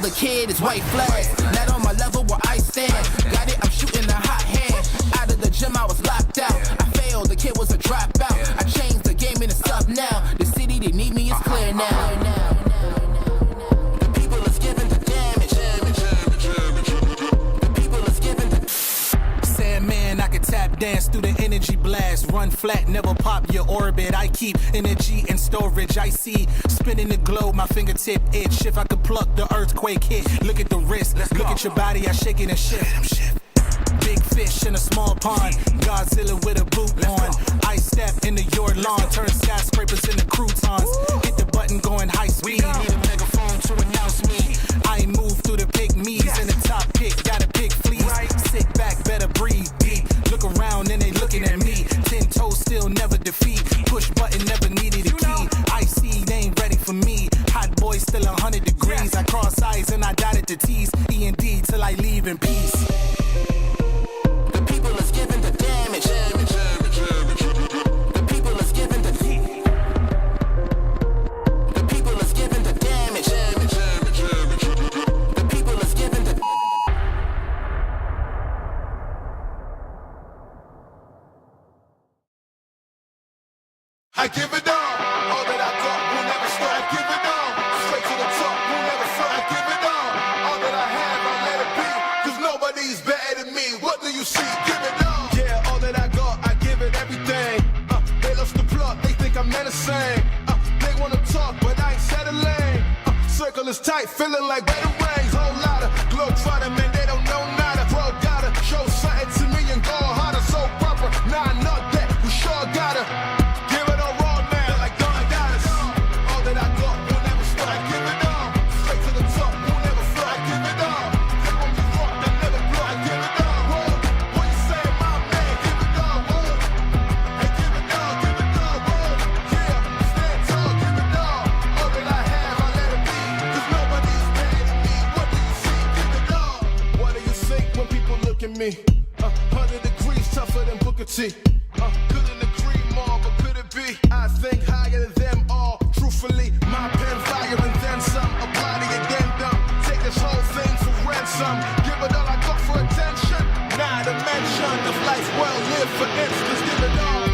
other kid is white flags. Not on my level where I stand. Got it, I'm shooting a hot hand. Out of the gym, I was locked out. I failed, the kid was a dropout. I changed the game and it's up now. The city they need me is clear now. The people is giving the damage. The people is giving the... Sandman, I can tap dance through the energy blast. Run flat, never pop your orbit. I keep energy in storage. I see spinning the globe, my fingertip itch. If I could pluck the earthquake hit. Look at the wrist, look at your body, I shake it and shift. Big fish in a small pond. Godzilla with a boot on. I step into your lawn. Turn skyscrapers into croutons. Hit the button going high speed. Need a megaphone to announce me. I move through the pygmies in the top pick. Gotta pick fleas. Sit back, better breathe deep. Look around and they looking at me. 10 toes still never defeat. Push button never needed a key. I see they ain't ready for me. Hot boy still 100 degrees. I cross eyes and I dotted the T's. E&D till I leave in peace. The people is giving the damage. The people is giving the... The people is giving the damage. The people is giving the... I give it all that I got will never stop. I give it all, straight to the top, will never stop. I give it all that I have, I let it be, cause nobody's better than me. What do you see? Give it all. Yeah, all that I got, I give it everything. They lost the plot, they think I'm menacing. They wanna talk, but I ain't settling. Circle is tight, feeling like better rings. Whole lot of globe trying, man, they don't know nada. Bro, gotta show something to me and go harder. So proper, nah, not that, we sure gotta. Me, 100 degrees tougher than Booker T. Couldn't agree more, but could it be? I think higher than them all. Truthfully, my pen fire and then some. Apply the addendum. Take this whole thing for ransom. Give it all I got for attention. Nah, dimension of life well lived, for instance. Give it all.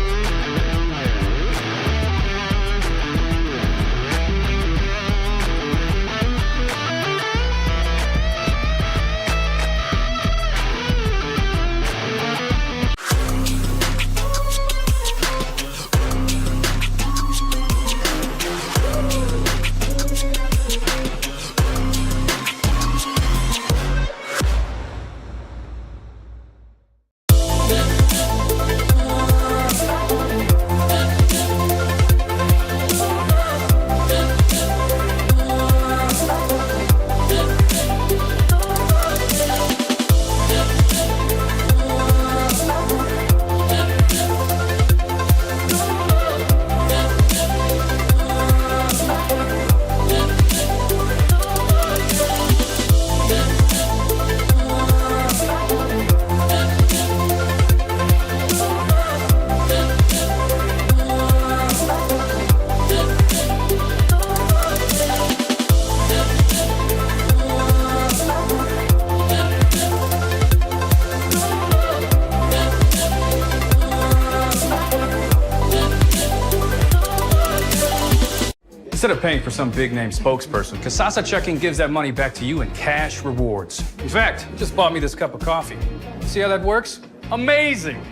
Instead of paying for some big-name spokesperson, Kasasa Checking gives that money back to you in cash rewards. In fact, it just bought me this cup of coffee. See how that works? Amazing!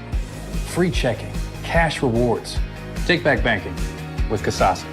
Free checking, cash rewards. Take back banking with Kasasa.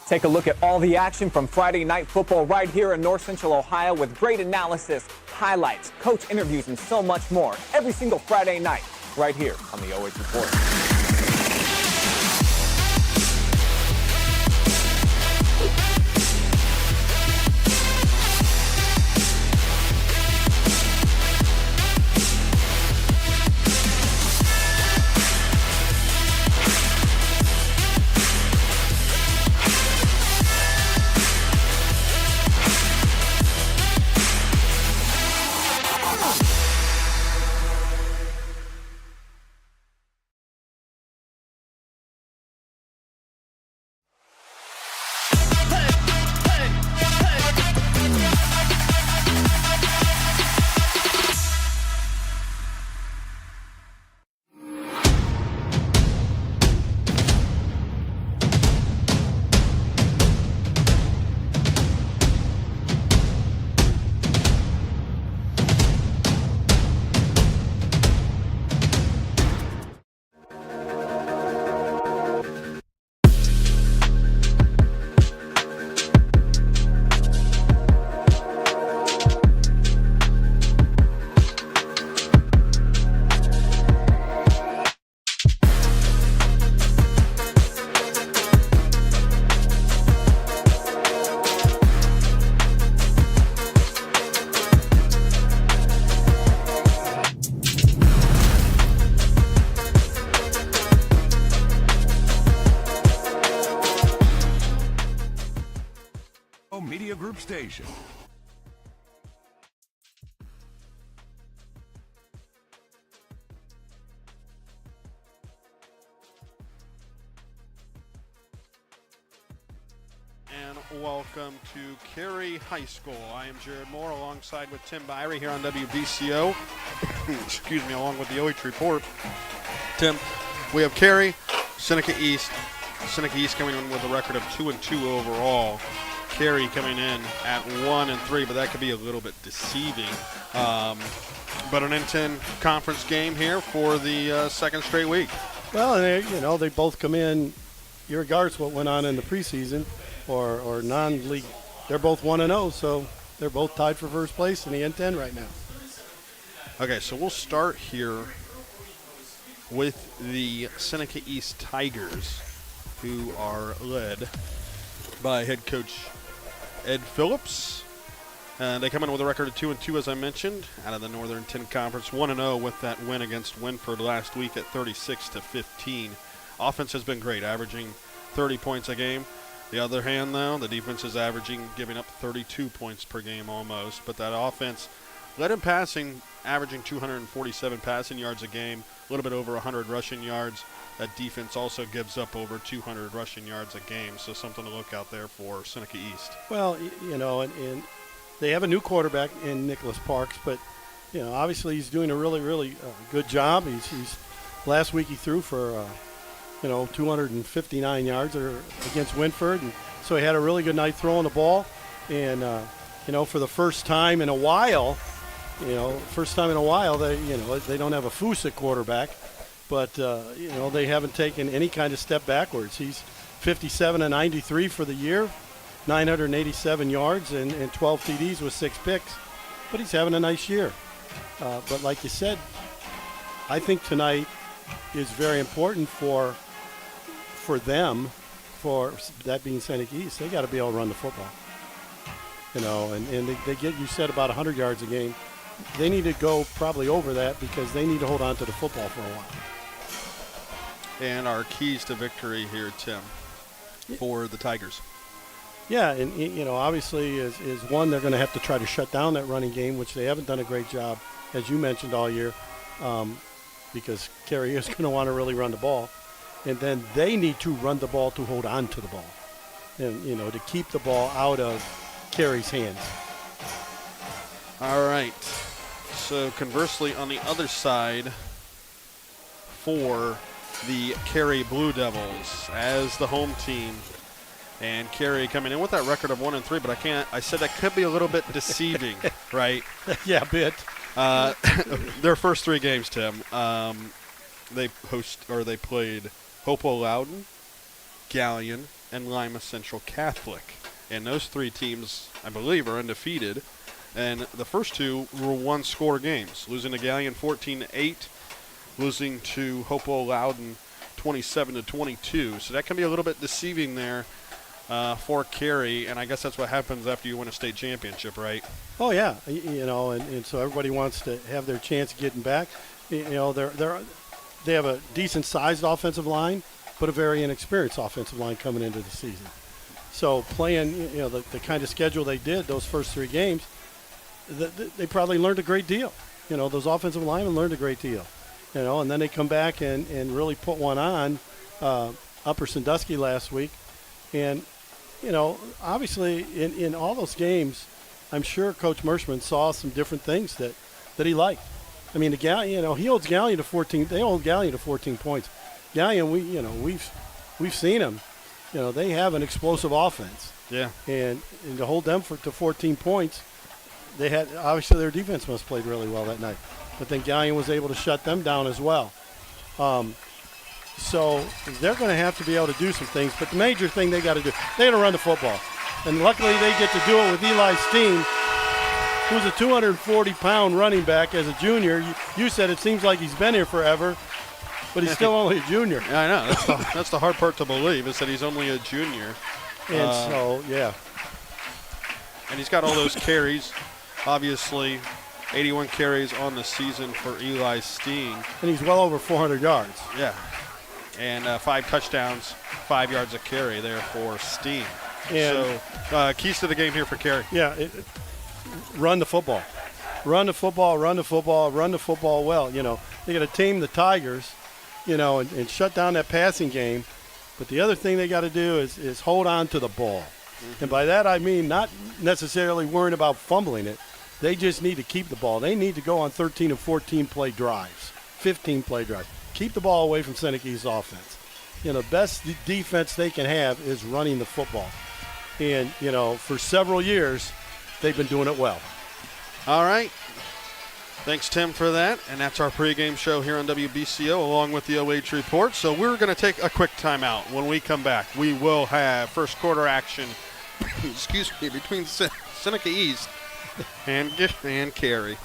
Take a look at all the action from Friday Night Football right here in North Central Ohio with great analysis, highlights, coach interviews, and so much more every single Friday night right here on the OH Report. Media Group station. And welcome to Carey High School. I am Jared Moore alongside with Tim Byrie here on WBCO. Excuse me, along with the OH.REPORT. Tim, we have Carey, Seneca East. Seneca East coming in with a record of 2-2 overall. Carey coming in at 1-3, but that could be a little bit deceiving. But an N10 conference game here for the second straight week. Well, they both come in, regardless of what went on in the preseason or non-league. They're both 1-0, so they're both tied for first place in the N10 right now. Okay, so we'll start here with the Seneca East Tigers, who are led by head coach Ed Phillips. They come in with a record of 2-2, as I mentioned, out of the Northern 10 Conference, 1-0 with that win against Winford last week at 36-15. Offense has been great, averaging 30 points a game. The other hand, though, the defense is giving up 32 points per game almost. But that offense led in passing, averaging 247 passing yards a game, a little bit over 100 rushing yards. That defense also gives up over 200 rushing yards a game, so something to look out there for Seneca East. Well, and they have a new quarterback in Nicholas Parks, but, obviously he's doing a really, really good job. He's last week he threw for 259 yards against Winford. And so he had a really good night throwing the ball. And, for the first time in a while, they don't have a Foose quarterback, but, they haven't taken any kind of step backwards. He's 57-93 for the year, 987 yards and 12 TDs with 6 picks. But he's having a nice year. But like you said, I think tonight is very important for them, for that being Seneca East. They got to be able to run the football, and they get, you said, about 100 yards a game. They need to go probably over that because they need to hold on to the football for a while. And our keys to victory here, Tim, for the Tigers. Yeah, and obviously is one, they're going to have to try to shut down that running game, which they haven't done a great job, as you mentioned, all year, because Carey is going to want to really run the ball. And then they need to run the ball to hold on to the ball and, to keep the ball out of Carey's hands. All right. So conversely, on the other side for the Carey Blue Devils as the home team, and Carey coming in with that record of 1-3, but I said that could be a little bit deceiving, right? Yeah, a bit. Their first 3 games, Tim, they played Hopewell Loudon, Gallion, and Lima Central Catholic. And those 3 teams, I believe, are undefeated. And the first 2 were 1-score games, losing to Gallion 14-8, losing to Hopewell Loudon 27-22. So that can be a little bit deceiving there for Carey. And I guess that's what happens after you win a state championship, right? Oh, yeah. And so everybody wants to have their chance of getting back. They have a decent-sized offensive line, but a very inexperienced offensive line coming into the season. So playing, the kind of schedule they did those first 3 games, they probably learned a great deal. Those offensive linemen learned a great deal. And then they come back and really put one on Upper Sandusky last week. And, obviously in all those games, I'm sure Coach Merschman saw some different things that he liked. I mean, he holds Gallion to 14. They hold Gallion to 14 points. Gallion, we've seen them. They have an explosive offense. Yeah. And to hold them to 14 points, they had, obviously their defense must have played really well that night. But then Gallion was able to shut them down as well. So they're going to have to be able to do some things. But the major thing they got to do, they got to run the football. And luckily they get to do it with Eli Steen, who's a 240-pound running back as a junior. You said it seems like he's been here forever, but he's still only a junior. Yeah, I know. That's the hard part to believe, is that he's only a junior. And so, yeah. And he's got all those carries. Obviously, 81 carries on the season for Eli Steen. And he's well over 400 yards. Yeah. And 5 touchdowns, 5 yards a carry there for Steen. And so keys to the game here for Carey. Yeah, run the football. Run the football, run the football, run the football well. You know, they got to tame the Tigers, you know, and shut down that passing game. But the other thing they got to do is hold on to the ball. Mm-hmm. And by that I mean not necessarily worrying about fumbling it. They just need to keep the ball. They need to go on 13 and 14 play drives, 15 play drives. Keep the ball away from Seneca East offense. You know, the best defense they can have is running the football. And, you know, for several years, they've been doing it well. All right. Thanks, Tim, for that. And that's our pregame show here on WBCO along with the OH Report. So we're going to take a quick timeout. When we come back, we will have first quarter action excuse me, between Seneca East and Carey.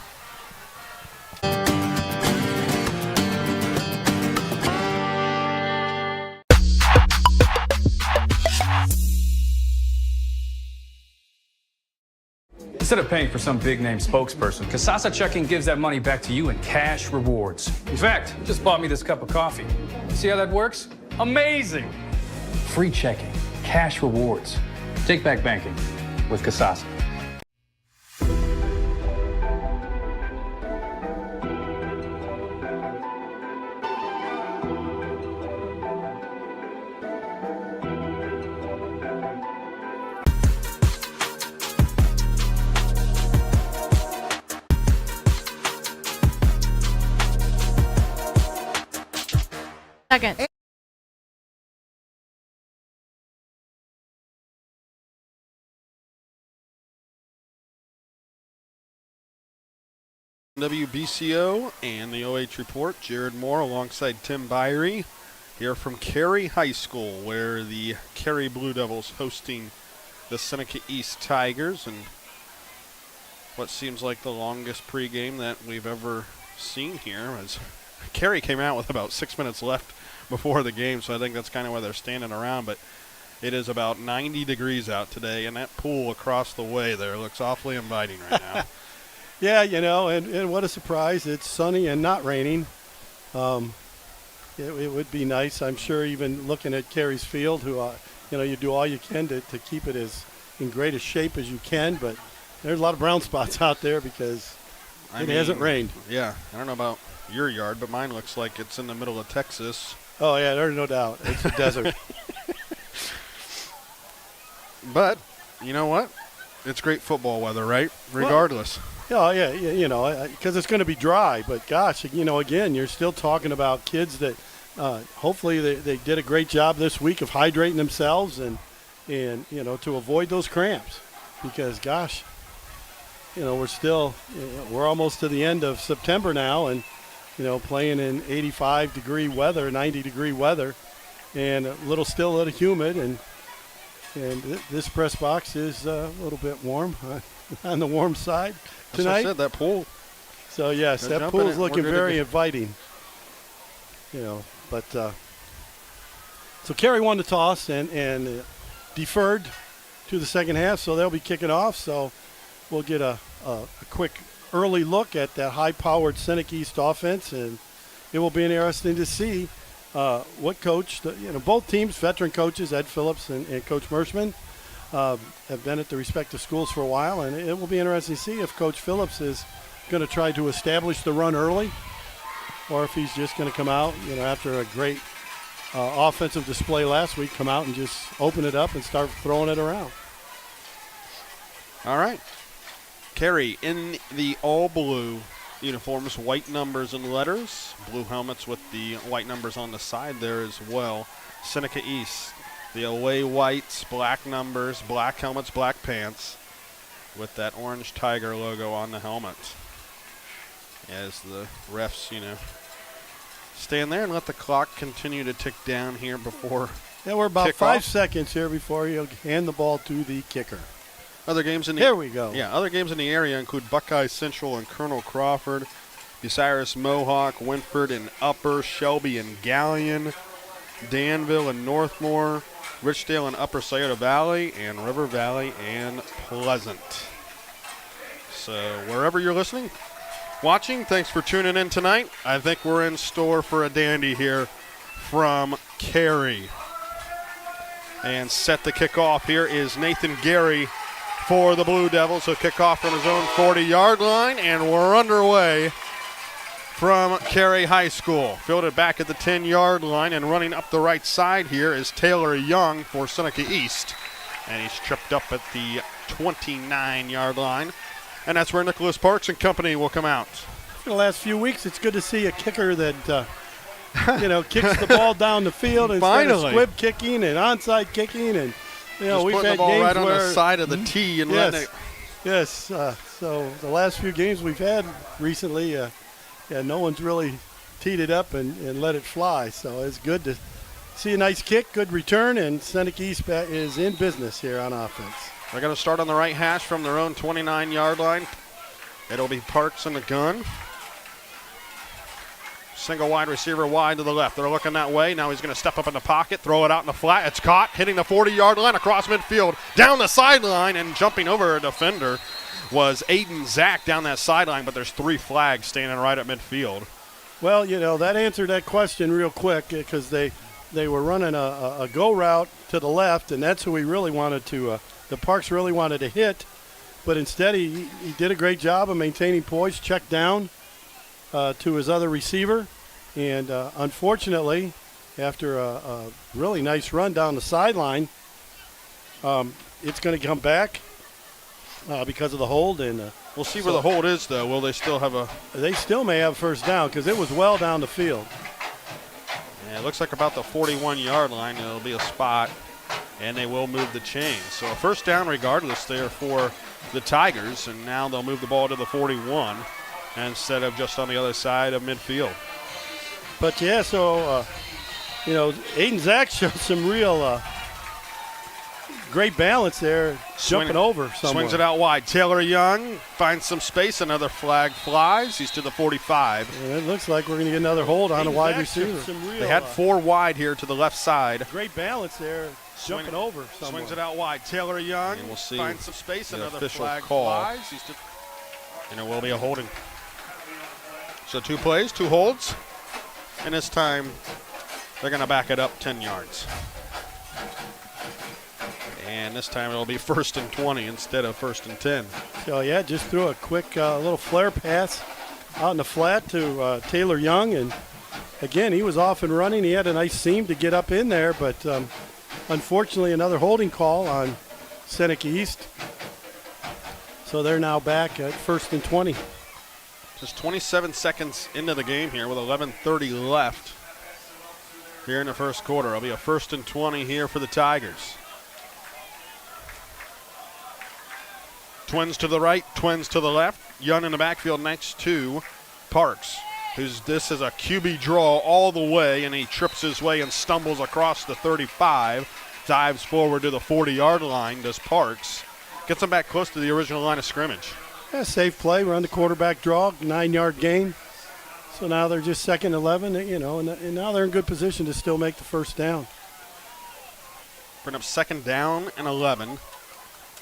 Instead of paying for some big-name spokesperson, Kasasa Checking gives that money back to you in cash rewards. In fact, you just bought me this cup of coffee. See how that works? Amazing! Free checking, cash rewards. Take back banking with Kasasa. Second. WBCO and the OH Report, Jared Moore alongside Tim Byrie here from Carey High School, where the Carey Blue Devils hosting the Seneca East Tigers, and what seems like the longest pregame that we've ever seen here. As Carey came out with about 6 minutes left before the game, so I think that's kind of why they're standing around. But it is about 90 degrees out today, and that pool across the way there looks awfully inviting right now. Yeah, you know, and what a surprise. It's sunny and not raining. It would be nice, I'm sure, even looking at Carey's field, who, you know, you do all you can to keep it as in greatest shape as you can, but there's a lot of brown spots out there because it hasn't rained. Yeah, I don't know about your yard, but mine looks like it's in the middle of Texas. Oh, yeah, there's no doubt. It's a desert. But, you know what? It's great football weather, right? Regardless. Well, yeah, you know, because it's going to be dry. But, gosh, you know, again, you're still talking about kids that hopefully they did a great job this week of hydrating themselves and you know, to avoid those cramps. Because, gosh, you know, we're almost to the end of September now and, you know, playing in 85-degree weather, 90-degree weather, and still a little humid. And this press box is a little bit warm, on the warm side tonight. As I said, that pool. So, yes, that pool is looking very inviting. You know, but so Carey won the toss and deferred to the second half, so they'll be kicking off. So we'll get a quick early look at that high-powered Seneca East offense, and it will be interesting to see what coach, you know, both teams, veteran coaches, Ed Phillips and Coach Merschman, have been at the respective schools for a while, and it will be interesting to see if Coach Phillips is going to try to establish the run early, or if he's just going to come out, you know, after a great offensive display last week, come out and just open it up and start throwing it around. All right. Carey in the all-blue uniforms, white numbers and letters, blue helmets with the white numbers on the side there as well. Seneca East, the away whites, black numbers, black helmets, black pants, with that orange tiger logo on the helmets. As the refs, you know, stand there and let the clock continue to tick down here before. Yeah, we're about 5 seconds here before you hand the ball to the kicker. Other games in the There we go. Yeah, other games in the area include Buckeye Central and Colonel Crawford, Bucyrus Mohawk, Winford and Upper, Shelby and Galleon, Danville and Northmore, Richdale and Upper Scioto Valley, and River Valley and Pleasant. So wherever you're listening, watching, thanks for tuning in tonight. I think we're in store for a dandy here from Carey. And set the kickoff here is Nathan Gary for the Blue Devils. He'll kick off from his own 40-yard line, and we're underway from Carey High School. Fielded back at the 10-yard line, and running up the right side here is Taylor Young for Seneca East. And he's tripped up at the 29-yard line. And that's where Nicholas Parks and company will come out. For the last few weeks, it's good to see a kicker that kicks the ball down the field instead of squib kicking and onside kicking, and Just we've putting had the ball games right on where the side of the tee and letting it. Yes. So the last few games we've had recently, no one's really teed it up and let it fly. So it's good to see a nice kick, good return, and Seneca East is in business here on offense. They're going to start on the right hash from their own 29-yard line. It'll be Parks in the gun. Single wide receiver wide to the left. They're looking that way. Now he's going to step up in the pocket, throw it out in the flat. It's caught, hitting the 40-yard line across midfield, down the sideline, and jumping over a defender was Aiden Zach down that sideline, but there's 3 flags standing right at midfield. Well, that answered that question real quick because they were running a go route to the left, and that's who we really wanted to the Parks really wanted to hit. But instead, he did a great job of maintaining poise, checked down to his other receiver. And unfortunately, after a really nice run down the sideline, it's going to come back because of the hold. And we'll see where the hold is, though. Will they still have a? They still may have first down because it was well down the field. Yeah, it looks like about the 41-yard line. It'll be a spot, and they will move the chain. So a first down regardless there for the Tigers, and now they'll move the ball to the 41 instead of just on the other side of midfield. But, Aiden Zach showed some real great balance there, jumping over somewhere. Swings it out wide. Taylor Young finds some space. Another flag flies. He's to the 45. And it looks like we're going to get another hold on a wide receiver. They had 4 wide here to the left side. Great balance there, jumping over somewhere. Swings it out wide. Taylor Young and we'll see finds some space. Another official flag call. flies. And it will be a holding. So 2 plays, 2 holds. And this time, they're going to back it up 10 yards. And this time it'll be 1st and 20 instead of 1st and 10. So, just threw a quick little flare pass out in the flat to Taylor Young. And, again, he was off and running. He had a nice seam to get up in there. But, unfortunately, another holding call on Seneca East. So they're now back at 1st and 20. Just 27 seconds into the game here with 11:30 left here in the first quarter. It'll be a 1st and 20 here for the Tigers. Twins to the right, twins to the left. Young in the backfield next to Parks, this is a QB draw all the way, and he trips his way and stumbles across the 35, dives forward to the 40-yard line, does Parks. Gets him back close to the original line of scrimmage. Safe play, run the quarterback draw, 9-yard gain. So now they're just 2nd and 11, and now they're in good position to still make the first down. Bring up 2nd down and 11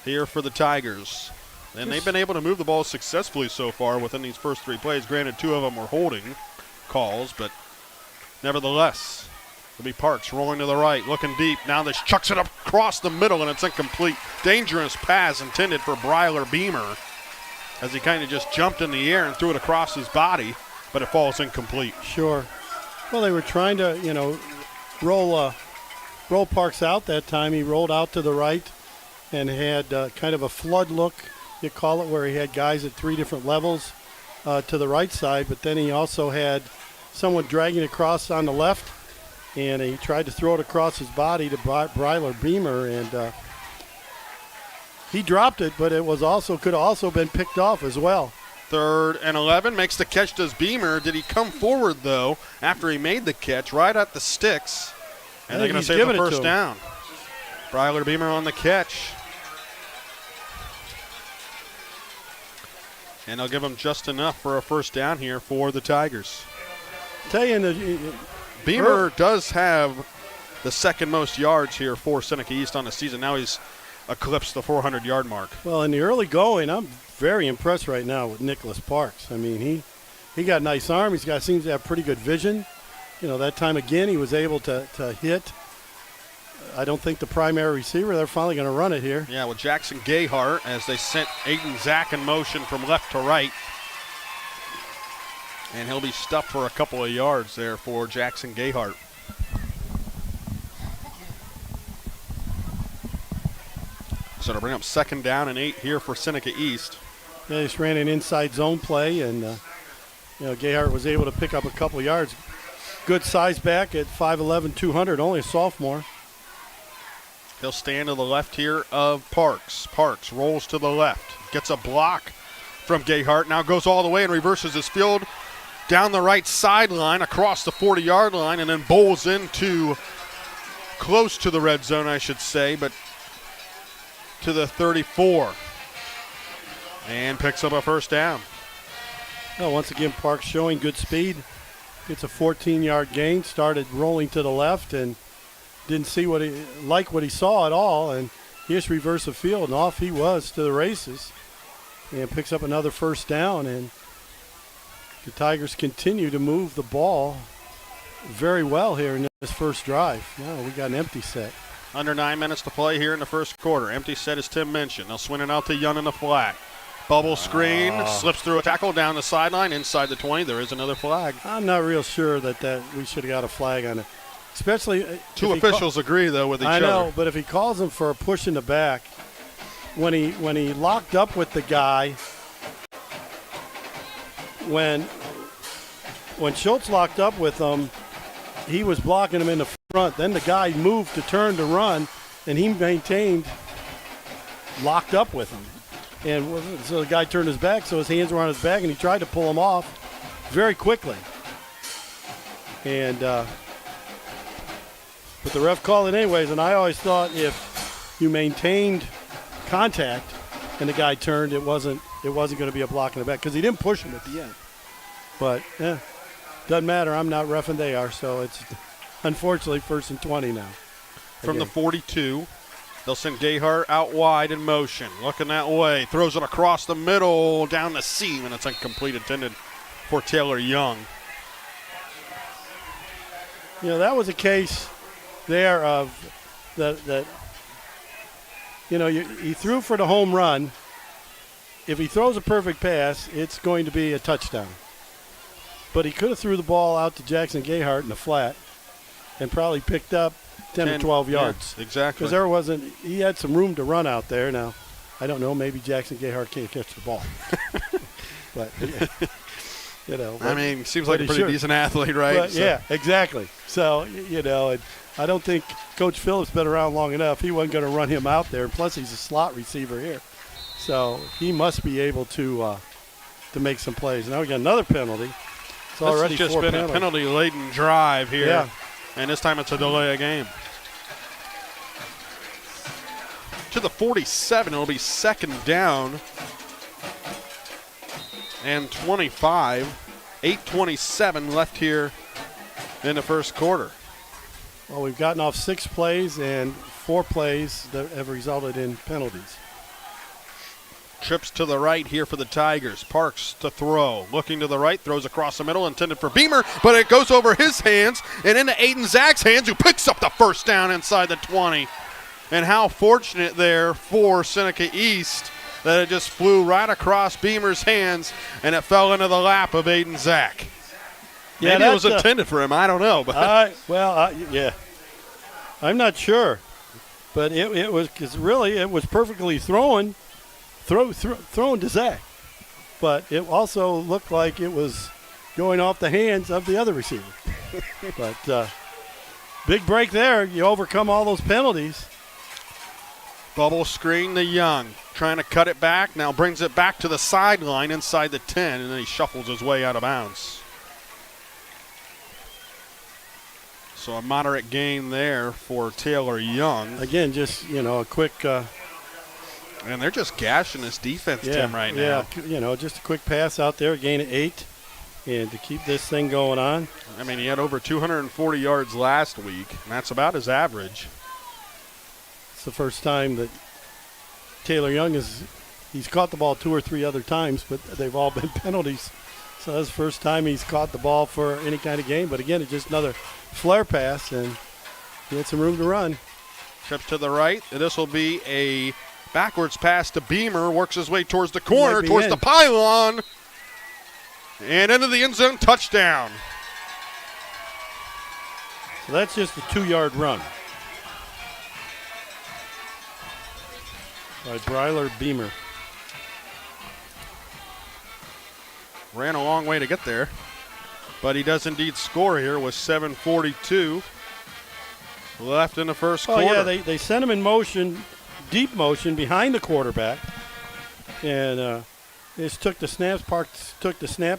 here for the Tigers. And they've been able to move the ball successfully so far within these first 3 plays. Granted, 2 of them were holding calls, but nevertheless, it'll be Parks rolling to the right, looking deep. Now this chucks it up across the middle, and it's incomplete. Dangerous pass intended for Bryler Beamer, as he kind of just jumped in the air and threw it across his body, but it falls incomplete. Sure. Well, they were trying to, roll Parks out that time. He rolled out to the right and had kind of a flood look, you call it, where he had guys at 3 different levels to the right side, but then he also had someone dragging across on the left, and he tried to throw it across his body to Bryler Beamer, and he dropped it, but it could have also been picked off as well. 3rd and 11, makes the catch, does Beamer. Did he come forward, though, after he made the catch, right at the sticks? And they're going to save the first down. Bryler Beamer on the catch. And they'll give him just enough for a first down here for the Tigers. Beamer does have the 2nd most yards here for Seneca East on the season. Now he's eclipsed the 400-yard mark. Well, in the early going, I'm very impressed right now with Nicholas Parks. I mean, he got a nice arm. Seems to have pretty good vision. That time again he was able to hit I don't think the primary receiver, they're finally going to run it here. Yeah, with Jackson Gayhart as they sent Aiden Zach in motion from left to right. And he'll be stuffed for a couple of yards there for Jackson Gayhart. So to bring up 2nd down and 8 here for Seneca East. They just ran an inside zone play, and Gayhart was able to pick up a couple of yards. Good size back at 5'11", 200, only a sophomore. He'll stand to the left here of Parks. Parks rolls to the left, gets a block from Gayhart, now goes all the way and reverses his field down the right sideline across the 40-yard line, and then bowls into close to the red zone, I should say, but to the 34. And picks up a 1st down. Well, once again, Parks showing good speed. Gets a 14-yard gain, started rolling to the left and didn't see what he saw at all, and he just reversed the field, and off he was to the races. And picks up another 1st down, and the Tigers continue to move the ball very well here in this first drive. Now we got an empty set. Under 9 minutes to play here in the first quarter. Empty set, as Tim mentioned. They'll swing it out to Young in the flat. Bubble screen, slips through a tackle down the sideline, inside the 20. There is another flag. I'm not real sure that we should have got a flag on it. Especially two officials agree, though, with each other. I know, but if he calls him for a push in the back, when he locked up with the guy, when Schultz locked up with him, he was blocking him in the front. Then the guy moved to turn to run, and he maintained locked up with him. And so the guy turned his back, so his hands were on his back, and he tried to pull him off very quickly. And but the ref called it anyways, and I always thought if you maintained contact and the guy turned, it wasn't going to be a block in the back because he didn't push him at the end. But doesn't matter. I'm not reffing, they are, so it's unfortunately 1st and 20 now. From the 42. They'll send Gayhart out wide in motion. Looking that way. Throws it across the middle, down the seam, and it's incomplete, intended for Taylor Young. That was a case there of that he threw for the home run. If he throws a perfect pass, it's going to be a touchdown. But he could have threw the ball out to Jackson Gayhart in the flat and probably picked up 10 or 12 yards. Yeah, exactly. Because he had some room to run out there. Now, I don't know, maybe Jackson Gayhart can't catch the ball. But, I mean, seems like a pretty decent athlete, right? But, yeah, exactly. So, and I don't think Coach Phillips been around long enough. He wasn't going to run him out there. Plus, he's a slot receiver here. So, he must be able to make some plays. Now we got another penalty. It's already this has just been a penalty-laden drive here. Yeah. And this time it's a delay of game. To the 47, it'll be 2nd down and 25. 8:27 left here in the first quarter. Well, we've gotten off 6 plays and 4 plays that have resulted in penalties. Trips to the right here for the Tigers. Parks to throw. Looking to the right, throws across the middle, intended for Beamer, but it goes over his hands and into Aiden Zach's hands, who picks up the 1st down inside the 20. And how fortunate there for Seneca East that it just flew right across Beamer's hands and it fell into the lap of Aiden Zach. Yeah, maybe it was intended for him. I don't know. But yeah. I'm not sure. But it was, because really it was perfectly thrown to Zach. But it also looked like it was going off the hands of the other receiver. But big break there. You overcome all those penalties. Bubble screen to Young. Trying to cut it back. Now brings it back to the sideline inside the 10, and then he shuffles his way out of bounds. So a moderate gain there for Taylor Young. Again, just, a quick and they're just gashing this defense, Tim, right now. Yeah, just a quick pass out there, gain of 8, and to keep this thing going on. I mean, he had over 240 yards last week, and that's about his average. It's the first time that Taylor Young he's caught the ball 2 or 3 other times, but they've all been penalties. So that's the first time he's caught the ball for any kind of game. But again, it's just another flare pass, and he had some room to run. Trips to the right. This will be a backwards pass to Beamer. Works his way towards the corner, towards the pylon. And into the end zone, touchdown. So that's just a 2-yard run by Bryler Beamer. Ran a long way to get there, but he does indeed score here with 7:42 left in the first quarter. Yeah, they sent him in motion, deep motion behind the quarterback, and just took the snap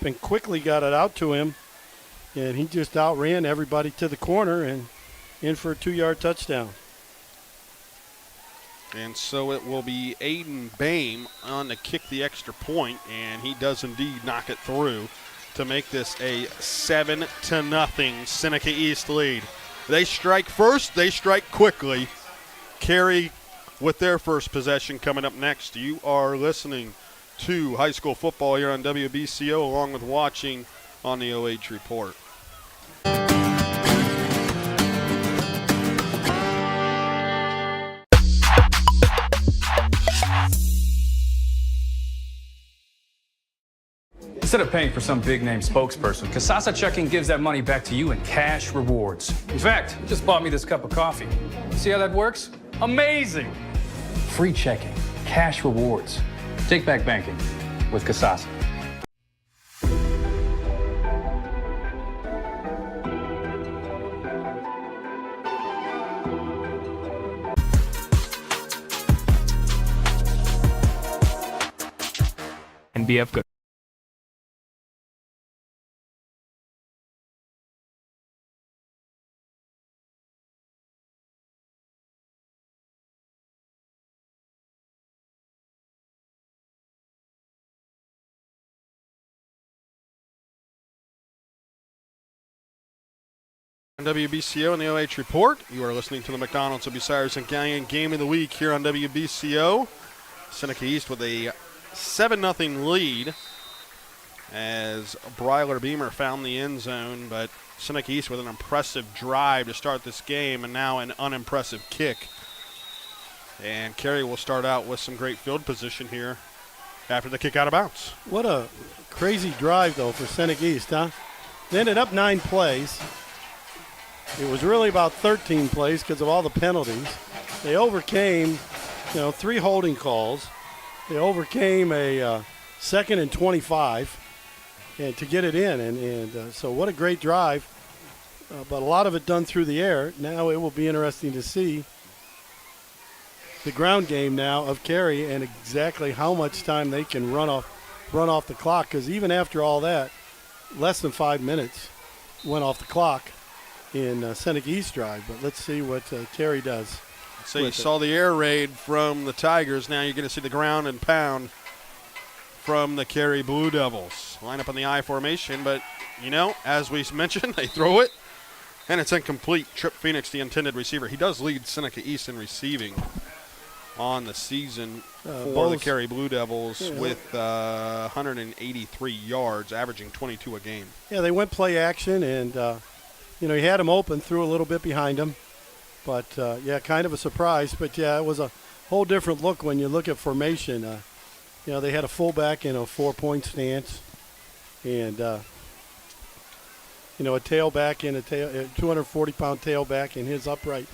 and quickly got it out to him, and he just outran everybody to the corner and in for a 2-yard touchdown. And so it will be Aiden Bame on to kick the extra point, and he does indeed knock it through to make this a 7-0 Seneca East lead. They strike first, they strike quickly. Carey with their first possession coming up next. You are listening to high school football here on WBCO, along with watching on the OH Report. Instead of paying for some big-name spokesperson, Casasa Checking gives that money back to you in cash rewards. In fact, it just bought me this cup of coffee. See how that works? Amazing! Free checking, cash rewards. Take back banking with Casasa. And BF good. WBCO and the OH Report. You are listening to the McDonald's of Bucyrus and Galion Game of the Week here on WBCO. Seneca East with a 7-0 lead as Bryler Beamer found the end zone, but Seneca East with an impressive drive to start this game and now an unimpressive kick. And Carey will start out with some great field position here after the kick out of bounds. What a crazy drive, though, for Seneca East, huh? They ended up 9 plays. It was really about 13 plays because of all the penalties. They overcame, 3 holding calls. They overcame a 2nd and 25 and to get it in. And so what a great drive. But a lot of it done through the air. Now it will be interesting to see the ground game now of Carey and exactly how much time they can run off the clock. Because even after all that, less than 5 minutes went off the clock in Seneca East drive. But let's see what Carey does. So you saw the air raid from the Tigers. Now you're going to see the ground and pound from the Carey Blue Devils. Line up in the I formation, but, as we mentioned, they throw it, and it's incomplete. Trip Phoenix, the intended receiver. He does lead Seneca East in receiving on the season for the Carey Blue Devils with 183 yards, averaging 22 a game. Yeah, they went play action, and, he had him open, threw a little bit behind him. But, kind of a surprise. But, it was a whole different look when you look at formation. They had a fullback in a 4-point stance and, a tailback in a 240-pound tailback in his upright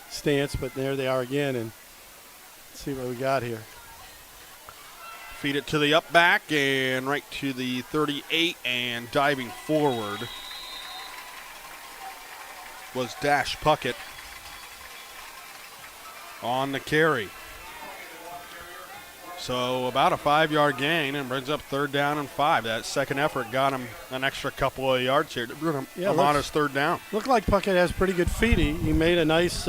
stance. But there they are again, and let's see what we got here. Feed it to the up back and right to the 38, and diving forward was Dash Puckett on the carry. So about a 5-yard gain and brings up 3rd down and 5. That second effort got him an extra couple of yards here. A modest 3rd down. Looked like Puckett has pretty good feet. He made a nice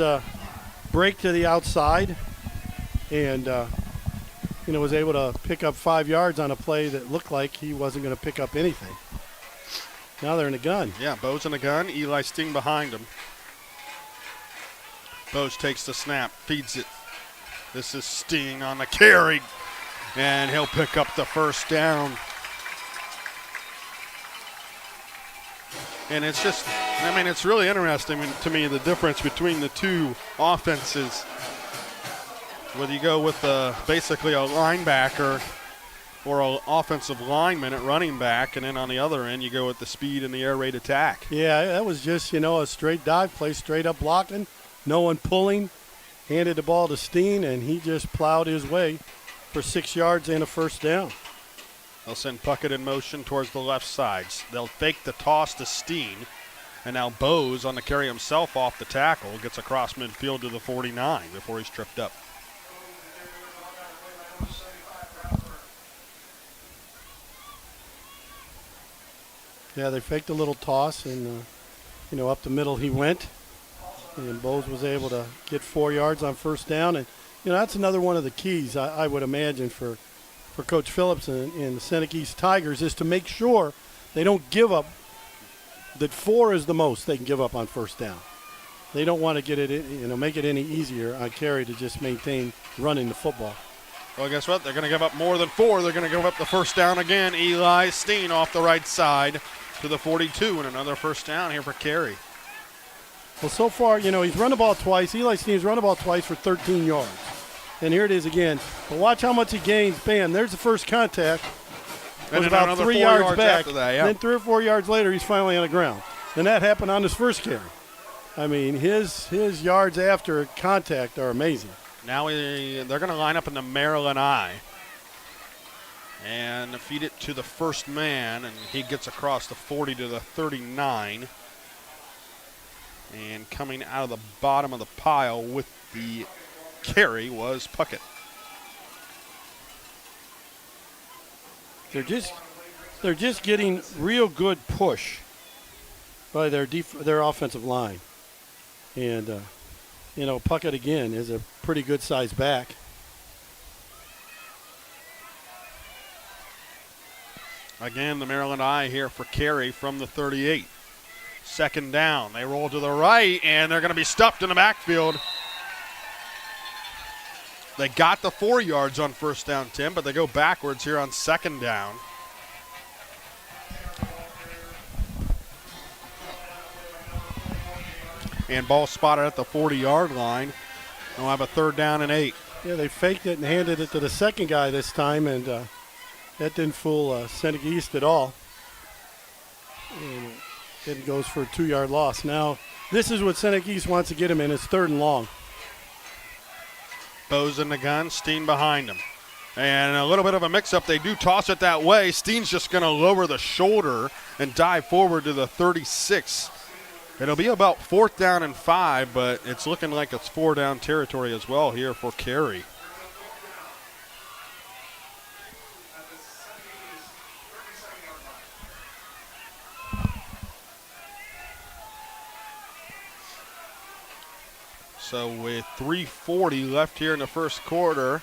break to the outside and, was able to pick up 5 yards on a play that looked like he wasn't going to pick up anything. Now they're in the gun. Yeah, Bo's in the gun. Eli Sting behind him. Bose takes the snap, feeds it. This is Sting on the carry, and he'll pick up the 1st down. And it's just, I mean, it's really interesting to me, the difference between the two offenses. Whether you go with basically a linebacker or an offensive lineman at running back, and then on the other end you go with the speed and the air raid attack. Yeah, that was just, a straight dive play, straight up blocking, no one pulling, handed the ball to Steen, and he just plowed his way for 6 yards and a first down. They'll send Puckett in motion towards the left sides. They'll fake the toss to Steen, and now Bose on the carry himself off the tackle, gets across midfield to the 49 before he's tripped up. Yeah, they faked a little toss, and, up the middle he went. And Bose was able to get 4 yards on first down. And, that's another one of the keys, I would imagine, for Coach Phillips and the Seneca East Tigers, is to make sure they don't give up, that 4 is the most they can give up on first down. They don't want to get it, make it any easier on Carey to just maintain running the football. Well, guess what? They're going to give up more than 4. They're going to give up the first down again. Eli Steen off the right side to the 42, and another first down here for Carey. Well, so far, he's run the ball twice. Eli Steen's run the ball twice for 13 yards. And here it is again. But watch how much he gains. Bam, there's the first contact. And was then about 3 4 yards back. After that, yeah. Then 3 or 4 yards later, he's finally on the ground. And that happened on his first carry. I mean, his yards after contact are amazing. Now they're going to line up in the Maryland I and feed it to the first man, and he gets across the 40 to the 39. And coming out of the bottom of the pile with the carry was Puckett. They're just getting real good push by their offensive line. And, Puckett, again, is a pretty good-sized back. Again, the Maryland I here for Carey from the 38. Second down. They roll to the right, and they're going to be stuffed in the backfield. They got the 4 yards on first down, Tim, but they go backwards here on second down. And ball spotted at the 40-yard line. They'll have a third down and 8. Yeah, they faked it and handed it to the second guy this time, and that didn't fool Seneca East at all. And it goes for a 2-yard loss. Now, this is what Seneca East wants to get him in. It's third and long. Bose in the gun, Steen behind him. And a little bit of a mix-up. They do toss it that way. Steen's just going to lower the shoulder and dive forward to the 36. It'll be about 4th down and 5, but it's looking like it's 4-down territory as well here for Carey. So with 3:40 left here in the first quarter,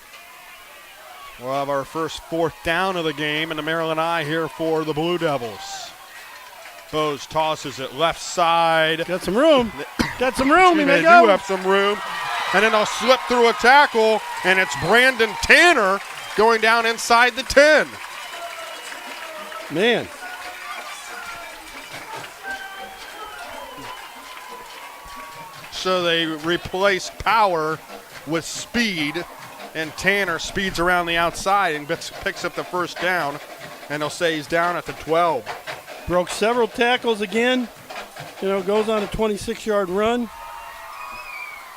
we'll have our first 4th down of the game, and the Maryland I here for the Blue Devils. Bose tosses it left side. Got some room. Got some room. He They may do go. have some room. And then they'll slip through a tackle, and it's Brandon Tanner going down inside the 10. Man. So they replace power with speed, and Tanner speeds around the outside and picks up the first down, and they'll say he's down at the 12. Broke several tackles again. Goes on a 26-yard run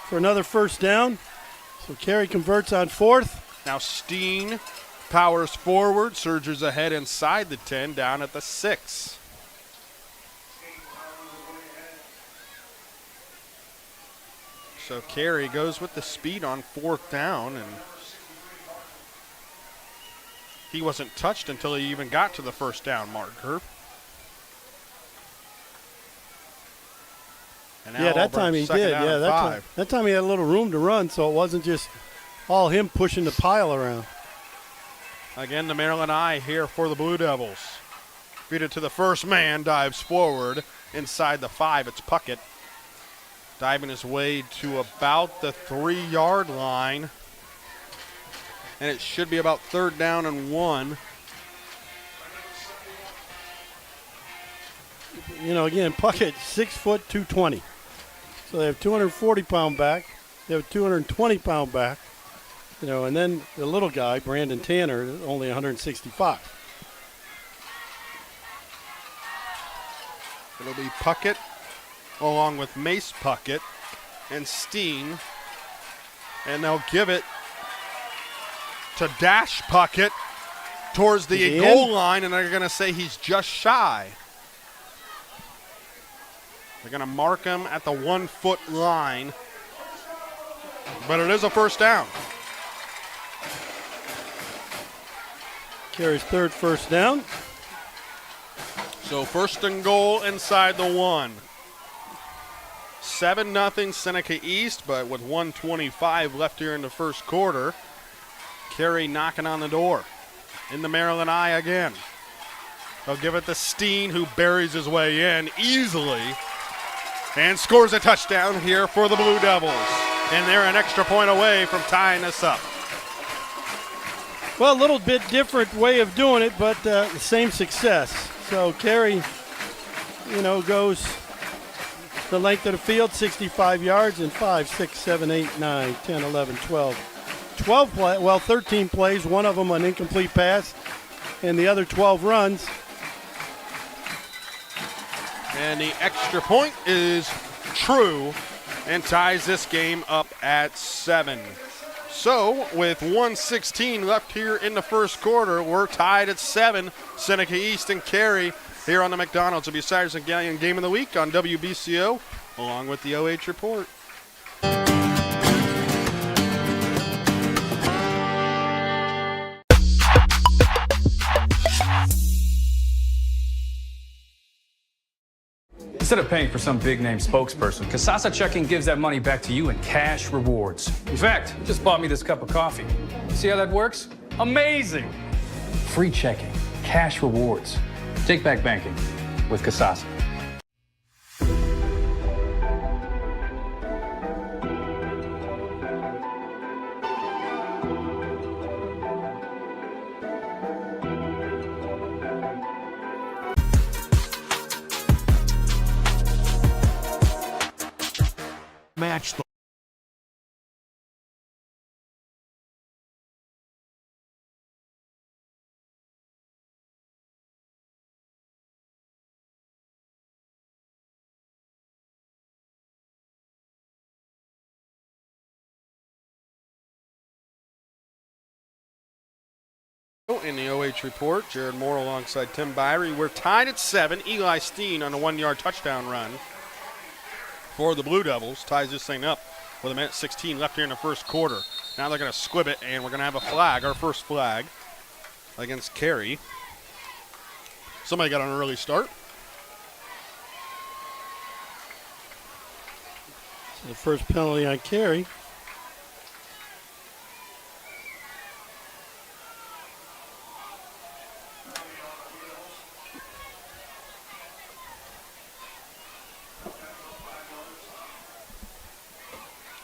for another first down. So Carey converts on 4th. Now Steen powers forward, surges ahead inside the 10, down at the 6. So Carey goes with the speed on 4th down, and he wasn't touched until he even got to the first down marker. Yeah, that time he did. Yeah, that time he had a little room to run, so it wasn't just all him pushing the pile around. Again, the Maryland I here for the Blue Devils. Feed it to the first man, dives forward. Inside the 5, it's Puckett. Diving his way to about the 3-yard line. And it should be about 3rd down and 1. again, Puckett, 6 foot 220. So they have 240-pound back. They have a 220-pound back. And then the little guy, Brandon Tanner, only 165. It'll be Puckett along with Mace Puckett and Steen. And they'll give it to Dash Puckett towards the goal line, and they're going to say he's just shy. They're going to mark him at the 1 foot line, but it is a first down. Carey's third first down. So first and goal inside the 1. 7-0 Seneca East, but with 1:25 left here in the first quarter. Carey knocking on the door. In the Maryland eye again. They'll give it to Steen, who buries his way in easily and scores a touchdown here for the Blue Devils. And they're an extra point away from tying this up. Well, a little bit different way of doing it, but the same success. So Carey, goes the length of the field, 65 yards, and 5, 6, 7, 8, 9, 10, 11, 12. 13 plays, one of them an incomplete pass, and the other 12 runs. And the extra point is true and ties this game up at 7. So with 1:16 left here in the first quarter, we're tied at 7. Seneca East and Carey here on the McDonald's. It'll be Saturday and Galleon Game of the Week on WBCO, along with the OH Report. Instead of paying for some big-name spokesperson, Kasasa Checking gives that money back to you in cash rewards. In fact, you just bought me this cup of coffee. See how that works? Amazing! Free checking, cash rewards. Take back banking with Kasasa. Match the in the OH Report, Jared Moore alongside Tim Byrie. We're tied at 7. Eli Steen on a 1-yard touchdown run for the Blue Devils ties this thing up with 1:16 left here in the first quarter. Now they're going to squib it, and we're going to have a flag, our first flag, against Carey. Somebody got an early start. So the first penalty on Carey.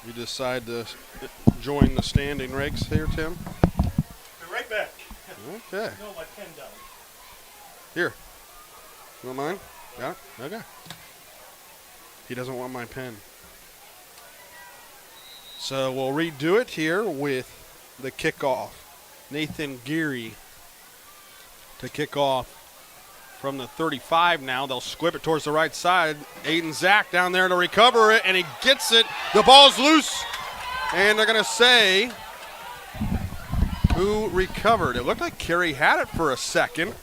You decide to join the standing regs here, Tim? Be right back. Okay. No, my pen down. Here. You want mine? Got it? Okay. He doesn't want my pen. So we'll redo it here with the kickoff. Nathan Geary to kick off from the 35 now. They'll squib it towards the right side. Aiden Zach down there to recover it, and he gets it. The ball's loose, and they're going to say who recovered. It looked like Carey had it for a second.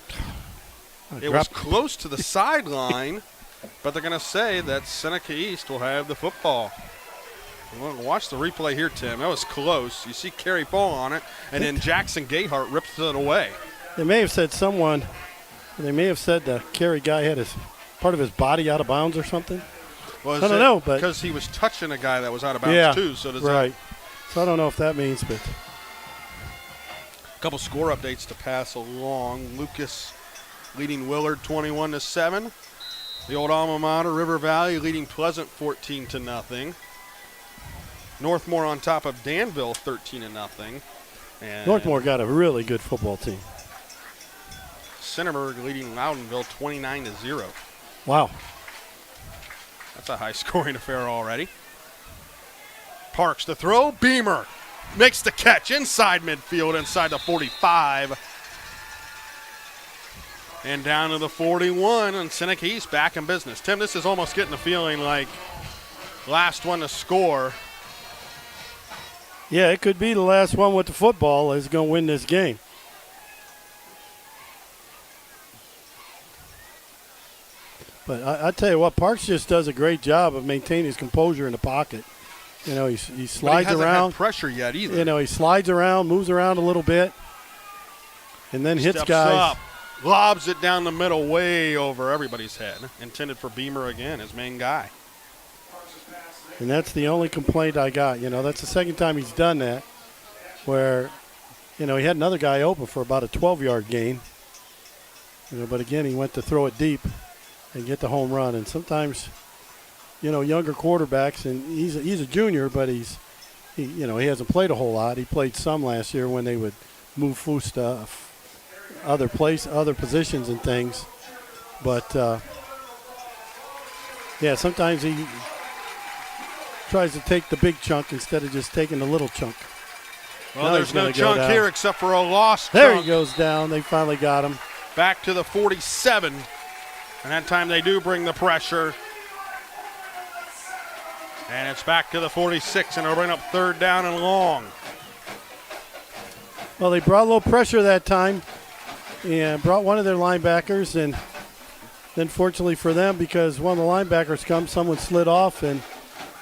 It was close to the sideline, but they're going to say that Seneca East will have the football. Watch the replay here, Tim. That was close. You see Carey fall on it, and then Jackson Gayhart rips it away. They may have said they may have said the Carey guy had part of his body out of bounds or something. Well, I don't know, but because he was touching a guy that was out of bounds too. So does right. That, so I don't know if that means, but a couple score updates to pass along. Lucas leading Willard 21-7. The old alma mater, River Valley, leading Pleasant 14-0. Northmore on top of Danville 13-0. And Northmore got a really good football team. Centerburg leading Loudonville 29-0. Wow. That's a high-scoring affair already. Parks to throw. Beamer makes the catch inside midfield, inside the 45. And down to the 41, and Seneca East back in business. Tim, this is almost getting the feeling like last one to score. Yeah, it could be the last one with the football is going to win this game. But I tell you what, Parks just does a great job of maintaining his composure in the pocket. You know, he slides But he hasn't around. had pressure yet either. You know, he slides around, moves around a little bit, and then hits Steps guys. up, lobs it down the middle, way over everybody's head. Intended for Beamer again, his main guy. And that's the only complaint I got. You know, that's the second time he's done that, where, you know, he had another guy open for about a 12-yard gain. You know, but again, he went to throw it deep and get the home run. And sometimes, you know, younger quarterbacks, and he's a junior, but he hasn't played a whole lot. He played some last year when they would move Fusta other positions and things. But yeah, sometimes he tries to take the big chunk instead of just taking the little chunk. Well, now there's no chunk here except for a lost There chunk. he goes down. They finally got him. Back to the 47. And that time they do bring the pressure. And it's back to the 46, and they'll bring up third down and long. Well, they brought a little pressure that time and brought one of their linebackers. And then fortunately for them, because one of the linebackers comes, someone slid off and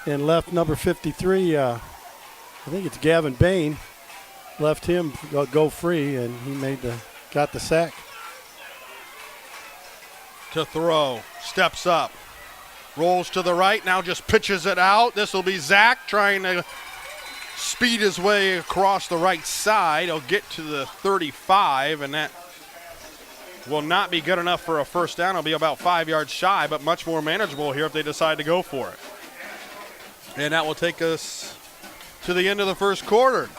left number 53, I think it's Gavin Bain, left him go free, and he got the sack. To throw, steps up, rolls to the right, now just pitches it out. This will be Zach trying to speed his way across the right side. He'll get to the 35, and that will not be good enough for a first down. It'll be about 5 yards shy, but much more manageable here if they decide to go for it. And that will take us to the end of the first quarter.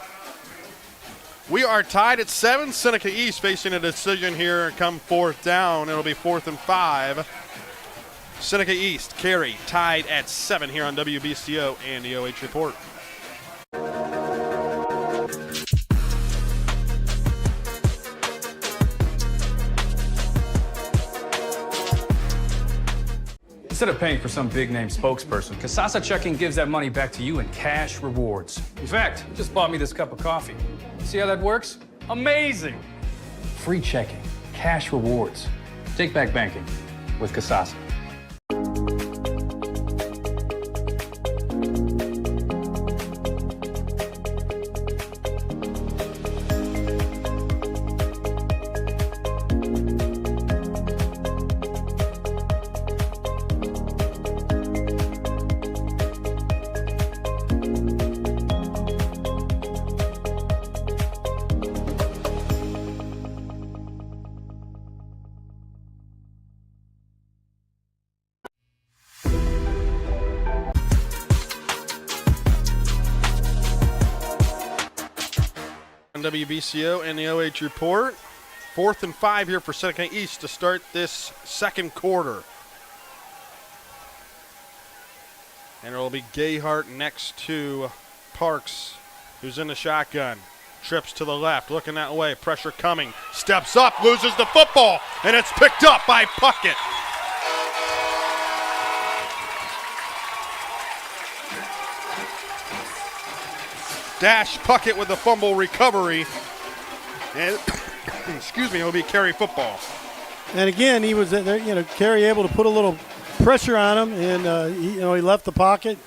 We are tied at 7. Seneca East facing a decision here come fourth down. It'll be 4th and 5. Seneca East, Carey, tied at 7 here on WBCO and the OH Report. Instead of paying for some big-name spokesperson, Kasasa Checking gives that money back to you in cash rewards. In fact, you just bought me this cup of coffee. See how that works? Amazing! Free checking, cash rewards. Take back banking with Kasasa. WBCO and the OH Report. 4th and 5 here for Seneca East to start this second quarter. And it will be Gayhart next to Parks, who's in the shotgun. Trips to the left, looking that way, pressure coming. Steps up, loses the football, and it's picked up by Puckett. Dash Puckett with the fumble recovery. And excuse me, it'll be Carey football. And again, he was there, you know, Carey able to put a little pressure on him, and he left the pocket,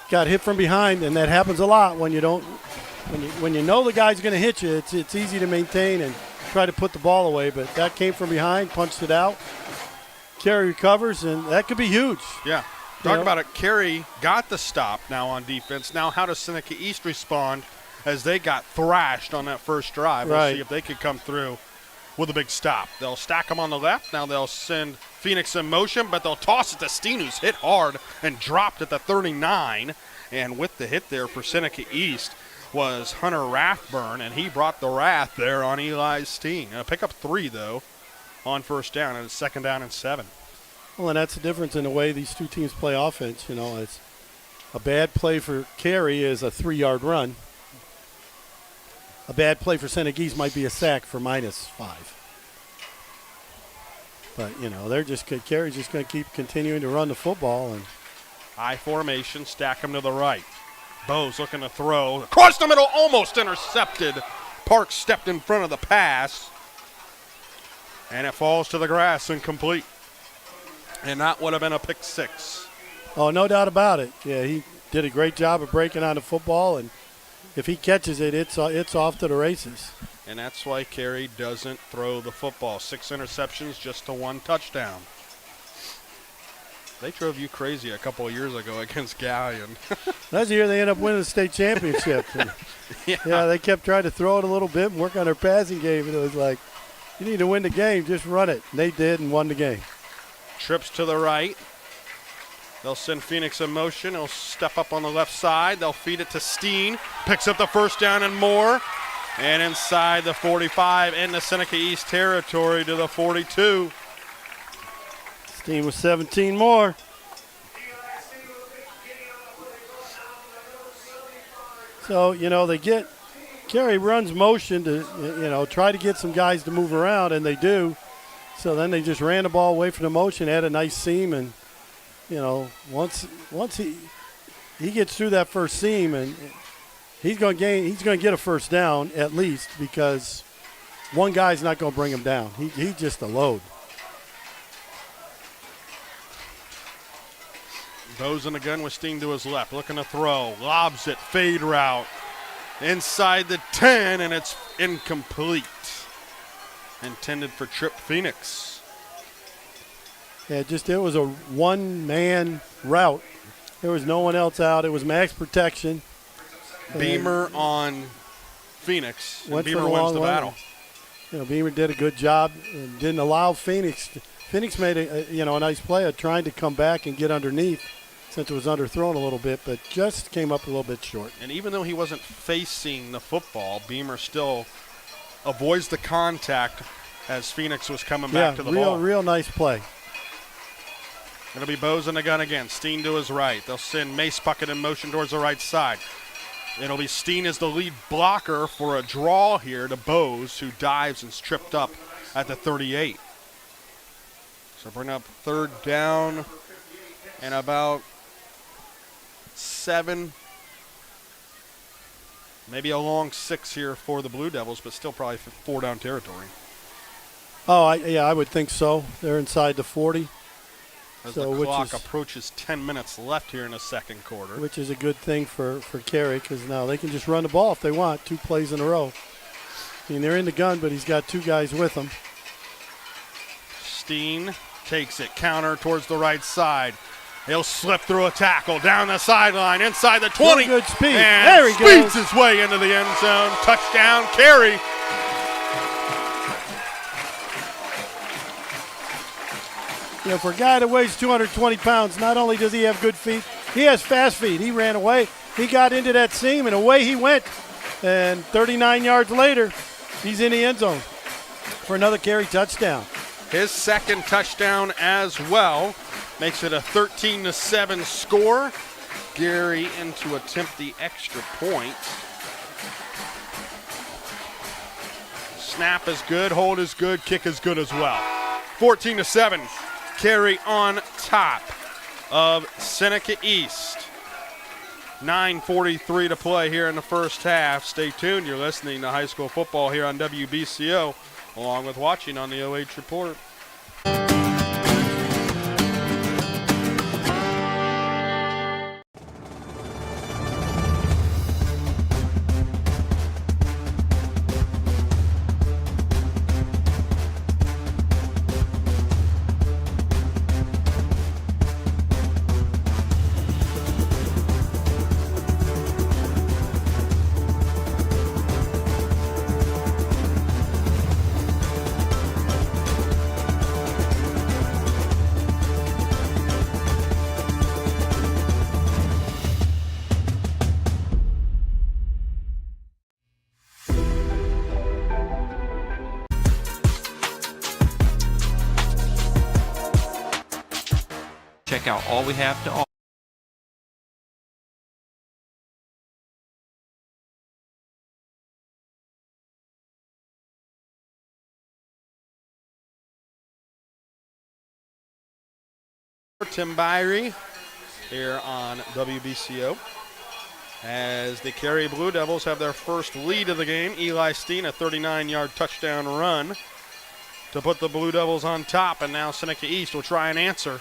got hit from behind, and that happens a lot when you don't, when you know the guy's going to hit you. It's easy to maintain and try to put the ball away, but that came from behind, punched it out. Carey recovers, and that could be huge. Yeah. Talk about it. Carey got the stop now on defense. Now how does Seneca East respond as they got thrashed on that first drive? We'll see if they could come through with a big stop. They'll stack them on the left. Now they'll send Phoenix in motion, but they'll toss it to Steen, who's hit hard and dropped at the 39. And with the hit there for Seneca East was Hunter Rathburn, and he brought the wrath there on Eli Steen. Pick up 3, though, on first down, and it's 2nd down and 7. Well, and that's the difference in the way these two teams play offense. You know, it's a bad play for Carey is a 3-yard run. A bad play for Seneca East might be a sack for -5. But, you know, Carey's just going to keep continuing to run the football. And high formation, stack him to the right. Bowes looking to throw. Across the middle, almost intercepted. Parks stepped in front of the pass. And it falls to the grass, incomplete. And that would have been a pick 6. Oh, no doubt about it. Yeah, he did a great job of breaking on the football, and if he catches it, it's off to the races. And that's why Carey doesn't throw the football. 6 interceptions, just to 1 touchdown. They drove you crazy a couple of years ago against Gallion. That's the year they ended up winning the state championship. Yeah, they kept trying to throw it a little bit and work on their passing game, and it was like, you need to win the game, just run it. And they did and won the game. Trips to the right. They'll send Phoenix in motion. He'll step up on the left side. They'll feed it to Steen. Picks up the first down and more. And inside the 45 into Seneca East territory to the 42. Steen with 17 more. So, you know, Carey runs motion to, you know, try to get some guys to move around, and they do. So then they just ran the ball away from the motion, had a nice seam, and, you know, once he gets through that first seam, and he's going to get a first down at least, because one guy's not going to bring him down. He's just a load. Bowes in the gun with Steen to his left, looking to throw, lobs it, fade route, inside the 10, and it's incomplete. Intended for Trip Phoenix. Yeah, it was a one-man route. There was no one else out. It was max protection. Beamer on Phoenix, and Went for Beamer the wins long the one. battle. You know, Beamer did a good job and didn't allow Phoenix. Phoenix made a nice play of trying to come back and get underneath since it was underthrown a little bit, but just came up a little bit short. And even though he wasn't facing the football, Beamer still avoids the contact as Phoenix was coming back to the ball. Real nice play. It'll be Bowes in the gun again. Steen to his right. They'll send Mace Puckett in motion towards the right side. It'll be Steen as the lead blocker for a draw here to Bowes, who dives and is tripped up at the 38. So bring up 3rd down and about 7. Maybe a long 6 here for the Blue Devils, but still probably 4 down territory. Oh, I would think so. They're inside the 40. As the clock approaches 10 minutes left here in the second quarter. Which is a good thing for Carey, because now they can just run the ball if they want, 2 plays in a row. I mean, they're in the gun, but he's got 2 guys with him. Steen takes it, counter towards the right side. He'll slip through a tackle, down the sideline, inside the 20. Good speed. And there he speeds goes. his way into the end zone. Touchdown, Carey. You know, for a guy that weighs 220 pounds, not only does he have good feet, he has fast feet. He ran away. He got into that seam, and away he went. And 39 yards later, he's in the end zone for another Carey touchdown. His second touchdown as well. Makes it a 13-7 score. Gary in to attempt the extra point. Snap is good, hold is good, kick is good as well. 14-7. Carey on top of Seneca East. 9:43 to play here in the first half. Stay tuned. You're listening to high school football here on WBCO, along with watching on the OH Report. check out all we have to offer. Tim Byrie here on WBCO as the Carey Blue Devils have their first lead of the game. Eli Steen, a 39-yard touchdown run to put the Blue Devils on top, and now Seneca East will try and answer.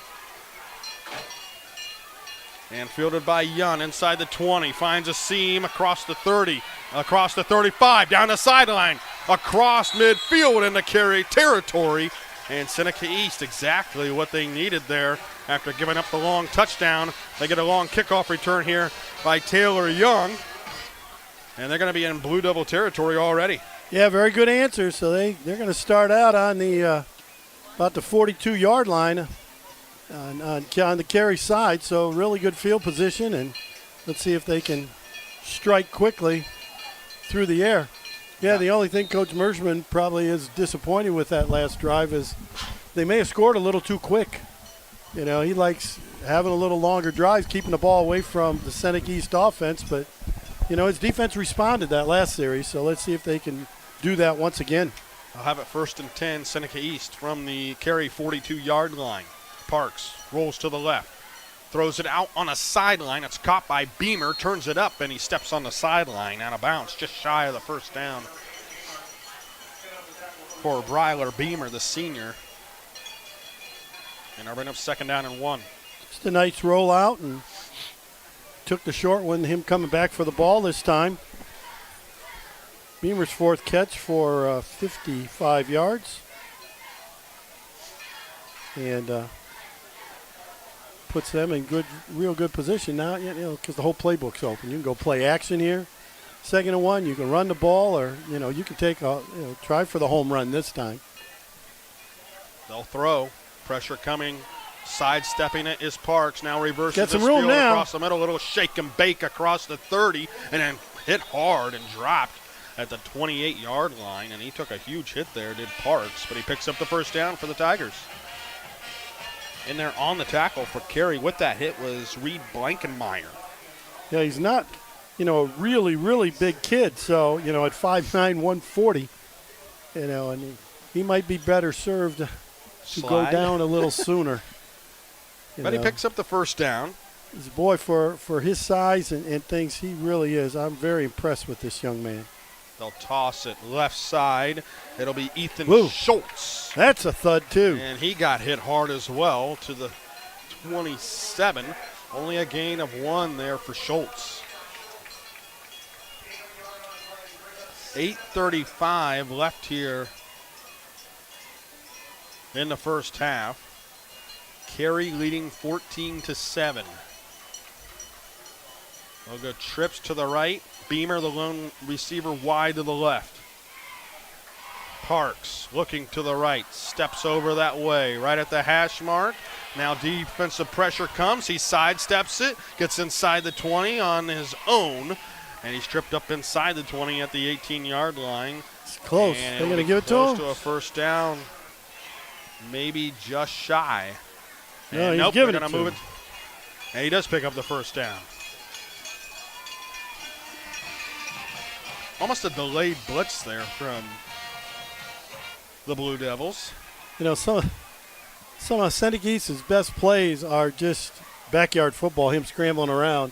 And fielded by Young inside the 20, finds a seam across the 30, across the 35, down the sideline, across midfield into Carey territory. And Seneca East, exactly what they needed there after giving up the long touchdown. They get a long kickoff return here by Taylor Young. And they're going to be in Blue Devil territory already. Yeah, very good answer. So they're going to start out on the about the 42-yard line on the Carey side. So really good field position, and let's see if they can strike quickly through the air. Yeah, the only thing Coach Merschman probably is disappointed with that last drive is they may have scored a little too quick. You know, he likes having a little longer drives, keeping the ball away from the Seneca East offense, but, you know, his defense responded that last series, so let's see if they can do that once again. I'll have it 1st and 10, Seneca East from the Carey 42-yard line. Parks rolls to the left, throws it out on a sideline. It's caught by Beamer, turns it up, and he steps on the sideline out of bounds, just shy of the first down for Bryler Beamer, the senior. And I bring up 2nd down and 1. Just a nice rollout, and took the short one, him coming back for the ball this time. Beamer's 4th catch for 55 yards. And puts them in real good position now, you know, because the whole playbook's open. You can go play action here, 2nd and 1. You can run the ball, or you know, you can try for the home run this time. They'll throw. Pressure coming. Sidestepping it is Parks. Now reverses Got some this room field now across the middle. A little shake and bake across the 30, and then hit hard and dropped at the 28-yard line. And he took a huge hit there, did Parks, but he picks up the 1st down for the Tigers. In there on the tackle for Carey with that hit was Reed Blankenmeyer. Yeah, he's not, you know, a really, really big kid. So, you know, at 5'9", 140, you know, and he might be better served to go down a little sooner. But he picks up the 1st down. He's a boy for his size and things. He really is. I'm very impressed with this young man. They'll toss it left side. It'll be Ethan Schultz. That's a thud, too. And he got hit hard as well to the 27. Only a gain of 1 there for Schultz. 8:35 left here in the first half. Carey leading 14-7. They'll go trips to the right. Beamer, the lone receiver, wide to the left. Parks looking to the right, steps over that way, right at the hash mark. Now defensive pressure comes. He sidesteps it, gets inside the 20 on his own, and he's tripped up inside the 20 at the 18-yard line. It's close. They're going to give it to him? Close to a 1st down, maybe just shy. No, and he's giving they're it going to move to it. him. And he does pick up the 1st down. Almost a delayed blitz there from the Blue Devils. You know, some of Seneca East's best plays are just backyard football, him scrambling around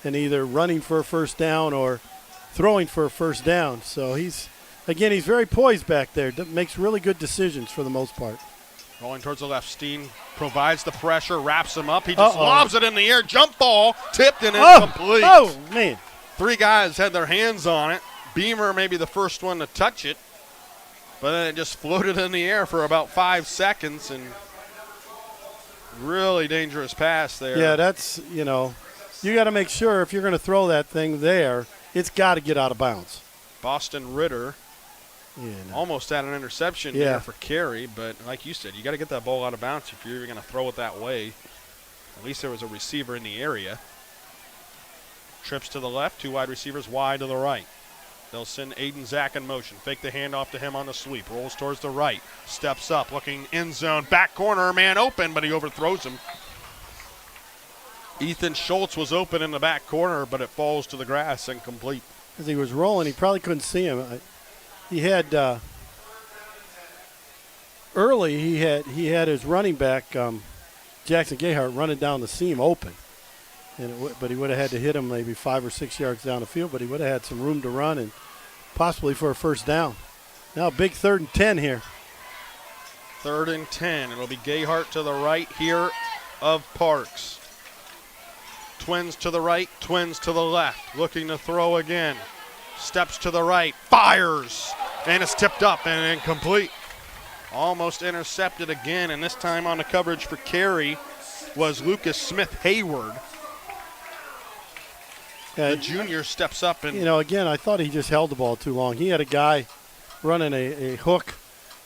and either running for a 1st down or throwing for a 1st down. So he's very poised back there. Makes really good decisions for the most part. Rolling towards the left, Steen provides the pressure, wraps him up. He just lobs it in the air. Jump ball, tipped and incomplete. Oh, man. 3 guys had their hands on it. Beamer maybe the first one to touch it, but then it just floated in the air for about 5 seconds, and really dangerous pass there. Yeah, that's, you know, you got to make sure if you're going to throw that thing there, it's got to get out of bounds. Boston Ritter almost had an interception there for Carey, but like you said, you got to get that ball out of bounds if you're going to throw it that way. At least there was a receiver in the area. Trips to the left, 2 wide receivers wide to the right. They'll send Aiden Zach in motion. Fake the handoff to him on the sweep. Rolls towards the right. Steps up, looking end zone. Back corner, man open, but he overthrows him. Ethan Schultz was open in the back corner, but it falls to the grass incomplete. As he was rolling, he probably couldn't see him. He had early. He had his running back Jackson Gayhart running down the seam open, but he would have had to hit him maybe 5 or 6 yards down the field. But he would have had some room to run and possibly for a first down. Now big 3rd and 10 here. 3rd and 10. It'll be Gayhart to the right here of Parks. Twins to the right, twins to the left. Looking to throw again. Steps to the right, fires, and it's tipped up and incomplete. Almost intercepted again, and this time on the coverage for Carey was Lucas Smith-Hayward. The junior steps up and... Again, I thought he just held the ball too long. He had a guy running a hook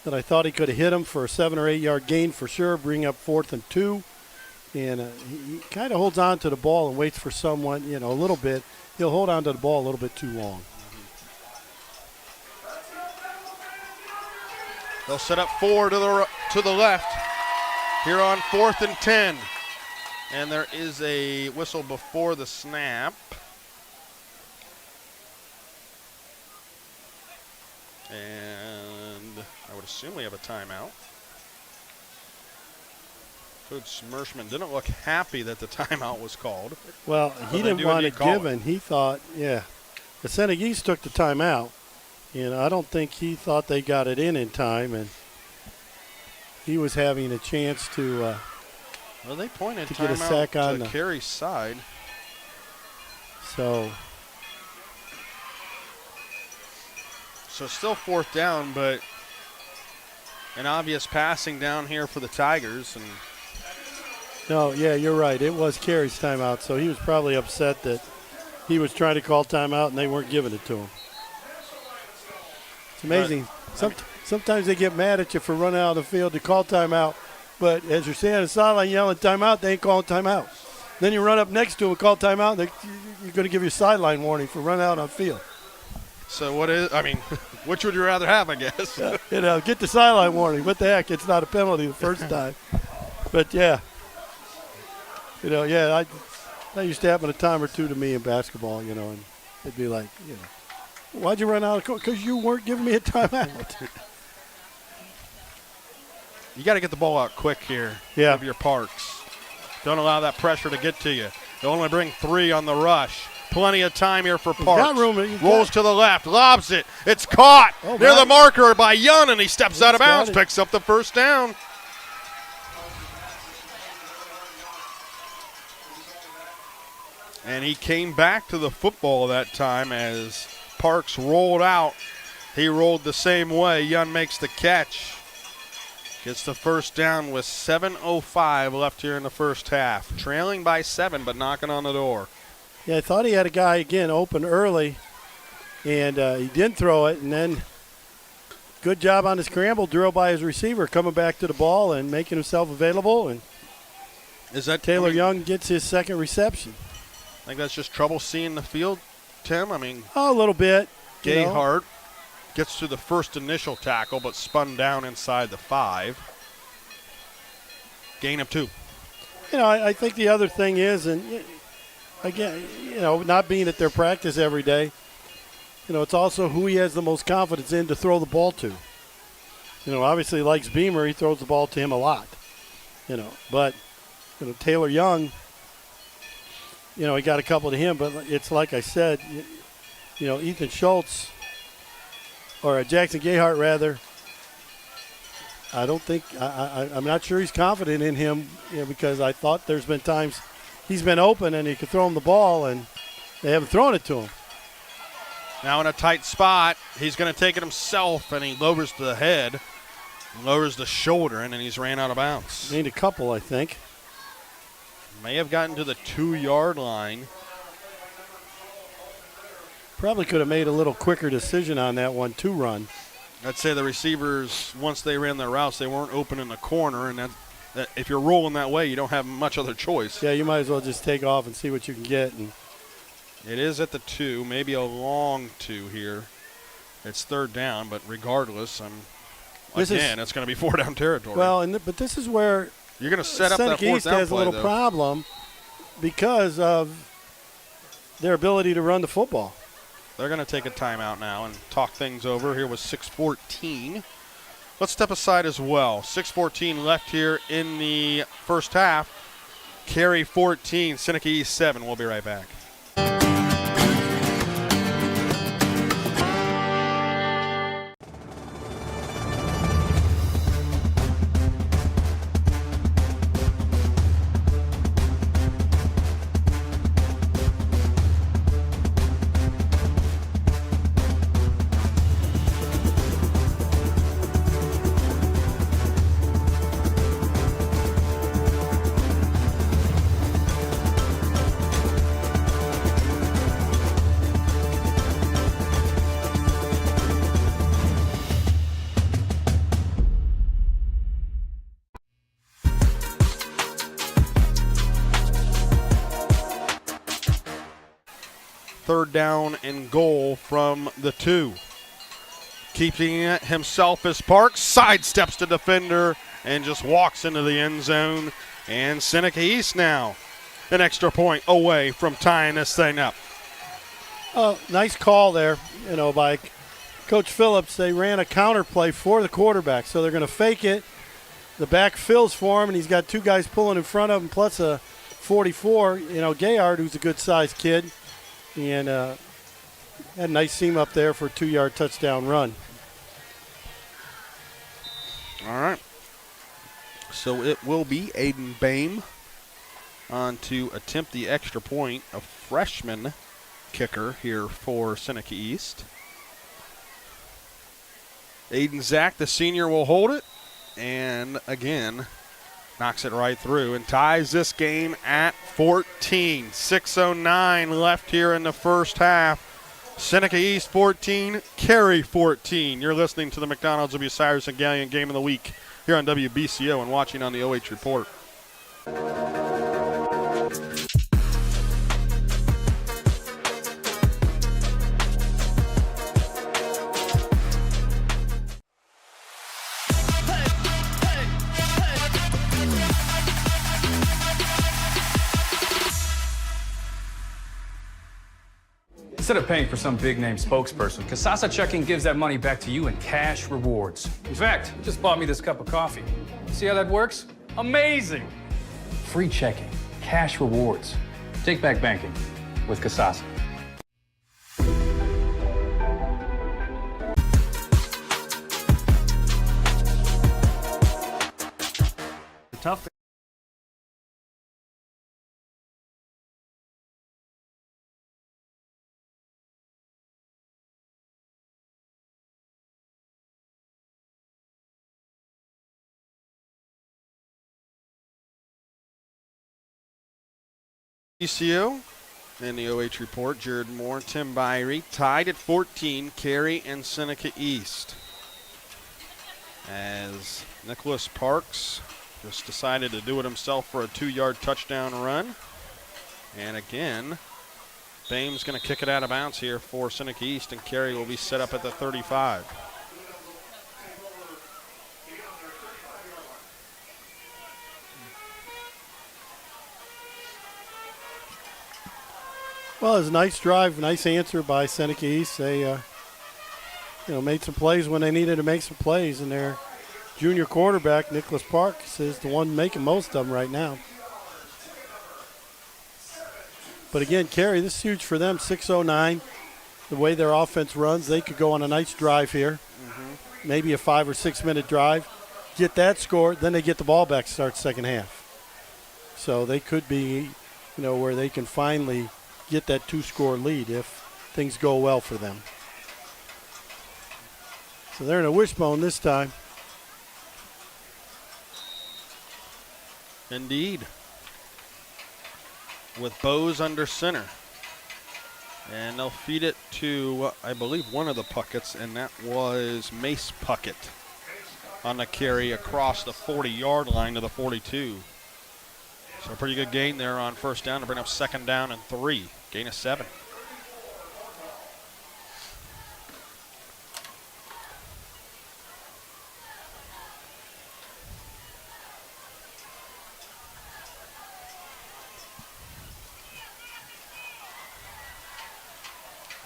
that I thought he could have hit him for a 7 or 8 yard gain for sure, bring up 4th and 2. And he kind of holds on to the ball and waits for someone, a little bit. He'll hold on to the ball a little bit too long. They'll set up 4 to the left here on 4th and 10. And there is a whistle before the snap. And I would assume we have a timeout. Coach Smershman didn't look happy that the timeout was called. Well, he didn't want it given. He thought, the Seneca East took the timeout. I don't think he thought they got it in time, and he was having a chance to they pointed to get a sack on the Carey's side. So still 4th down, but an obvious passing down here for the Tigers. And no, you're right. It was Carey's timeout, so he was probably upset that he was trying to call timeout and they weren't giving it to him. It's amazing. Sometimes they get mad at you for running out of the field to call timeout, but as you're standing on the sideline yelling timeout, they ain't calling timeout. Then you run up next to him and call timeout, and you're going to give you a sideline warning for running out on field. So which would you rather have, I guess? Get the sideline warning. What the heck? It's not a penalty the first time. But, that used to happen a time or two to me in basketball, and it'd be like, why'd you run out of court? Because you weren't giving me a timeout. You got to get the ball out quick here. Yeah. Of your Parks. Don't allow that pressure to get to you. They only bring 3 on the rush. Plenty of time here for Parks. Rolls to the left, lobs it. It's caught near the marker by Young, and he steps out of bounds, picks up the first down. And he came back to the football that time as Parks rolled out. He rolled the same way. Young makes the catch. Gets the first down with 7:05 left here in the first half. Trailing by 7, but knocking on the door. Yeah, I thought he had a guy, again, open early, and he didn't throw it. And then good job on the scramble drill by his receiver, coming back to the ball and making himself available. And is that Taylor Young gets his second reception. I think that's just trouble seeing the field, Tim. A little bit. Gayhart gets to the first initial tackle, but spun down inside the 5. Gain of 2. I think the other thing is, and again, not being at their practice every day, it's also who he has the most confidence in to throw the ball to. Obviously likes Beamer. He throws the ball to him a lot. But Taylor Young, he got a couple to him, but it's like I said, Ethan Schultz, or Jackson Gayhart rather, I don't think, I'm not sure he's confident in him, because I thought there's been times he's been open and he could throw him the ball and they haven't thrown it to him. Now in a tight spot, he's going to take it himself, and he lowers the head, lowers the shoulder, and then he's ran out of bounds. Need a couple, I think. May have gotten to the 2-yard line. Probably could have made a little quicker decision on that 1-2 run. I'd say the receivers, once they ran their routes, they weren't open in the corner, and that if you're rolling that way, you don't have much other choice. Yeah, you might as well just take off and see what you can get. And it is at the 2, maybe a long 2 here. It's 3rd down, but regardless, it's going to be 4 down territory. Well, but this is where you're going to set up that 4th East down has play, a little problem. because of their ability to run the football. They're going to take a timeout now and talk things over. Here was 6:14. Let's step aside as well. 6:14 left here in the first half. Carey 14, Seneca East 7. We'll be right back. Third down and goal from the 2. Keeping it himself is Parks, sidesteps the defender and just walks into the end zone. And Seneca East now an extra point away from tying this thing up. Nice call there, by Coach Phillips. They ran a counter play for the quarterback, so they're going to fake it. The back fills for him, and he's got 2 guys pulling in front of him, plus a 44, Gayard, who's a good-sized kid. And had a nice seam up there for a 2-yard touchdown run. All right. So it will be Aiden Bame on to attempt the extra point, a freshman kicker here for Seneca East. Aiden Zach, the senior, will hold it. And again, knocks it right through and ties this game at 14. 6:09 left here in the first half. Seneca East 14, Carey 14. You're listening to the McDonald's W. Cyrus and Gallion Game of the Week here on WBCO and watching on the OH Report. Instead of paying for some big-name spokesperson, Kasasa Checking gives that money back to you in cash rewards. In fact, it just bought me this cup of coffee. See how that works? Amazing! Free checking, cash rewards. Take back banking with Kasasa. Tough. BCO and the OH Report. Jared Moore, Tim Byrie tied at 14, Carey and Seneca East. As Nicholas Parks just decided to do it himself for a 2-yard touchdown run. And again, Bame's going to kick it out of bounds here for Seneca East, and Carey will be set up at the 35. Well, it was a nice drive, nice answer by Seneca East. They, made some plays when they needed to make some plays, and their junior quarterback, Nicholas Parks, is the one making most of them right now. But again, Carey, this is huge for them. 6:09, the way their offense runs, they could go on a nice drive here. Maybe a 5 or 6 minute drive, get that score, then they get the ball back to start second half. So they could be, where they can finally get that 2-score lead if things go well for them. So they're in a wishbone this time. Indeed. With Bose under center. And they'll feed it to, I believe, one of the Pucketts, and that was Mace Puckett on the carry across the 40-yard line to the 42. So a pretty good gain there on first down to bring up second down and 3. Gain of 7.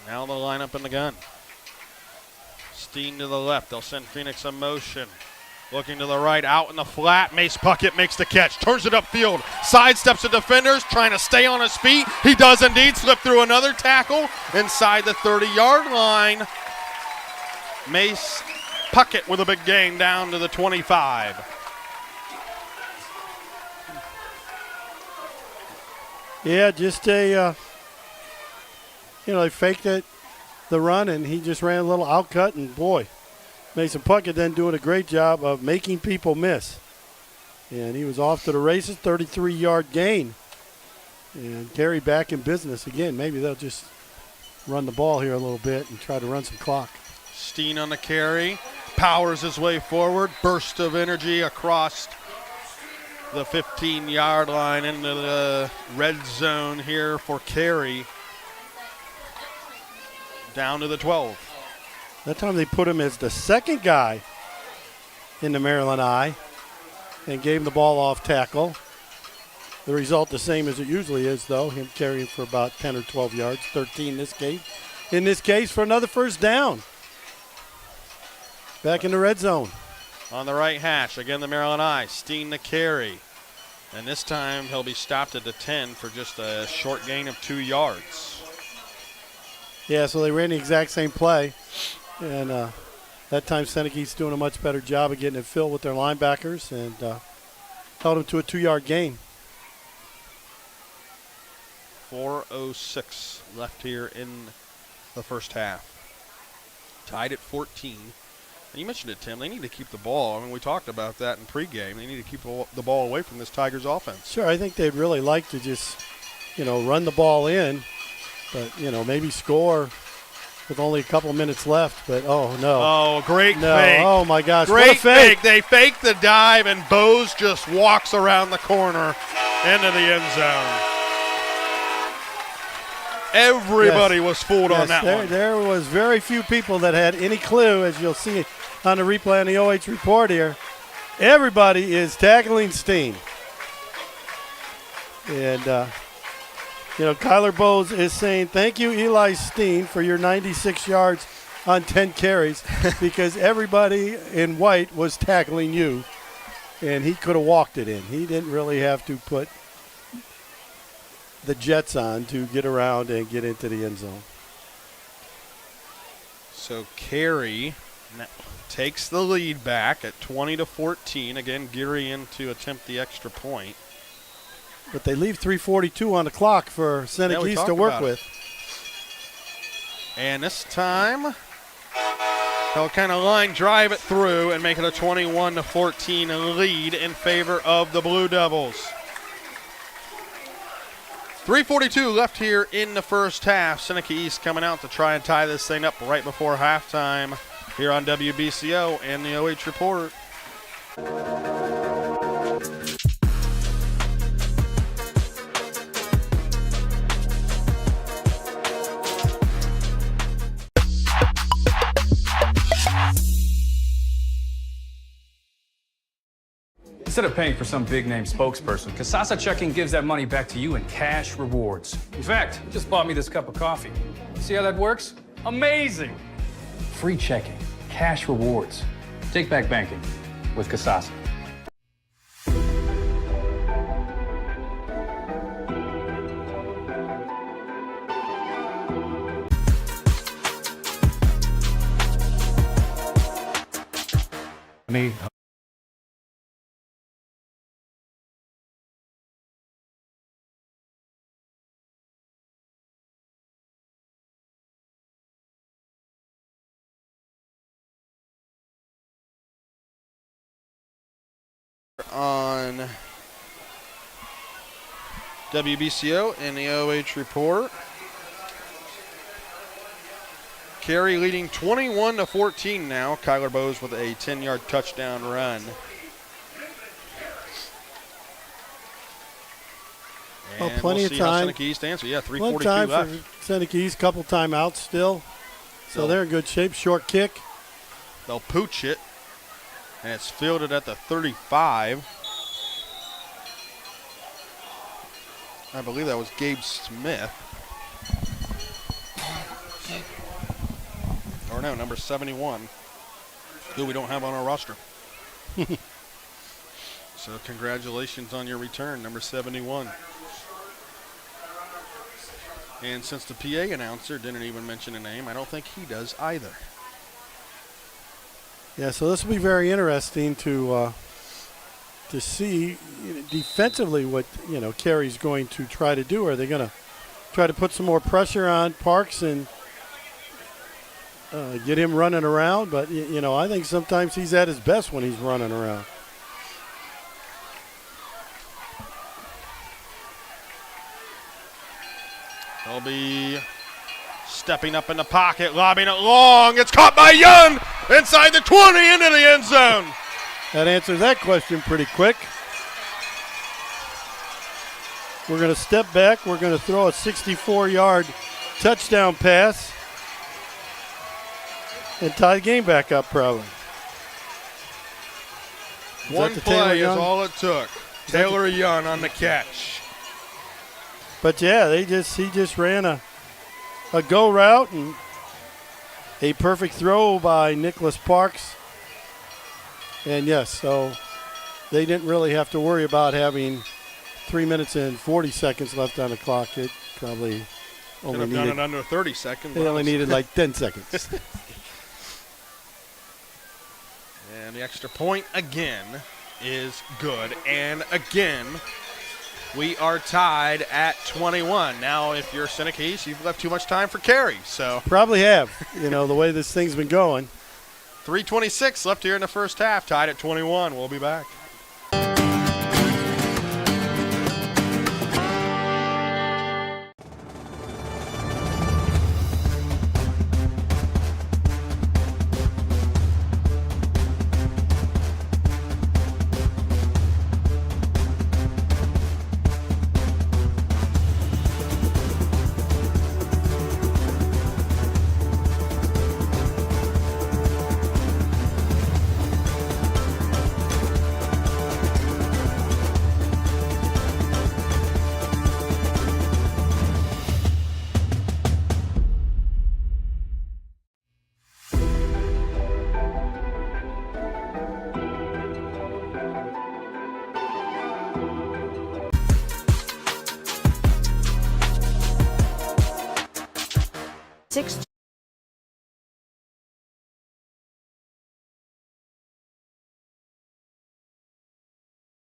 Now the lineup in the gun. Steen to the left. They'll send Phoenix in motion. Looking to the right, out in the flat. Mace Puckett makes the catch, turns it upfield, sidesteps the defenders, trying to stay on his feet. He does indeed slip through another tackle inside the 30-yard line. Mace Puckett with a big gain down to the 25. Yeah, just they faked it, the run, and he just ran a little outcut, and boy, Mason Puckett then doing a great job of making people miss. And he was off to the races, 33-yard gain. And Carey back in business again. Maybe they'll just run the ball here a little bit and try to run some clock. Steen on the carry, powers his way forward, burst of energy across the 15-yard line into the red zone here for Carey. Down to the 12. That time they put him as the second guy in the Maryland I and gave him the ball off tackle. The result the same as it usually is, though, him carrying for about 10 or 12 yards, 13 this game. In this case, for another first down. Back in the red zone. On the right hash, again the Maryland I, Steen the carry. And this time he'll be stopped at the 10 for just a short gain of 2 yards. Yeah, so they ran the exact same play. And that time Seneca East doing a much better job of getting it filled with their linebackers and held them to a 2-yard gain. 4:06 left here in the first half. Tied at 14. And you mentioned it, Tim. They need to keep the ball. I mean, we talked about that in pregame. They need to keep the ball away from this Tigers offense. Sure, I think they'd really like to just, run the ball in, but, maybe score with only a couple minutes left. But, oh, no. Oh, great fake. Oh, my gosh. Great what a fake. They fake the dive, and Bose just walks around the corner into the end zone. Everybody was fooled on that one. There was very few people that had any clue, as you'll see on the replay on the OH report here. Everybody is tackling Steen. And, Kyler Bowes is saying, thank you, Eli Steen, for your 96 yards on 10 carries because everybody in white was tackling you, and he could have walked it in. He didn't really have to put the jets on to get around and get into the end zone. So Carey takes the lead back at 20-14. Again, Geary in to attempt the extra point. But they leave 3:42 on the clock for Seneca East to work with. And this time, they'll kind of line drive it through and make it a 21-14 lead in favor of the Blue Devils. 3:42 left here in the first half. Seneca East coming out to try and tie this thing up right before halftime here on WBCO and the OH Report. Instead of paying for some big-name spokesperson, Kasasa Checking gives that money back to you in cash rewards. In fact, you just bought me this cup of coffee. See how that works? Amazing! Free checking, cash rewards. Take back banking with Kasasa. Me. On WBCO and the OH Report. Carey leading 21-14 now. Kyler Bowes with a 10-yard touchdown run. Well, And plenty we'll of see how time. Seneca East answer. Yeah, 3:42 One time left. for Seneca East, couple timeouts still. So they're in good shape. Short kick. They'll pooch it, and it's fielded at the 35. I believe that was Gabe Smith. or no, number 71, who we don't have on our roster. So congratulations on your return, number 71. And since the PA announcer didn't even mention a name, I don't think he does either. Yeah, so this will be very interesting to see defensively what Carey's going to try to do. Are they going to try to put some more pressure on Parks and get him running around? But I think sometimes he's at his best when he's running around. They'll be stepping up in the pocket, lobbing it long. It's caught by Young inside the 20 into the end zone. That answers that question pretty quick. We're going to step back. We're going to throw a 64-yard touchdown pass and tie the game back up probably. One play is all it took. Taylor Young on the catch. But yeah, he just ran a go route and a perfect throw by Nicholas Parks. And yes, so they didn't really have to worry about having 3 minutes and 40 seconds left on the clock. It probably only needed done it under 30 seconds. They only needed like 10 seconds. And the extra point again is good. And again, we are tied at 21. Now, if you're Seneca East, you've left too much time for Carey. So probably have, the way this thing's been going. 3:26 left here in the first half, tied at 21. We'll be back.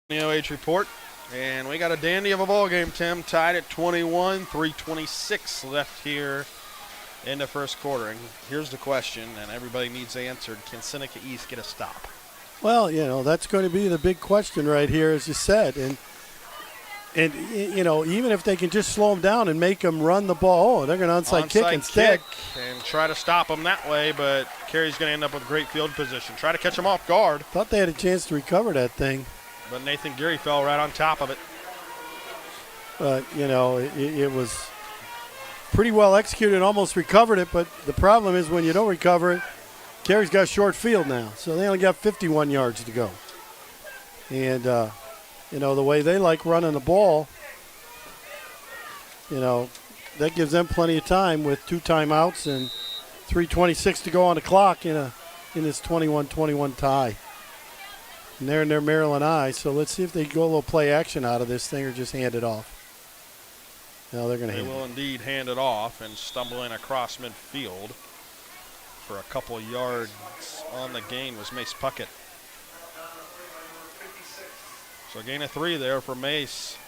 The OH report, and we got a dandy of a ball game, Tim, tied at 21, 3:26 left here in the first quarter. And here's the question, and everybody needs answered: can Seneca East get a stop? Well, that's going to be the big question right here, as you said, and even if they can just slow them down and make them run the ball, they're going to onside kick instead. And try to stop them that way, but Carey's going to end up with great field position. Try to catch them off guard. Thought they had a chance to recover that thing. But Nathan Geary fell right on top of it. But, it was pretty well executed and almost recovered it. But the problem is when you don't recover it, Carey's got short field now. So they only got 51 yards to go. And, the way they like running the ball, that gives them plenty of time with 2 timeouts and 3:26 to go on the clock in this 21-21 tie. And they're in their Maryland eye, so let's see if they go a little play action out of this thing or just hand it off. No, they're going to hand it. They will indeed hand it off, and stumbling across midfield for a couple of yards on the gain was Mace Puckett. So a gain of 3 there for Mace.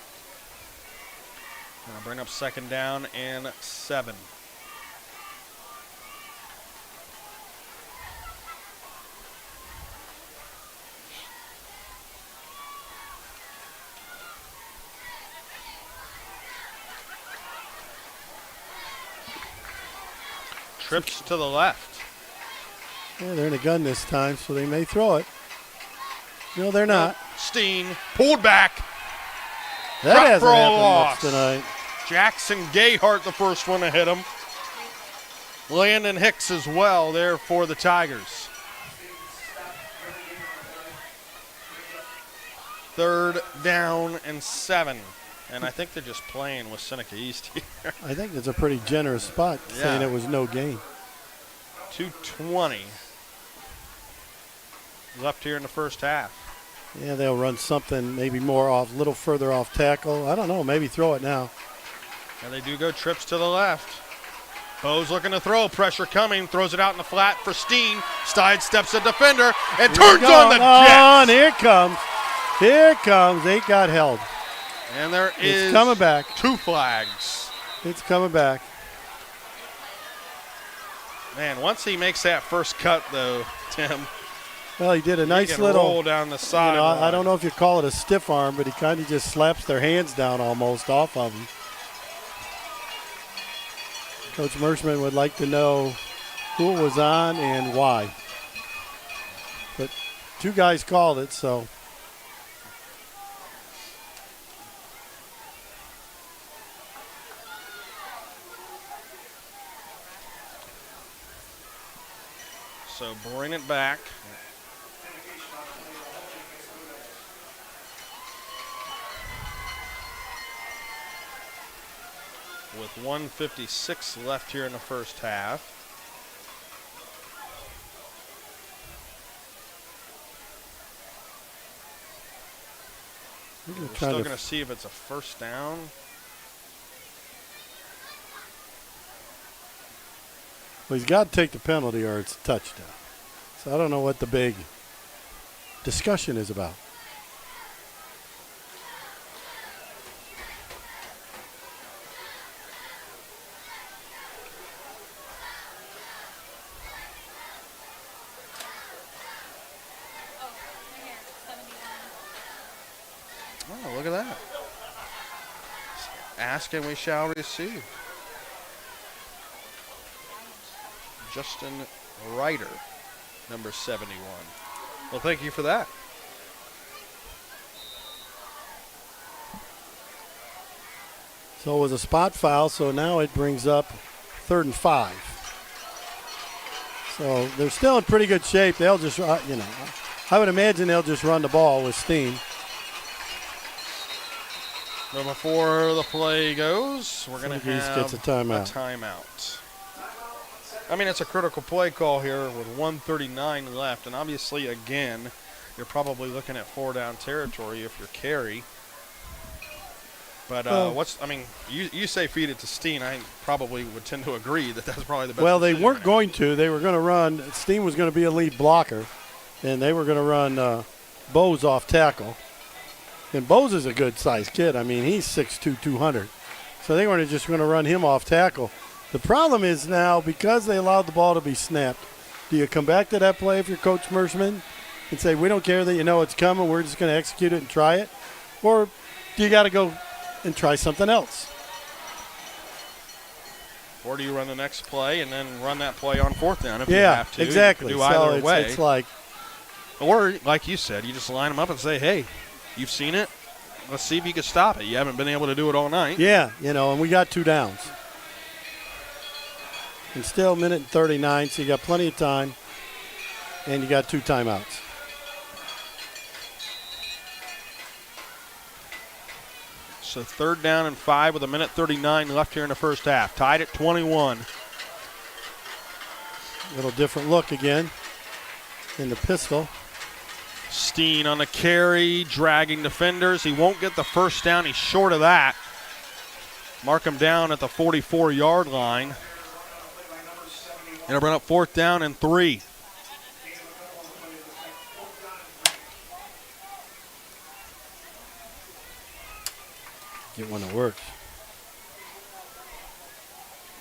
Going to bring up second down and 7. Trips to the left. Yeah, they're in a gun this time, so they may throw it. No, they're not. Steen pulled back. That Drop hasn't for a happened loss much tonight. Jackson Gayhart, the first one to hit him. Landon Hicks as well there for the Tigers. 3rd down and 7. And I think they're just playing with Seneca East here. I think it's a pretty generous spot saying it was no gain. 2:20 left here in the first half. Yeah, they'll run something maybe more off, a little further off tackle. I don't know, maybe throw it now. And they do go trips to the left. Bo's looking to throw, pressure coming, throws it out in the flat for Steen. Sidesteps a defender and turns on the jet. And here it comes. Here it comes. They got held. And there is it's coming back. 2 flags. It's coming back. Man, once he makes that first cut, though, Tim. Well, he did a nice he can little roll down the side. I don't know if you call it a stiff arm, but he kind of just slaps their hands down almost off of them. Coach Merschman would like to know who it was on and why. But 2 guys called it, so. So bring it back. With 1:56 left here in the first half. We're still going to see if it's a first down. Well, he's got to take the penalty or it's a touchdown. So I don't know what the big discussion is about. Oh, look at that. Ask and we shall receive. Justin Ryder, number 71. Well, thank you for that. So it was a spot foul, so now it brings up 3rd and 5. So they're still in pretty good shape. They'll just, I would imagine they'll just run the ball with Steen. But before the play goes, we're going to have gets a timeout. I mean, it's a critical play call here with 1:39 left. And obviously, again, you're probably looking at 4-down territory if you're Carey. But you say feed it to Steen. I probably would tend to agree that that's probably the best. Well, they weren't going to. They were going to run. Steen was going to be a lead blocker, and they were going to run Bose off tackle. And Bose is a good-sized kid. I mean, he's 6'2", 200. So they weren't just going to run him off tackle. The problem is now, because they allowed the ball to be snapped, do you come back to that play if you're Coach Merschman and say, we don't care that you know it's coming, we're just going to execute it and try it? Or do you got to go and try something else? Or do you run the next play and then run that play on 4th down if you have to? Exactly. You can do either way. It's like, or, like you said, you just line them up and say, hey, you've seen it. Let's see if you can stop it. You haven't been able to do it all night. Yeah, and we got 2 downs. And still 1:39, so you got plenty of time. And you got 2 timeouts. So 3rd down and 5 with 1:39 left here in the first half. Tied at 21. A little different look again in the pistol. Steen on the carry, dragging defenders. He won't get the first down. He's short of that. Mark him down at the 44-yard line. And bring up 4th down and 3. Get one that works.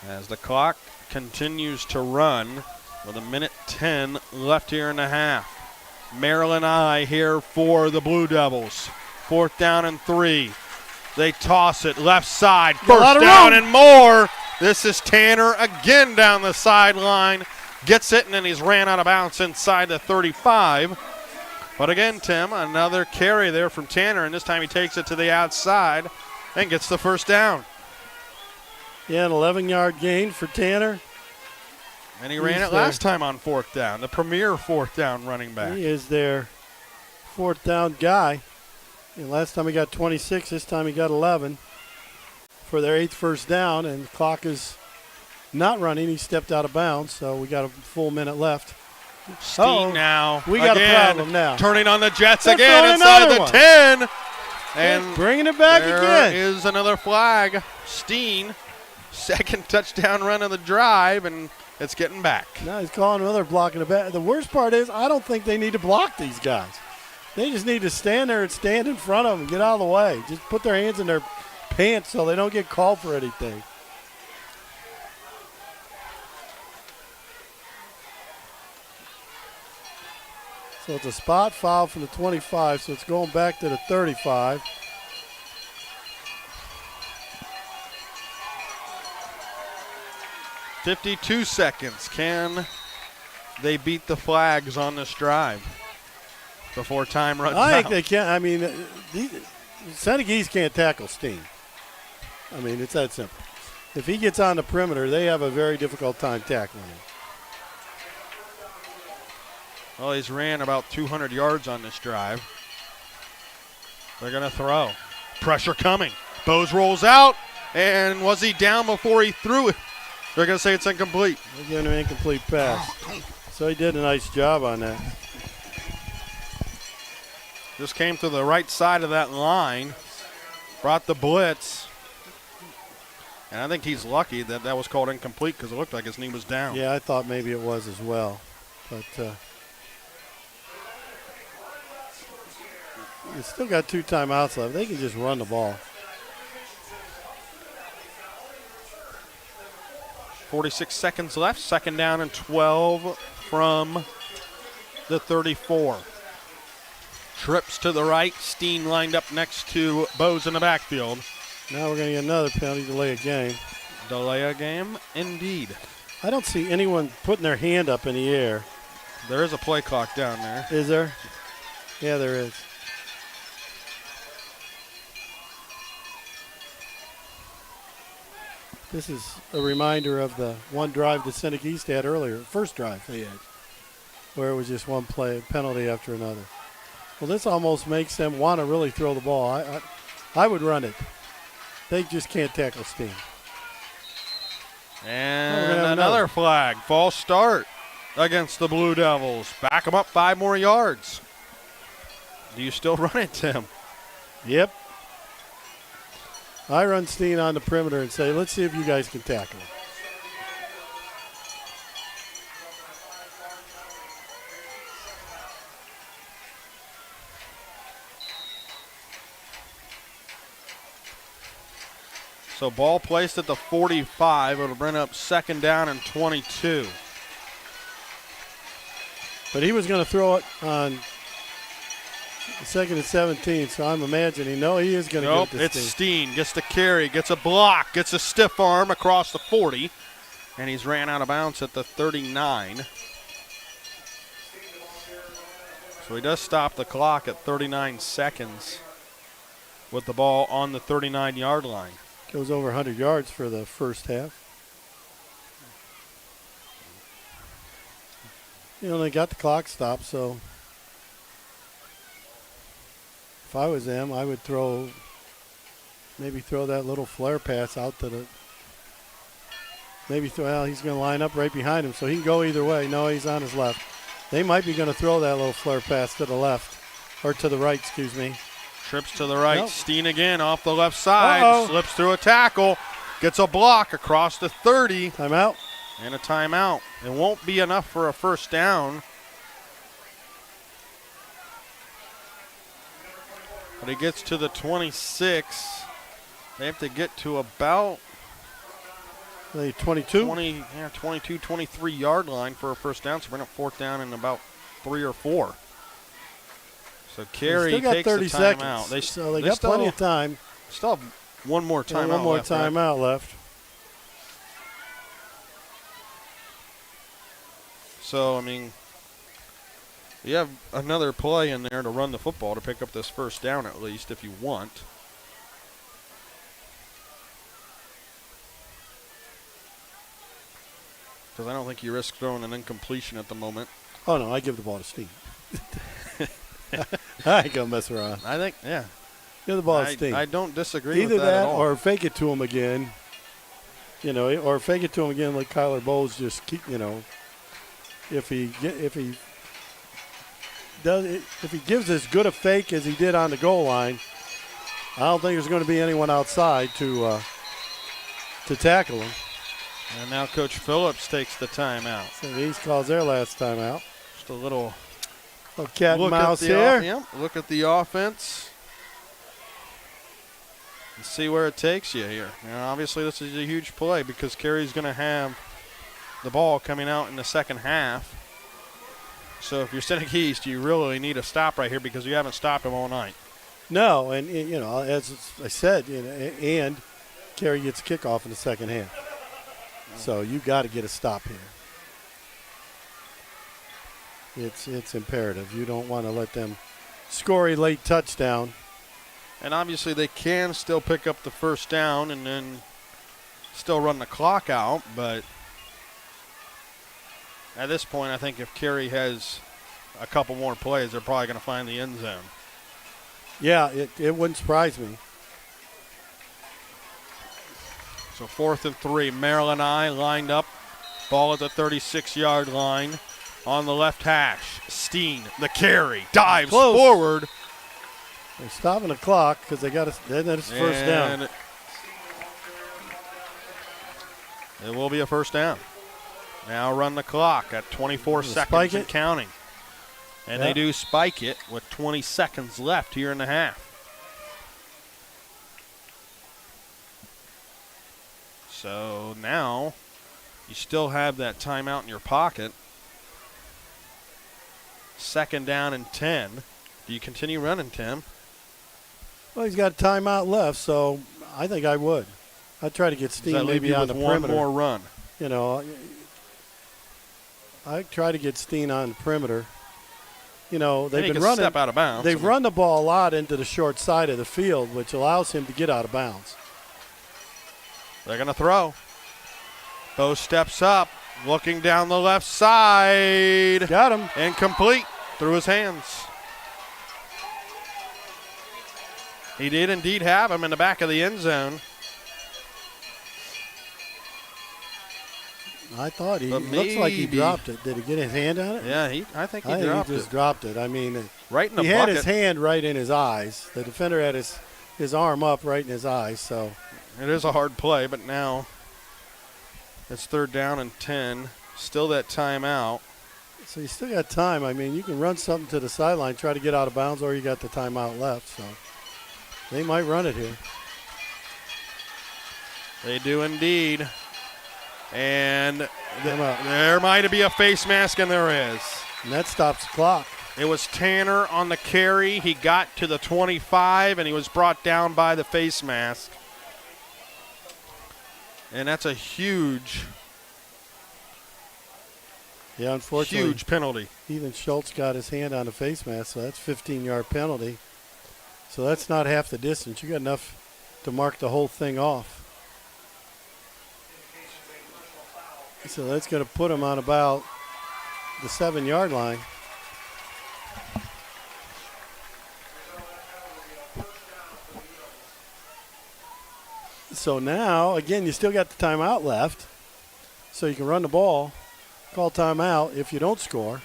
As the clock continues to run with 1:10 left here in the half. Maryland I here for the Blue Devils. 4th down and 3. They toss it left side. First down and more. This is Tanner again down the sideline. Gets it, and then he's ran out of bounds inside the 35. But again, Tim, another carry there from Tanner, and this time he takes it to the outside and gets the first down. Yeah, an 11-yard gain for Tanner. And he ran it last time on 4th down, the premier 4th down running back. He is their 4th down guy. And last time he got 26, this time he got 11 for their 8th first down, and the clock is not running. He stepped out of bounds, so we got a full minute left. Steen now. We got a problem now. Turning on the Jets They're again throwing inside another the one. 10. And bringing it back there again. is another flag. Steen, second touchdown run of the drive, and it's getting back. Now he's calling another blocking it back. The worst part is I don't think they need to block these guys. They just need to stand there and stand in front of them and get out of the way. Just put their hands in their pants so they don't get called for anything. So it's a spot foul from the 25, so it's going back to the 35. .52 seconds. Can they beat the flags on this drive before time runs out? I think they can. I mean, Seneca East can't tackle Steen. I mean, it's that simple. If he gets on the perimeter, they have a very difficult time tackling him. Well, he's ran about 200 yards on this drive. They're going to throw. Pressure coming. Bose rolls out, and was he down before he threw it? They're going to say it's incomplete. They're giving him an incomplete pass. So he did a nice job on that. Just came to the right side of that line, brought the blitz. And I think he's lucky that that was called incomplete because it looked like his knee was down. Yeah, I thought maybe it was as well. But you still got 2 timeouts left. They can just run the ball. 46 seconds left. Second down and 12 from the 34. Trips to the right. Steen lined up next to Bose in the backfield. Now we're going to get another penalty, delay a game. Delay a game, indeed. I don't see anyone putting their hand up in the air. There is a play clock down there. Is there? Yeah, there is. This is a reminder of the one drive that Seneca East had earlier, first drive they had, where it was just one play, penalty after another. Well, this almost makes them want to really throw the ball. I would run it. They just can't tackle Steen. And another flag. False start against the Blue Devils. Back them up 5 more yards. Do you still run it, Tim? Yep. I run Steen on the perimeter and say, let's see if you guys can tackle him. So ball placed at the 45. It'll bring up second down and 22. But he was going to throw it on second and 17, so I'm imagining, no, he is going to Nope, give it to it's Steen. Steen. Gets the carry, gets a block, gets a stiff arm across the 40. And he's ran out of bounds at the 39. So he does stop the clock at 39 seconds with the ball on the 39-yard line. Goes over 100 yards for the first half. You know, they got the clock stopped, so if I was them, I would maybe throw that little flare pass out to the, well, he's going to line up right behind him, so he can go either way. No, he's on his left. They might be going to throw that little flare pass to the left, or to the right, excuse me. Trips to the right. Nope. Steen again off the left side. Slips through a tackle. Gets a block across the 30. Timeout. And a timeout. It won't be enough for a first down. But he gets to the 26. They have to get to about 22? 22, 23-yard line for a first down. So bring up fourth down in about 3 or 4. So Carey takes 30 the seconds. timeout. They got plenty of time. Still have one more timeout One more left. timeout left. So, I mean, you have another play in there to run the football to pick up this first down at least if you want. Because I don't think you risk throwing an incompletion at the moment. Oh, no, I give the ball to Steen. I ain't going to mess around. I think, yeah. Give the ball to Steen. I don't disagree Either with that at all. or fake it to him again. You know, or fake it to him again like Kyler Bowes just keep, you know, if he gives as good a fake as he did on the goal line, I don't think there's going to be anyone outside to tackle him. And now Coach Phillips takes the timeout. So the East calls their last timeout. Just a little cat and mouse here. Look at the offense. And see where it takes you here. You know, obviously, this is a huge play because Carey's going to have the ball coming out in the second half. So if you're Seneca East, you really need a stop right here because you haven't stopped them all night. No, and you know, as I said, you know, and Carey gets kickoff in the second half. So you got to get a stop here. It's imperative. You don't want to let them score a late touchdown. And obviously they can still pick up the first down and then still run the clock out. But at this point, I think if Carey has a couple more plays, they're probably going to find the end zone. Yeah, it wouldn't surprise me. So 4th and 3, Maryland I lined up. Ball at the 36-yard line on the left hash. Steen, the carry, dives forward. They're stopping the clock because they got then it's first down. It will be a first down. Now run the clock at 24 seconds and counting. And they do spike it with 20 seconds left here in the half. So now you still have that timeout in your pocket. 2nd down and 10. Do you continue running, Tim? Well, he's got a timeout left, so I think I would. I'd try to get Steen maybe on the perimeter. One more run. You know, I try to get Steen on the perimeter. You know, they've been running. Step out of bounds. They've run the ball a lot into the short side of the field, which allows him to get out of bounds. They're going to throw. Bo steps up, looking down the left side. Got him. Incomplete. Through his hands. He did indeed have him in the back of the end zone. I thought he looks like he dropped it. Did he get his hand on it? Yeah, I think he dropped it. He just dropped it. I mean, right in the he bucket. had his hand right in his eyes. The defender had his arm up right in his eyes. So it is a hard play, but now it's 3rd down and 10. Still that timeout. So you still got time. I mean, you can run something to the sideline, try to get out of bounds, or you got the timeout left. So they might run it here. They do indeed. And there might be a face mask, and there is. And that stops the clock. It was Tanner on the carry. He got to the 25, and he was brought down by the face mask. And that's a huge, unfortunately, huge penalty. Ethan Schultz got his hand on the face mask, so that's 15-yard penalty. So that's not half the distance. You got enough to mark the whole thing off. So that's going to put him on about the 7-yard line. So now, again, you still got the timeout left. So you can run the ball, call timeout if you don't score.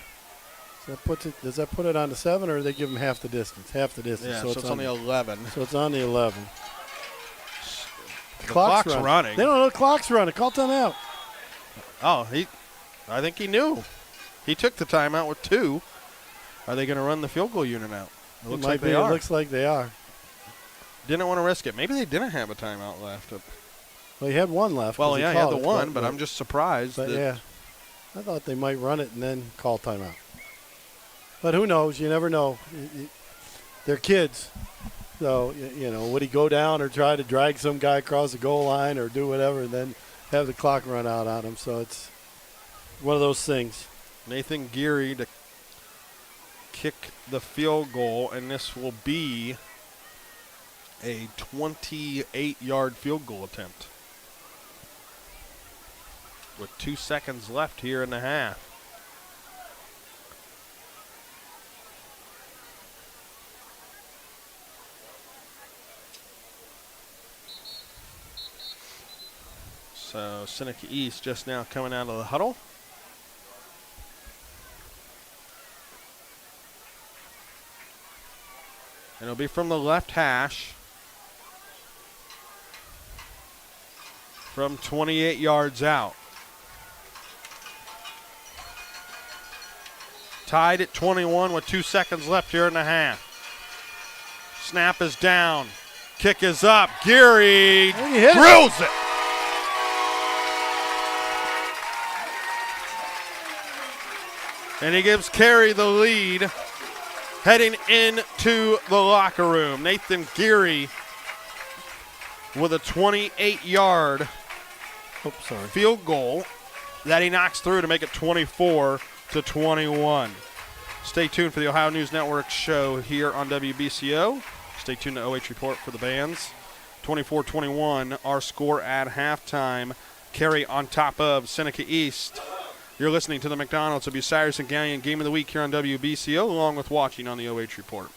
So that puts it, does that put it on the 7, or do they give them half the distance? Half the distance. Yeah, so it's on the 11. So it's on the 11. The clock's running. They don't know the clock's running. Call timeout. Oh, I think he knew. He took the timeout with 2. Are they going to run the field goal unit out? It looks like they are. It looks like they are. Didn't want to risk it. Maybe they didn't have a timeout left. Well, he had one left. Well, yeah, he had the one, but I'm just surprised. But yeah, I thought they might run it and then call timeout. But who knows? You never know. They're kids. So, you know, would he go down or try to drag some guy across the goal line or do whatever and then have the clock run out on him? So it's one of those things. Nathan Geary to kick the field goal, and this will be a 28-yard field goal attempt with 2 seconds left here in the half. So Seneca East just now coming out of the huddle. And it'll be from the left hash. From 28 yards out. Tied at 21 with 2 seconds left here in the half. Snap is down. Kick is up. Geary drills it. And he gives Carey the lead heading into the locker room. Nathan Geary with a 28-yard field goal that he knocks through to make it 24-21. Stay tuned for the Ohio News Network show here on WBCO. Stay tuned to OH Report for the bands. 24-21, our score at halftime. Carey on top of Seneca East. You're listening to the McDonald's of Bucyrus and Gallion Game of the Week here on WBCO, along with watching on the OH Report.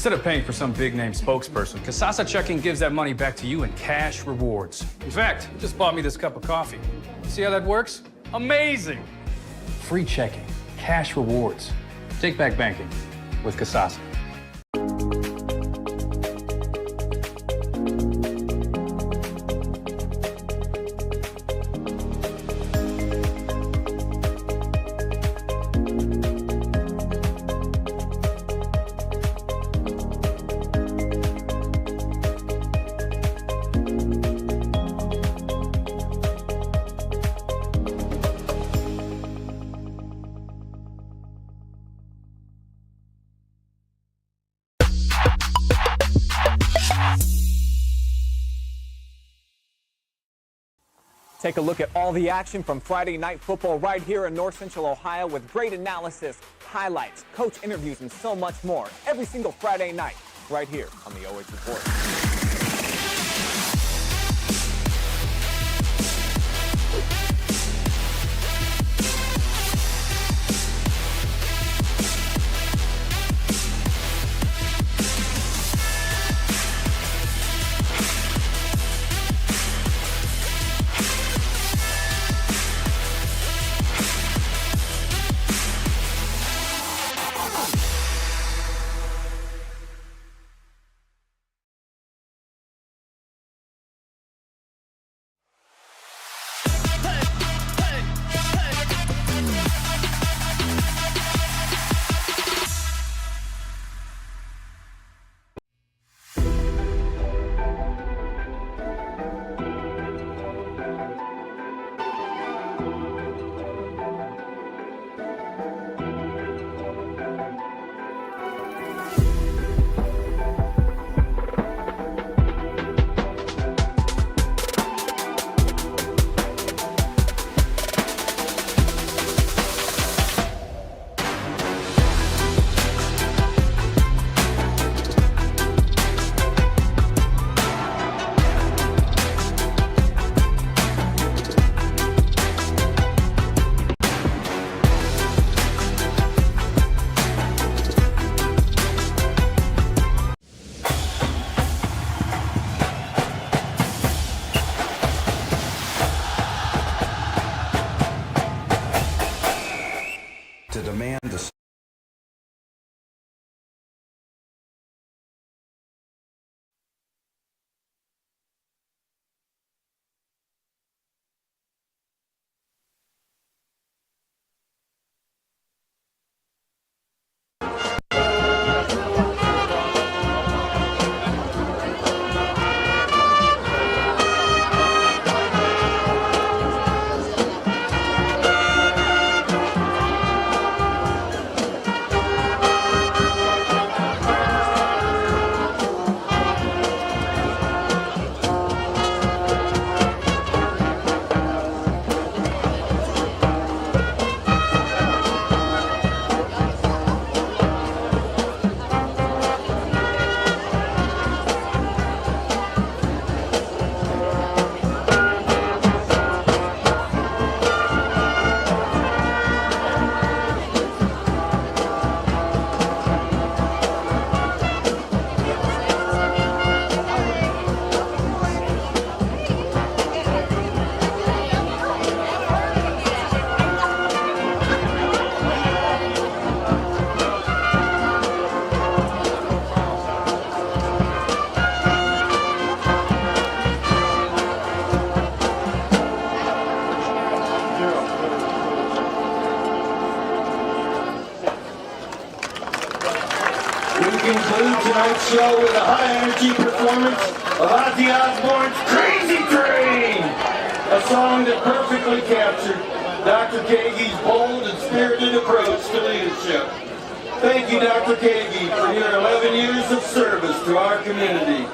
Instead of paying for some big-name spokesperson, Kasasa Checking gives that money back to you in cash rewards. In fact, it just bought me this cup of coffee. See how that works? Amazing! Free checking, cash rewards. Take back banking with Kasasa. Take a look at all the action from Friday Night Football right here in North Central Ohio with great analysis, highlights, coach interviews, and so much more every single Friday night right here on the OH Report. conclude tonight's show with a high-energy performance of Ozzy Osbourne's Crazy Train, a song that perfectly captured Dr. Kage's bold and spirited approach to leadership. Thank you, Dr. Kage, for your 11 years of service to our community.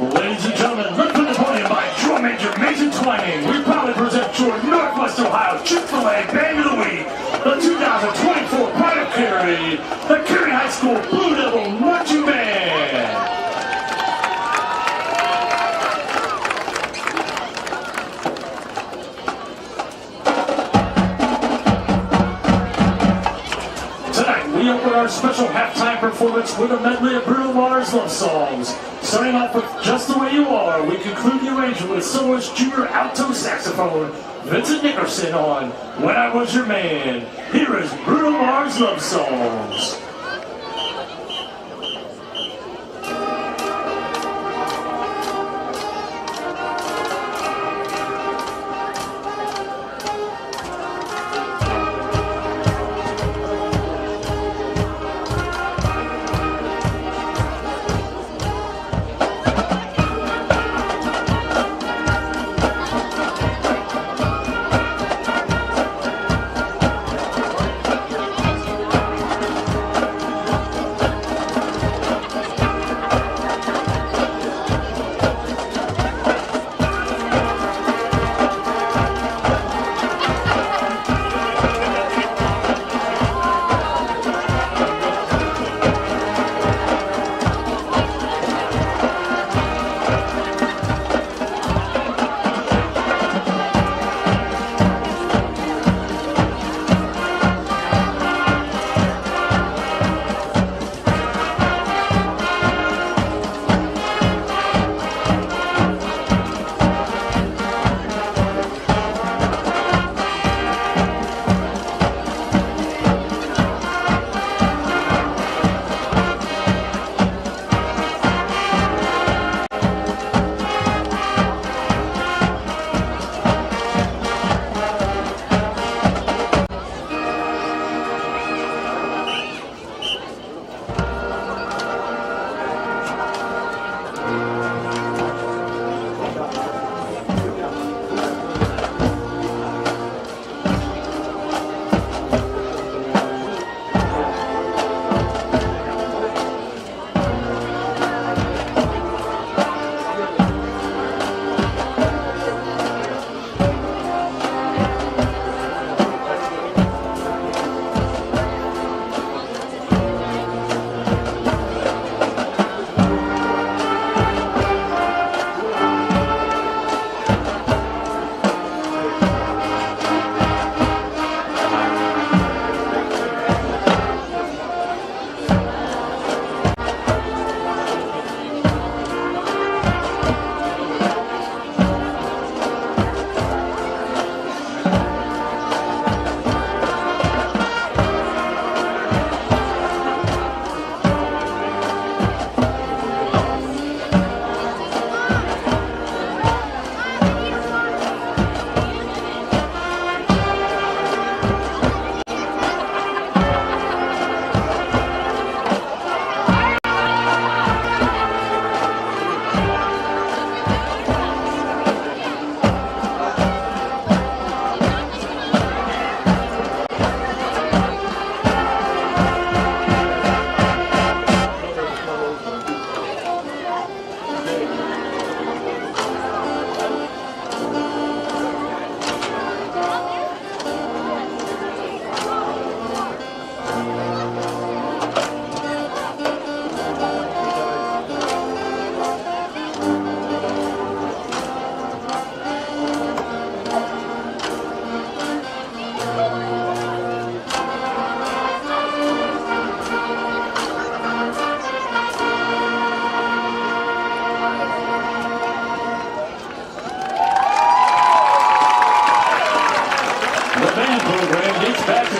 Ladies and gentlemen, led from the podium by drum major Mason Twain, we proudly present your Northwest Ohio Chick-fil-A Band of the Week, the 2024 Pride of Carey, the Carey High School Blue Devil Marching Band. Tonight, we open our special halftime performance with a medley of Bruno Mars love songs. Starting off with Just the Way You Are, we conclude the arrangement with soloist junior alto saxophone Vincent Nickerson on When I Was Your Man. Here is Bruno Mars love songs.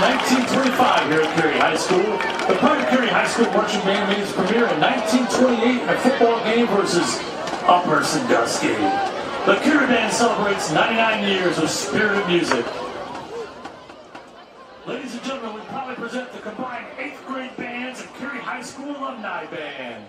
1925 here at Carey High School. The Pride of Carey High School marching band made its premiere in 1928 in a football game versus Upper Sandusky. The Carey Band celebrates 99 years of spirited music. Ladies and gentlemen, we proudly present the combined 8th grade bands of Carey High School Alumni Band.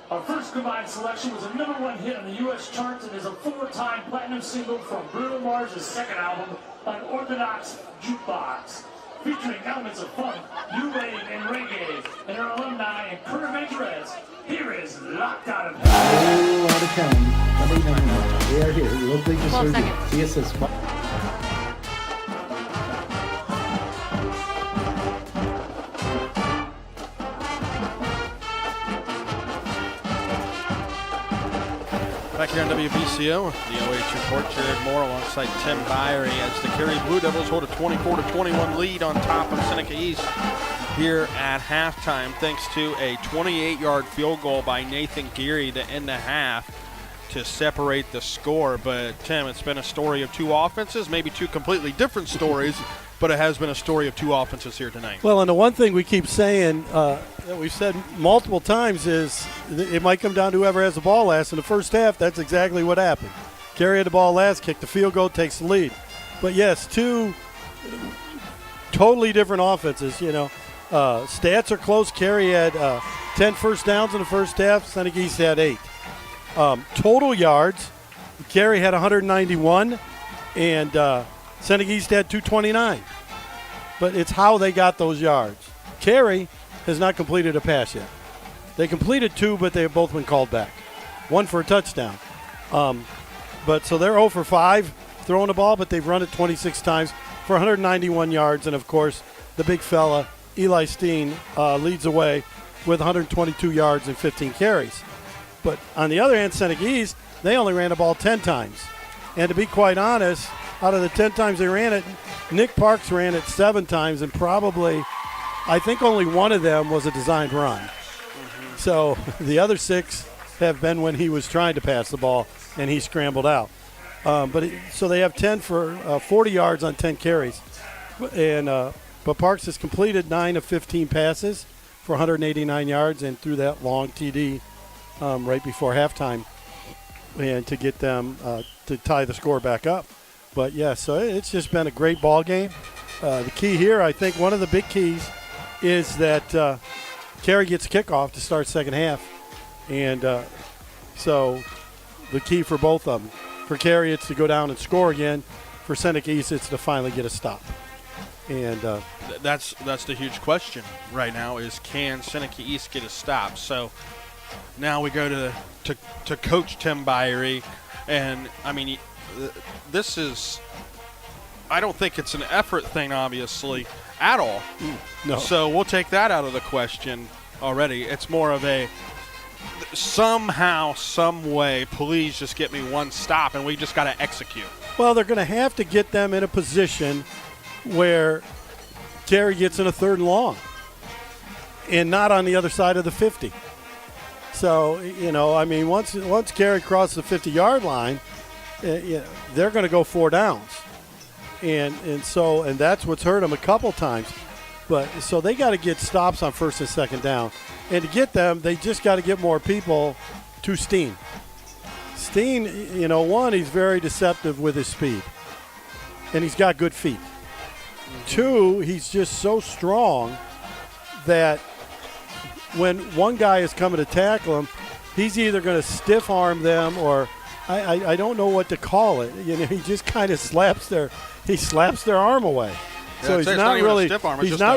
Our first combined selection was a #1 hit on the U.S. charts and is a 4-time platinum single from Bruno Mars' second album, Unorthodox Jukebox, featuring elements of funk, new wave, and reggae, and our alumni and current majorettes. Here is Locked Out of Hell. Out of town. Number 9. We are here. Locally 12 distributed. seconds. CSS. Back here on WBCO, the OH.REPORT, Jared Moore alongside Tim Byrie as the Carey Blue Devils hold a 24-21 lead on top of Seneca East here at halftime, thanks to a 28-yard field goal by Nathan Geary to end the half to separate the score. But, Tim, it's been a story of two offenses, maybe two completely different stories, but it has been a story of two offenses here tonight. Well, and the one thing we keep saying that we've said multiple times is it might come down to whoever has the ball last. In the first half, that's exactly what happened. Carey had the ball last, kicked the field goal, takes the lead. But, yes, two totally different offenses, you know. Stats are close. Carey had 10 first downs in the first half. Seneca East had 8. Total yards, Carey had 191, and Seneca East had 229. But it's how they got those yards. Carey has not completed a pass yet. They completed 2, but they have both been called back. 1 for a touchdown. But so they're 0 for 5 throwing the ball, but they've run it 26 times for 191 yards. And, of course, the big fella, Eli Steen, leads the way with 122 yards and 15 carries. But on the other hand, Seneca East, they only ran the ball 10 times. And to be quite honest, out of the 10 times they ran it, Nick Parks ran it 7 times, and probably, I think only one of them was a designed run. Mm-hmm. So the other 6 have been when he was trying to pass the ball and he scrambled out. So they have 10 for 40 yards on 10 carries. But Parks has completed 9 of 15 passes for 189 yards and threw that long TD right before halftime and to get them to tie the score back up. But, yeah, so it's just been a great ball game. The key here, I think one of the big keys is that Carey gets kickoff to start second half. And so the key for both of them. For Carey, it's to go down and score again. For Seneca East, it's to finally get a stop. And that's the huge question right now is, can Seneca East get a stop? So now we go to Coach Tim Byrie. And, I mean, this is – I don't think it's an effort thing, obviously, at all. No. So we'll take that out of the question already. It's more of a somehow, some way, please just get me one stop, and we just got to execute. Well, they're going to have to get them in a position where Carey gets in a 3rd and long and not on the other side of the 50. So, you know, I mean, once Carey crosses the 50-yard line, they're going to go 4 downs. And that's what's hurt them a couple times. But so they got to get stops on 1st and 2nd down. And to get them, they just got to get more people to Steen. Steen, you know, one, he's very deceptive with his speed. And he's got good feet. 2, he's just so strong that when one guy is coming to tackle him, he's either going to stiff arm them or I don't know what to call it. You know, he just kind of slaps their arm away. Yeah, so he's not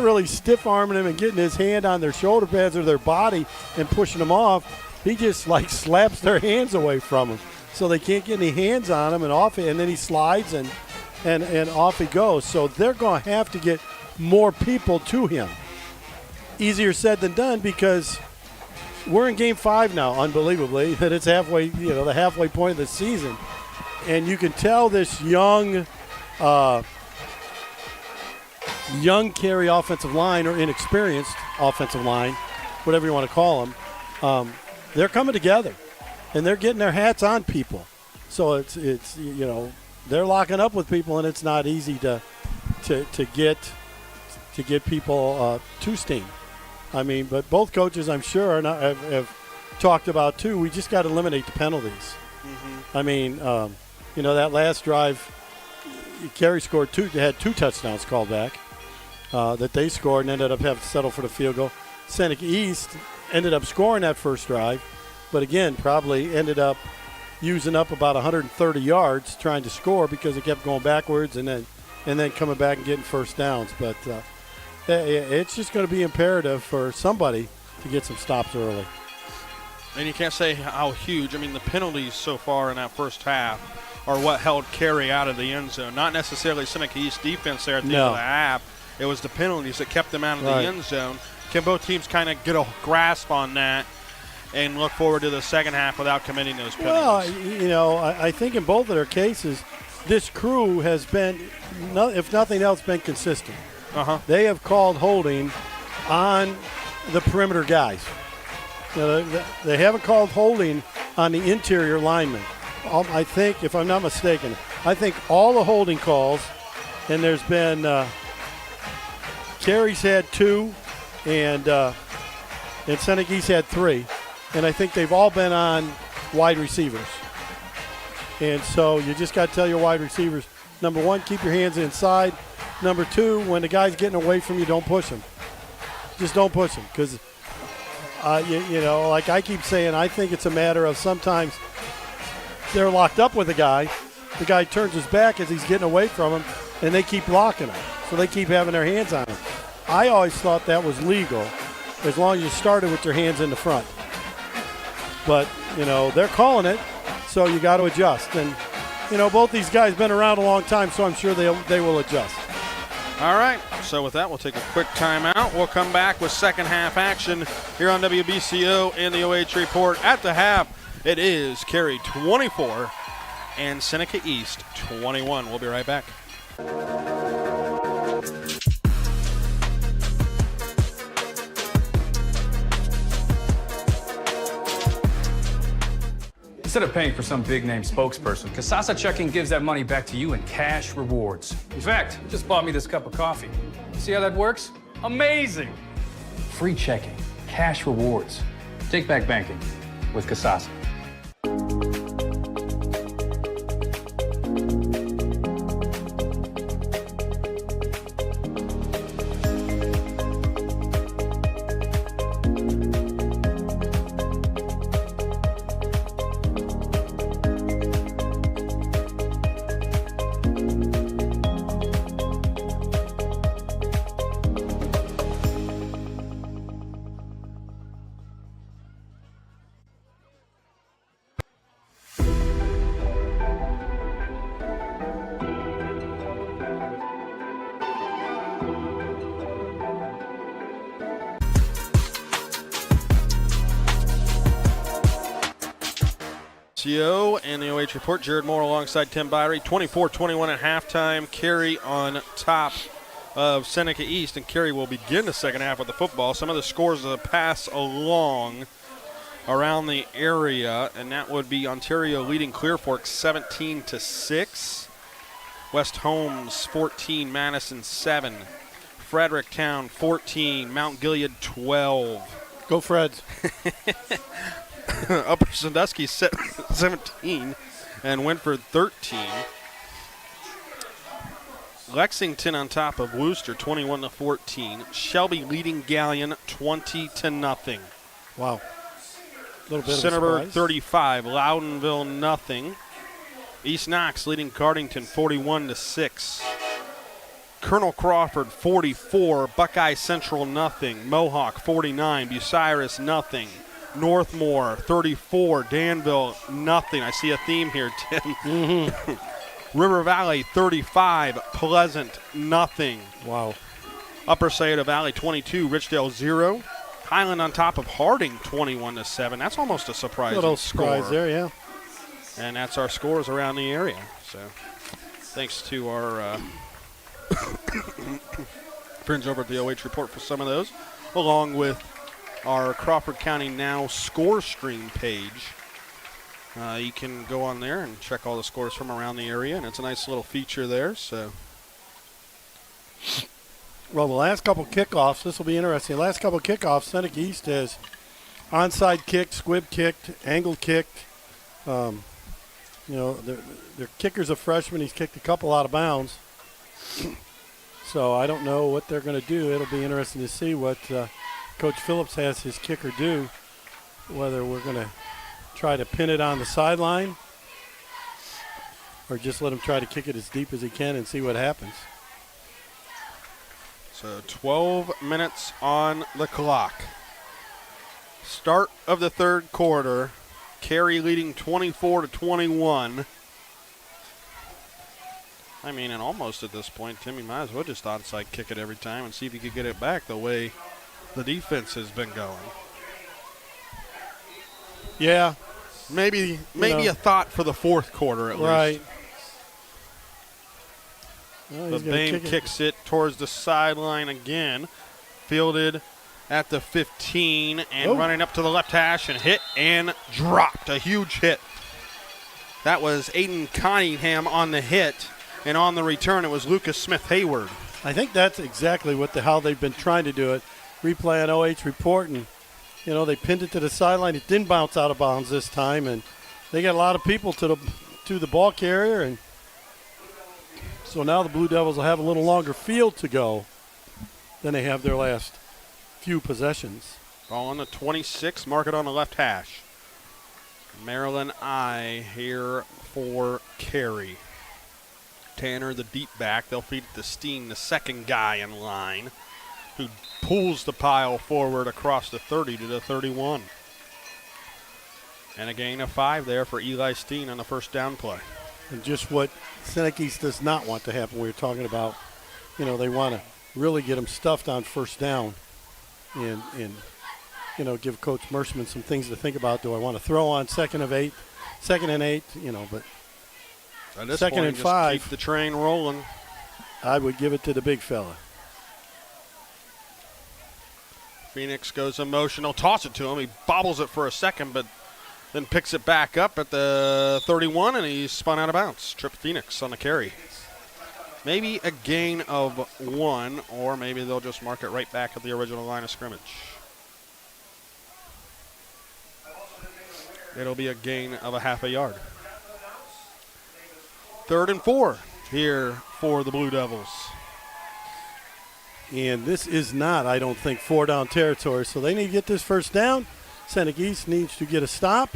really stiff arming them and getting his hand on their shoulder pads or their body and pushing them off. He just like slaps their hands away from them, so they can't get any hands on him and off it. And then he slides and off he goes. So they're going to have to get more people to him. Easier said than done because we're in Game 5 now, unbelievably, that it's halfway, you know, the halfway point of the season. And you can tell this young Carey offensive line or inexperienced offensive line, whatever you want to call them, they're coming together. And they're getting their hats on people. So it's you know, they're locking up with people, and it's not easy to to get people to steam. I mean, but both coaches, I'm sure, have talked about too. We just got to eliminate the penalties. I mean, that last drive, Carey scored had 2 touchdowns called back that they scored and ended up having to settle for the field goal. Seneca East ended up scoring that first drive, but again, probably ended up using up about 130 yards trying to score because it kept going backwards and then coming back and getting first downs. But it's just going to be imperative for somebody to get some stops early. And you can't say how huge. I mean, the penalties so far in that first half are what held Carey out of the end zone. Not necessarily Seneca East defense there at the end of the half. It was the penalties that kept them out of the end zone. Can both teams kind of get a grasp on that and look forward to the second half without committing those penalties? Well, I think in both of their cases, this crew has been, if nothing else, been consistent. They have called holding on the perimeter guys. They haven't called holding on the interior linemen. I think, if I'm not mistaken, all the holding calls, and there's been Carey's had 2, and Seneca East had 3, and I think they've all been on wide receivers. And so you just got to tell your wide receivers, number 1, keep your hands inside. Number 2, when the guy's getting away from you, don't push him. Just don't push him, because like I keep saying, I think it's a matter of sometimes they're locked up with a guy. The guy turns his back as he's getting away from him, and they keep blocking him. So they keep having their hands on him. I always thought that was legal as long as you started with your hands in the front. But, they're calling it, so you got to adjust. And, both these guys been around a long time, so I'm sure they will adjust. All right, so with that, we'll take a quick timeout. We'll come back with second half action here on WBCO and the OH Report. At the half, it is Carey 24 and Seneca East 21. We'll be right back. Instead of paying for some big-name spokesperson, Kasasa Checking gives that money back to you in cash rewards. In fact, just bought me this cup of coffee. See how that works? Amazing! Free checking, cash rewards. Take back banking with Kasasa. CO and the OH Report. Jared Moore alongside Tim Byrie. 24-21 at halftime. Carey on top of Seneca East, and Carey will begin the second half with the football. Some of the scores that pass along around the area, and that would be Ontario leading Clear Fork 17-6. West Holmes 14, Madison 7. Fredericktown 14, Mount Gilead 12. Go Freds. Upper Sandusky 17 and Wintford 13. Lexington on top of Worcester 21-14. Shelby leading Galleon 20-0. Wow. A little bit Centerburg of a surprise. 35, Loudonville 0. East Knox leading Cardington 41-6. Colonel Crawford 44, Buckeye Central 0. Mohawk 49, Bucyrus 0. Northmore 34, Danville 0. I see a theme here, Tim. Mm-hmm. River Valley 35, Pleasant 0. Wow. Upper Scioto Valley 22, Richdale 0. Highland on top of Harding 21-7. That's almost a surprising Little score. surprise there, yeah. And that's our scores around the area. So thanks to our friends over at the OH Report for some of those, along with our Crawford County Now score stream page. You can go on there and check all the scores from around the area, and it's a nice little feature there. So Well, the last couple kickoffs, this will be interesting. The last couple kickoffs, Seneca East has onside kicked, squib kicked, angle kicked. Their kicker's a freshman. He's kicked a couple out of bounds. So I don't know what they're going to do. It'll be interesting to see what Coach Phillips has his kicker do, whether we're going to try to pin it on the sideline or just let him try to kick it as deep as he can and see what happens. So 12 minutes on the clock. Start of the third quarter. Carey leading 24-21. I mean, and almost at this point, Timmy might as well just onside kick it every time and see if he could get it back the way the defense has been going. Yeah. Maybe a thought for the fourth quarter at least. Right. Well, the Bame kicks it towards the sideline again. Fielded at the 15 and running up to the left hash and hit and dropped. A huge hit. That was Aiden Cunningham on the hit, and on the return it was Lucas Smith-Hayward. I think that's exactly how they've been trying to do it. Replay on OH.REPORT, and they pinned it to the sideline. It didn't bounce out of bounds this time, and they got a lot of people to the ball carrier, and so now the Blue Devils will have a little longer field to go than they have their last few possessions. Ball on the 26, mark it on the left hash. Maryland I here for Carey. Tanner, the deep back. They'll feed it to Steen, the second guy in line, who pulls the pile forward across the 30 to the 31. And a gain of 5 there for Eli Steen on the first down play. And just what Seneca East does not want to happen. We were talking about, they want to really get them stuffed on first down and give Coach Merschman some things to think about. Do I want to throw on second and 8, but at this second point, and just 5. Keep the train rolling. I would give it to the big fella. Phoenix goes emotional, toss it to him. He bobbles it for a second, but then picks it back up at the 31, and he's spun out of bounds. Trip Phoenix on the carry. Maybe a gain of 1, or maybe they'll just mark it right back at the original line of scrimmage. It'll be a gain of a half a yard. 3rd and 4 here for the Blue Devils. And this is not, I don't think, 4-down territory, so they need to get this first down. Seneca East needs to get a stop.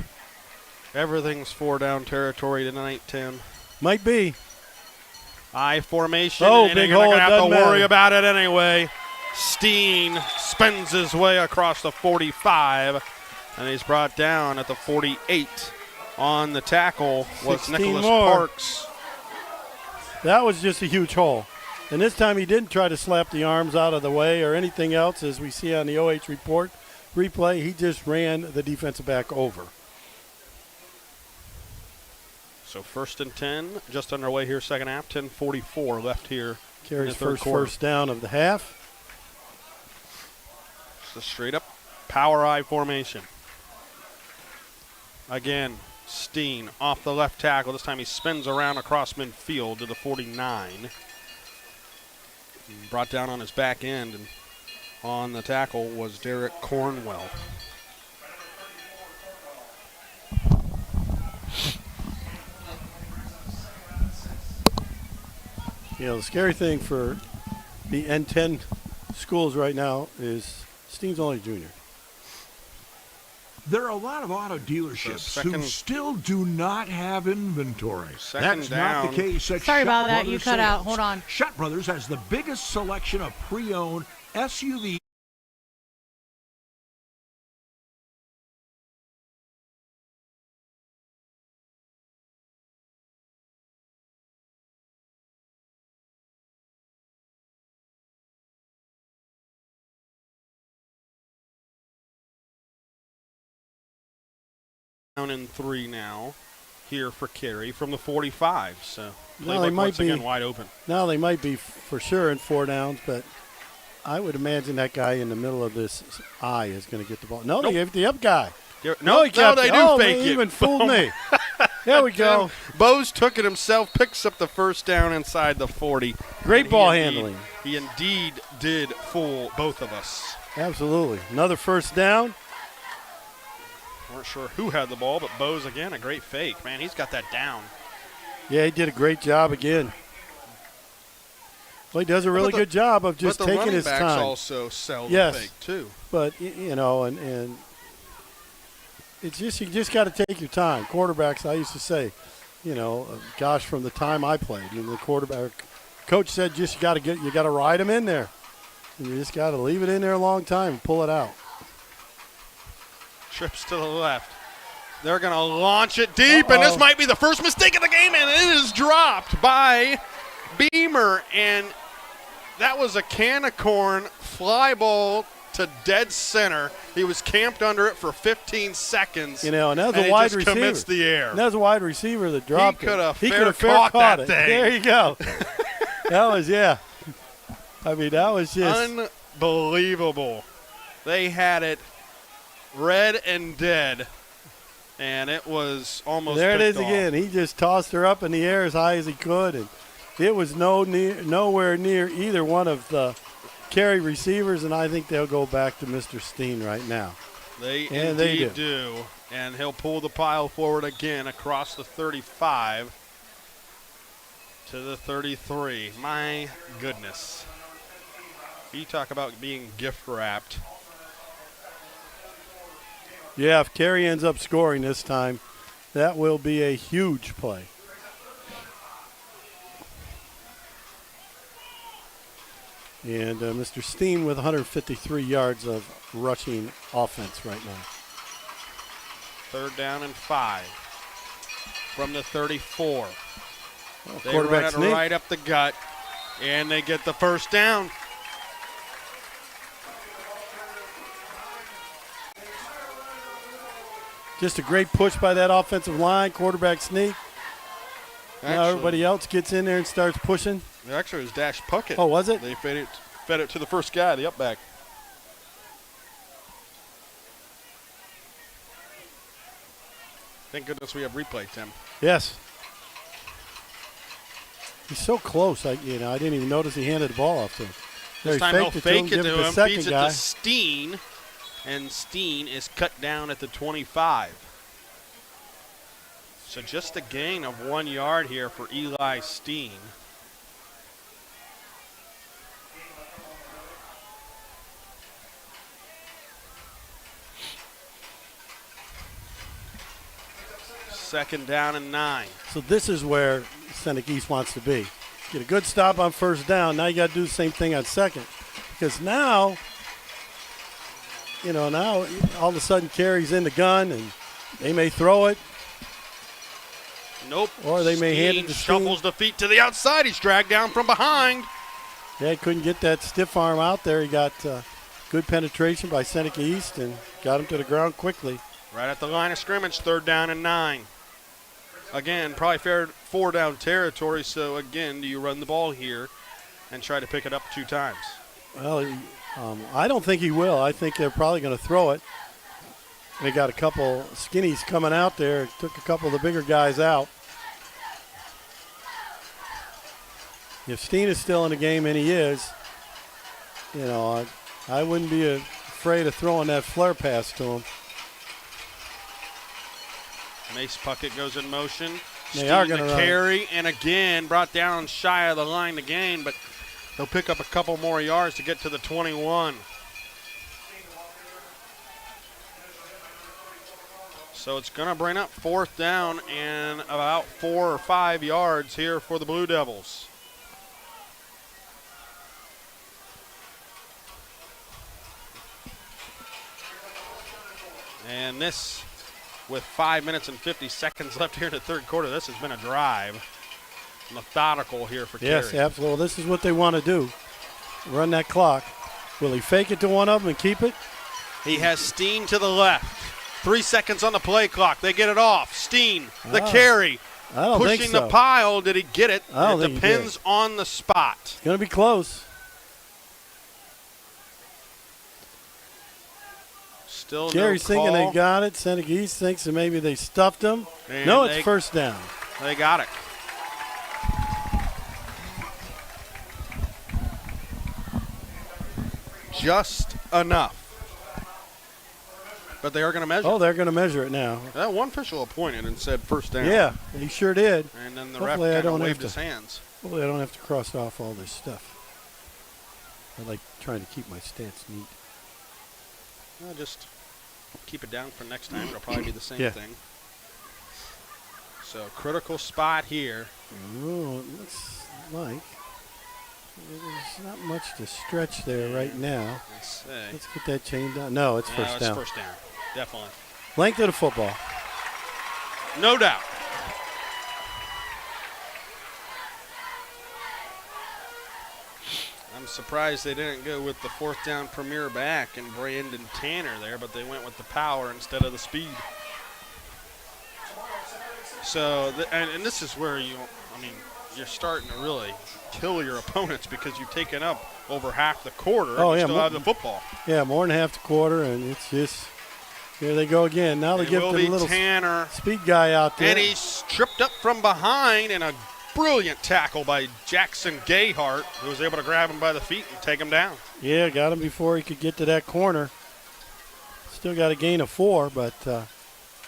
Everything's 4-down territory tonight, Tim. Might be. I formation. Big you're hole. not going to have to worry matter. about it anyway. Steen spins his way across the 45, and he's brought down at the 48. On the tackle was Nicholas Parks. That was just a huge hole. And this time he didn't try to slap the arms out of the way or anything else, as we see on the OH.REPORT replay. He just ran the defensive back over. So 1st and 10, just underway here, second half. 10:44 left here. Carey's first down of the half. It's a straight up power I formation. Again, Steen off the left tackle. This time he spins around across midfield to the 49. Brought down on his back end, and on the tackle was Derek Cornwell. The scary thing for the N10 schools right now is Steen's only a junior. There are a lot of auto dealerships who still do not have inventory. That's not the case at Sorry Shutt about that. Brothers You cut out. Sales. Hold on. Shutt Brothers has the biggest selection of pre-owned SUV. Down in 3 now here for Carey from the 45. So Now they might once be again wide open. Now they might be for sure in 4 downs, but I would imagine that guy in the middle of this I is going to get the ball. No, they gave it the up guy. No, he kept they it. do Oh, fake man, it. Even fooled me. There we go. Bose took it himself, picks up the first down inside the 40. Great ball handling. He indeed did fool both of us. Absolutely. Another first down. Weren't sure who had the ball, but Bose again, a great fake. Man, he's got that down. Yeah, he did a great job again. Well, he does a really good job of just taking his time. But the running backs also sell the fake too. But, you know, and it's just, you just got to take your time. Quarterbacks, I used to say, you know, gosh, from the time I played, and the quarterback coach said, just you got to ride them in there, and you just got to leave it in there a long time and pull it out. Trips to the left. They're going to launch it deep, and this might be the first mistake of the game, and it is dropped by Beamer, and that was a can of corn fly ball to dead center. He was camped under it for 15 seconds. You know, and that was a wide receiver. Commits the air. And that was a wide receiver that dropped it. He could have caught that thing. There you go. That was, yeah. I mean, that was just unbelievable. They had it red and dead, and it was almost there. It is off. Again. He just tossed her up in the air as high as he could, and it was nowhere near either one of the Carey receivers, and I think they'll go back to Mr. Steen right now. They indeed do. And he'll pull the pile forward again across the 35 to the 33. My goodness. You talk about being gift wrapped. Yeah, if Carey ends up scoring this time, that will be a huge play. And Mr. Steen with 153 yards of rushing offense right now. 3rd down and 5 from the 34. They run it right up the gut, and they get the first down. Just a great push by that offensive line, quarterback sneak. Now everybody else gets in there and starts pushing. Actually, it was Dash Puckett. Oh, was it? They fed it to the first guy, the up back. Thank goodness we have replay, Tim. Yes. He's so close. I didn't even notice he handed the ball off to him. This time he'll fake it to him, feeds it to Steen, and Steen is cut down at the 25. So just a gain of 1 yard here for Eli Steen. Second down and 9. So this is where Seneca East wants to be. Get a good stop on first down. Now you got to do the same thing on second. Because now, now all of a sudden Carey's in the gun and they may throw it. Nope. Or they may hand it to Steen. Shuffles the feet to the outside. He's dragged down from behind. Yeah, he couldn't get that stiff arm out there. He got good penetration by Seneca East and got him to the ground quickly. Right at the line of scrimmage, 3rd down and 9. Again, probably fair 4-down territory, so again, do you run the ball here and try to pick it up 2 times? Well, I don't think he will. I think they're probably going to throw it. They got a couple skinnies coming out there. Took a couple of the bigger guys out. If Steen is still in the game, and he is, I wouldn't be afraid of throwing that flare pass to him. Mace Puckett goes in motion. They are going to carry, and again brought down shy of the line to gain, but they'll pick up a couple more yards to get to the 21. So it's going to bring up 4th down and about 4 or 5 yards here for the Blue Devils. And this, with 5 minutes and 50 seconds left here in the 3rd quarter, this has been a drive. Methodical here for Carey. Yes, absolutely. This is what they want to do. Run that clock. Will he fake it to one of them and keep it? He has Steen to the left. 3 seconds on the play clock. They get it off. Steen, the carry. I don't pushing think so. the pile. Did he get it? I don't it think depends on the spot. It's going to be close. Still Carey's no call. thinking they got it. Seneca East thinks that maybe they stuffed him. And no, it's first down. They got it. Just enough. But they are going to measure. Oh, they're going to measure it now. That one official appointed and said first down. Yeah, he sure did. And then the Hopefully ref kind of waved his hands. Hopefully I don't have to cross off all this stuff. I like trying to keep my stats neat. I'll just keep it down for next time. It'll probably be the same Yeah. thing. So critical spot here. Oh, it looks like there's not much to stretch there right now. Let's get that chain down. No, it's first down. It's first down, definitely. Length of the football. No doubt. I'm surprised they didn't go with the fourth down premier back and Brandon Tanner there, but they went with the power instead of the speed. So, and this is where you're starting to really kill your opponents because you've taken up over half the quarter and you still have the football. Yeah, more than half the quarter, and it's just, here they go again. Now they give the little Tanner, speed guy out there. and he's tripped up from behind, and a brilliant tackle by Jackson Gayhart, who was able to grab him by the feet and take him down. Yeah, got him before he could get to that corner. Still got a gain of 4, but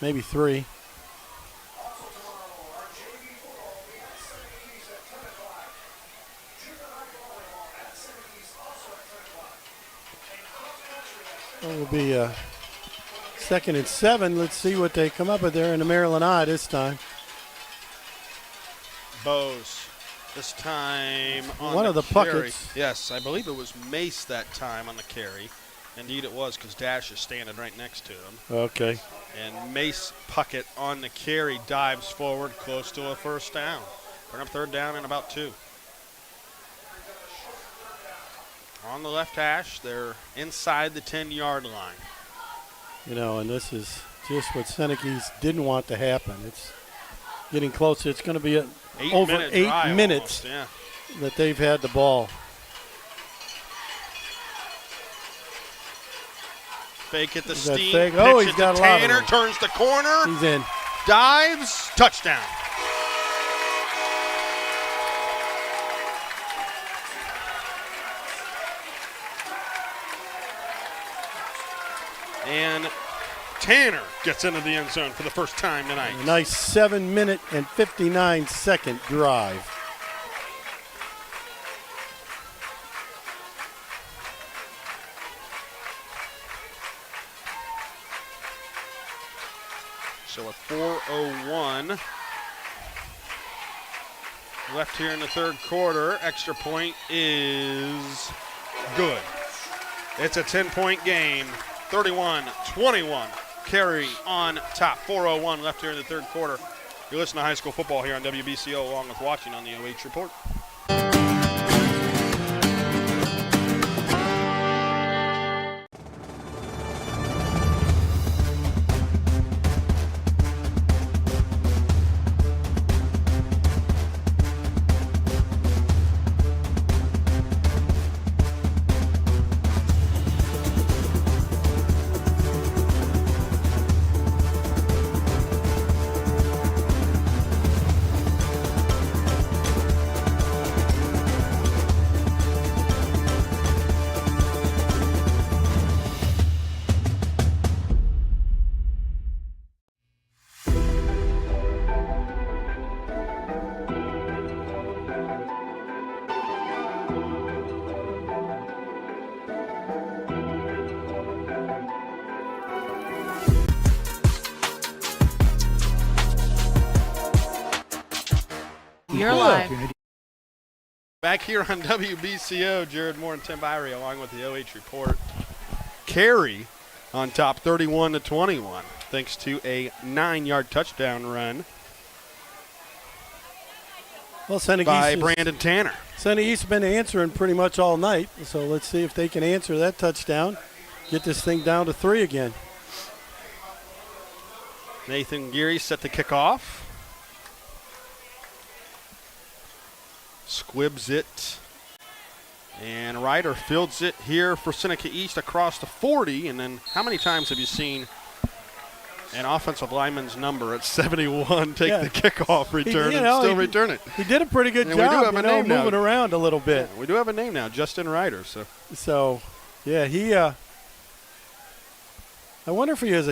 maybe 3. It will be 2nd and 7. Let's see what they come up with there in the Maryland I this time. Bose this time on one of the carry. puckets. Yes, I believe it was Mace that time on the carry. Indeed it was, because Dash is standing right next to him. Okay. And Mace Puckett on the carry dives forward close to a first down. Bring up third down and about 2. On the left hash, they're inside the 10-yard line. You know, and this is just what Seneca East didn't want to happen. It's getting closer. It's going to be over 8 minutes that they've had the ball. Fake at the steam. Oh, he's got a lot of Tanner them. turns the corner. He's in. Dives. Touchdown. And Tanner gets into the end zone for the first time tonight. A nice 7-minute and 59-second drive. So a 4:01 left here in the third quarter. Extra point is good. It's a 10-point game. 31-21. Carey on top. 4:01 left here in the third quarter. You're listening to high school football here on WBCO along with watching on the OH Report. You're live. Back here on WBCO, Jared Moore and Tim Byrie along with the OH Report. Carey on top 31-21 thanks to a 9-yard touchdown run by Brandon Tanner. Seneca East has been answering pretty much all night, so let's see if they can answer that touchdown, get this thing down to 3 again. Nathan Geary set the kickoff. Squibs it. And Ryder fields it here for Seneca East across the 40. And then how many times have you seen An offensive lineman's number at 71, take the kickoff return and still return it. He did a pretty good job, we do have a name moving now. around a little bit. Yeah, we do have a name now, Justin Ryder. So yeah, he. I wonder if he has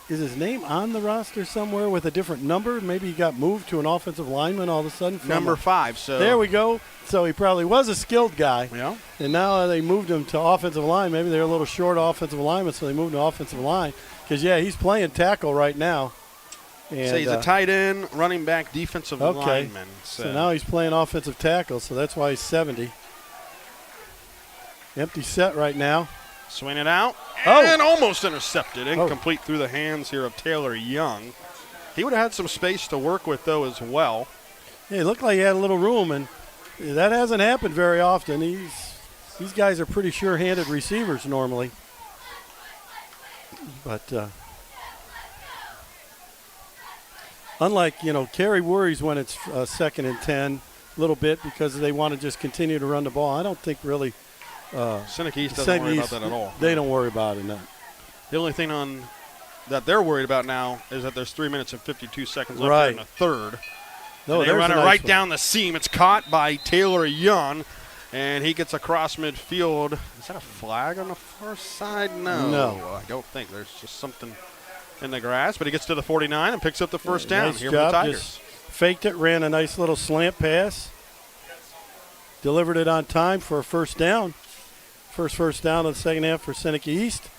is his name on the roster somewhere with a different number? Maybe he got moved to an offensive lineman all of a sudden. Number 5. So there we go. So he probably was a skilled guy. Yeah. And now they moved him to offensive line. Maybe they're a little short offensive lineman, so they moved him to offensive line. Because, he's playing tackle right now. And, so he's a tight end, running back, defensive lineman. So now he's playing offensive tackle, so that's why he's 70. Empty set right now. Swing it out. And almost intercepted. Incomplete through the hands here of Taylor Young. He would have had some space to work with, though, as well. Yeah, it looked like he had a little room, and that hasn't happened very often. These guys are pretty sure-handed receivers normally. But unlike, Carey worries when it's 2nd and 10 a little bit because they want to just continue to run the ball. I don't think really Seneca East doesn't worry about that at all. They don't worry about it, no. The only thing that they're worried about now is that there's 3 minutes and 52 seconds left in the third. No, they run it right down the seam. It's caught by Taylor Young, and he gets across midfield. Is that a flag on the far side? No. I don't think. There's just something in the grass, but he gets to the 49 and picks up the first down nice here job. for the Tigers. Just faked it, ran a nice little slant pass, delivered it on time for a first down. First down of the second half for Seneca East.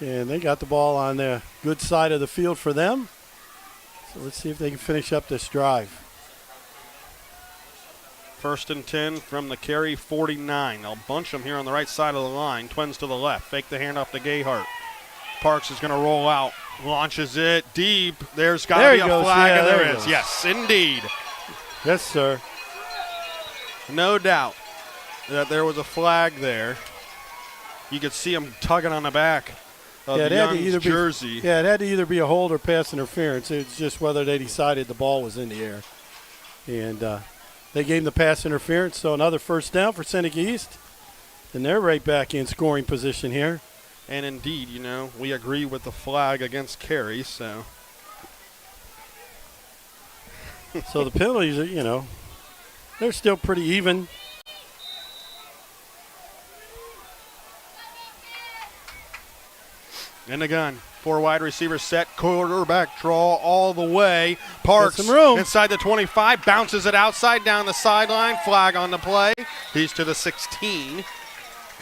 And they got the ball on the good side of the field for them. So let's see if they can finish up this drive. 1st and 10 from the Carey 49. They'll bunch them here on the right side of the line. Twins to the left. Fake the handoff to Gayhart. Parks is going to roll out. Launches it deep. There's got to be a flag, and there is. Yes, indeed. Yes, sir. No doubt that there was a flag there. You could see him tugging on the back of Young's jersey. It had to either be a hold or pass interference. It's just whether they decided the ball was in the air. And they gave him the pass interference, so another first down for Seneca East. And they're right back in scoring position here. And indeed, we agree with the flag against Carey, so. So the penalties are, they're still pretty even. In the gun. 4 wide receivers set. Quarterback draw all the way. Parks inside the 25. Bounces it outside down the sideline. Flag on the play. He's to the 16.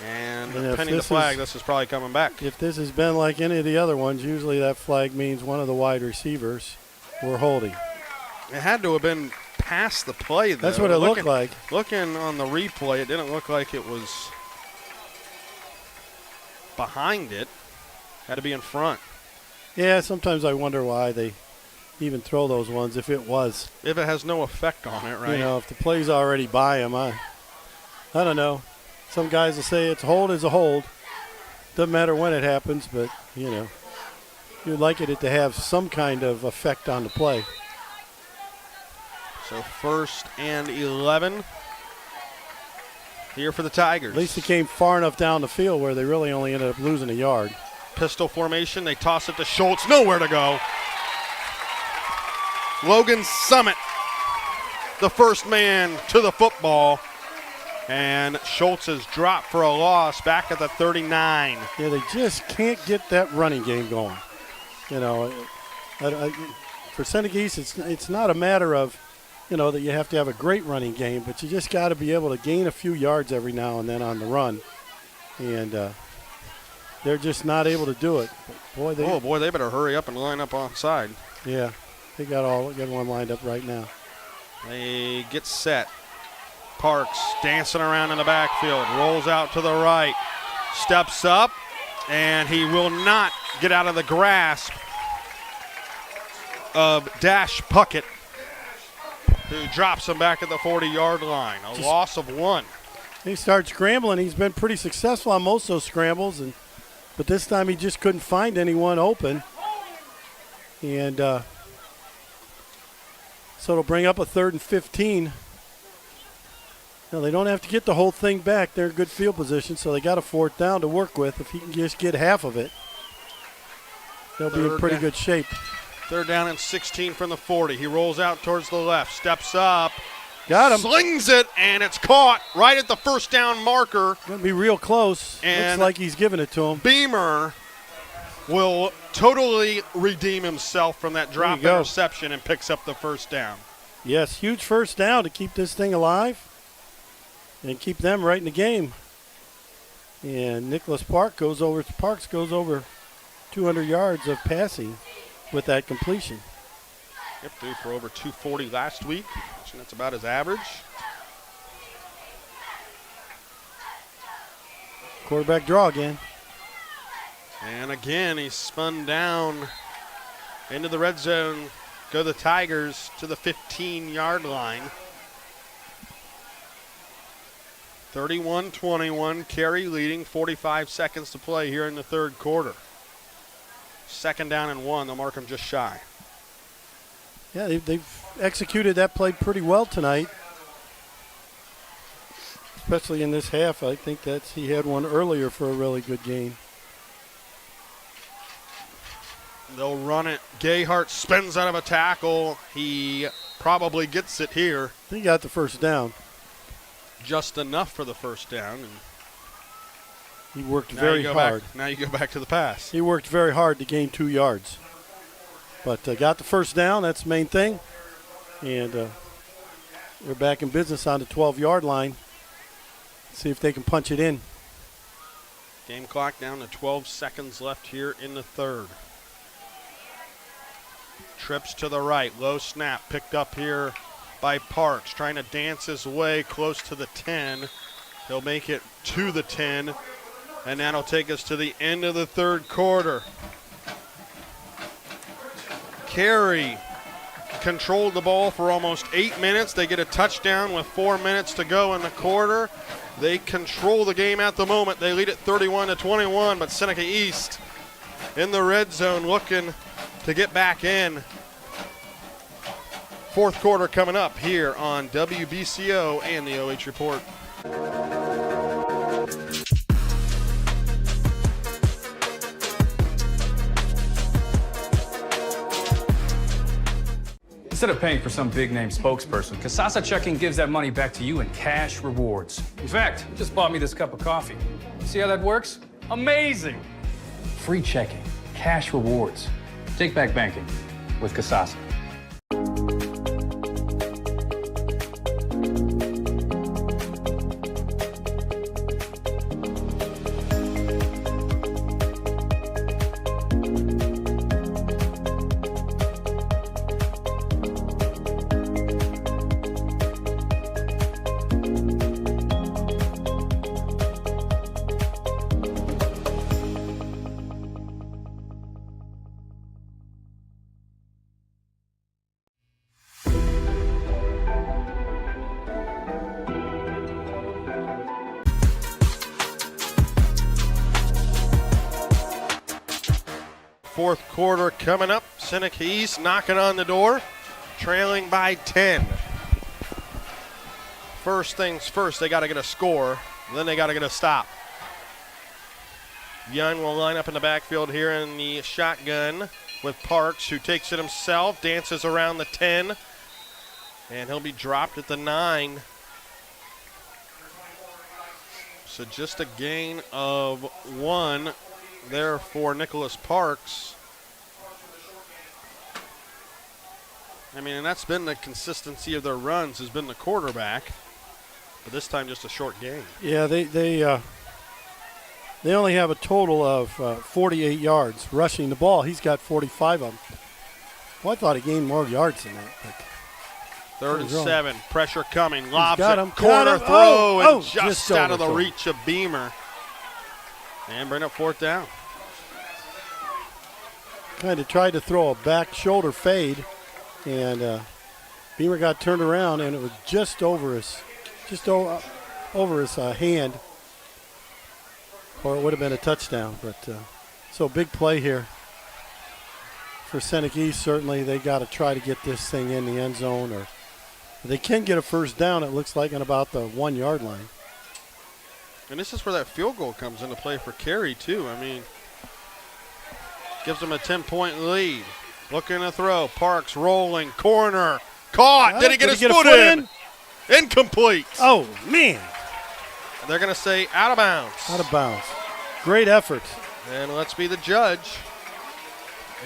And pending the flag, this is probably coming back. If this has been like any of the other ones, usually that flag means one of the wide receivers were holding. It had to have been past the play, though. That's what it looked like. Looking on the replay, it didn't look like it was behind it. Had to be in front. Yeah, sometimes I wonder why they even throw those ones if it was. If it has no effect on it, right? If the play's already by them, I don't know. Some guys will say it's a hold is a hold. Doesn't matter when it happens, but, you'd like it to have some kind of effect on the play. So 1st and 11 here for the Tigers. At least it came far enough down the field where they really only ended up losing a yard. Pistol formation. They toss it to Schultz. Nowhere to go. Logan Summit, the first man to the football. And Schultz is dropped for a loss back at the 39. Yeah, they just can't get that running game going. For Seneca East, it's not a matter of, that you have to have a great running game, but you just got to be able to gain a few yards every now and then on the run. And they're just not able to do it. But boy, they better hurry up and line up onside. Yeah, they got one lined up right now. They get set. Parks dancing around in the backfield, rolls out to the right, steps up, and he will not get out of the grasp of Dash Puckett, who drops him back at the 40-yard line. A loss of 1. He starts scrambling. He's been pretty successful on most of those scrambles, but this time he just couldn't find anyone open. And so it'll bring up a 3rd and 15. Now, they don't have to get the whole thing back. They're in good field position, so they got a 4th down to work with if he can just get half of it. they'll be in pretty good shape. Third down and 16 from the 40. He rolls out towards the left, steps up. Got him. Slings it, and it's caught right at the first down marker. Going to be real close. And looks like he's giving it to him. Beamer will totally redeem himself from that drop interception and picks up the first down. Yes, huge first down to keep this thing alive and keep them right in the game. And Nicholas Parks goes over 200 yards of passing with that completion. Yep, threw for over 240 last week. That's about his average. Quarterback draw again. And again, he's spun down into the red zone. Go the Tigers to the 15-yard line. 31-21, Carey leading, 45 seconds to play here in the third quarter. Second down and 1, they'll mark him just shy. Yeah, they've executed that play pretty well tonight, especially in this half. I think he had one earlier for a really good game. They'll run it. Gayhart spins out of a tackle. He probably gets it here. He got the first down. Just enough for the first down. And he worked very hard. Now you go back to the pass. He worked very hard to gain 2 yards. But got the first down. That's the main thing. And they're back in business on the 12-yard line. See if they can punch it in. Game clock down to 12 seconds left here in the third. Trips to the right. Low snap picked up here by Parks. Trying to dance his way close to the 10. He'll make it to the 10. And that'll take us to the end of the third quarter. Carey controlled the ball for almost 8 minutes. They get a touchdown with 4 minutes to go in the quarter. They control the game at the moment. They lead it 31-21, but Seneca East in the red zone looking to get back in. Fourth quarter coming up here on WBCO and the OH Report. Instead of paying for some big-name spokesperson, Kasasa Checking gives that money back to you in cash rewards. In fact, it just bought me this cup of coffee. See how that works? Amazing! Free checking, cash rewards. Take back banking with Kasasa. Fourth quarter coming up. Seneca East knocking on the door, trailing by 10. First things first, they got to get a score, then they got to get a stop. Young will line up in the backfield here in the shotgun with Parks, who takes it himself, dances around the 10, and he'll be dropped at the 9. So just a gain of 1 there for Nicholas Parks. I mean, and that's been the consistency of their runs, has been the quarterback, but this time just a short game. Yeah, they only have a total of 48 yards rushing the ball. He's got 45 of them. Well, I thought he gained more yards than that. But third and 7, pressure coming, lobs got it, him, corner got him. throw, and Oh, just out of the reach of Beamer. And bring up fourth down. Kind of tried to throw a back shoulder fade, and Beamer got turned around, and it was just over his hand, or it would have been a touchdown. But so big play here for Seneca East. Certainly, they got to try to get this thing in the end zone, or they can get a first down. It looks like on about the 1 yard line. And this is where that field goal comes into play for Carey too. I mean, Gives them a 10-point lead. Looking to throw. Parks rolling. Corner. Caught. Did he get his foot in? Incomplete. Oh, man. They're going to say out of bounds. Out of bounds. Great effort. And let's be the judge.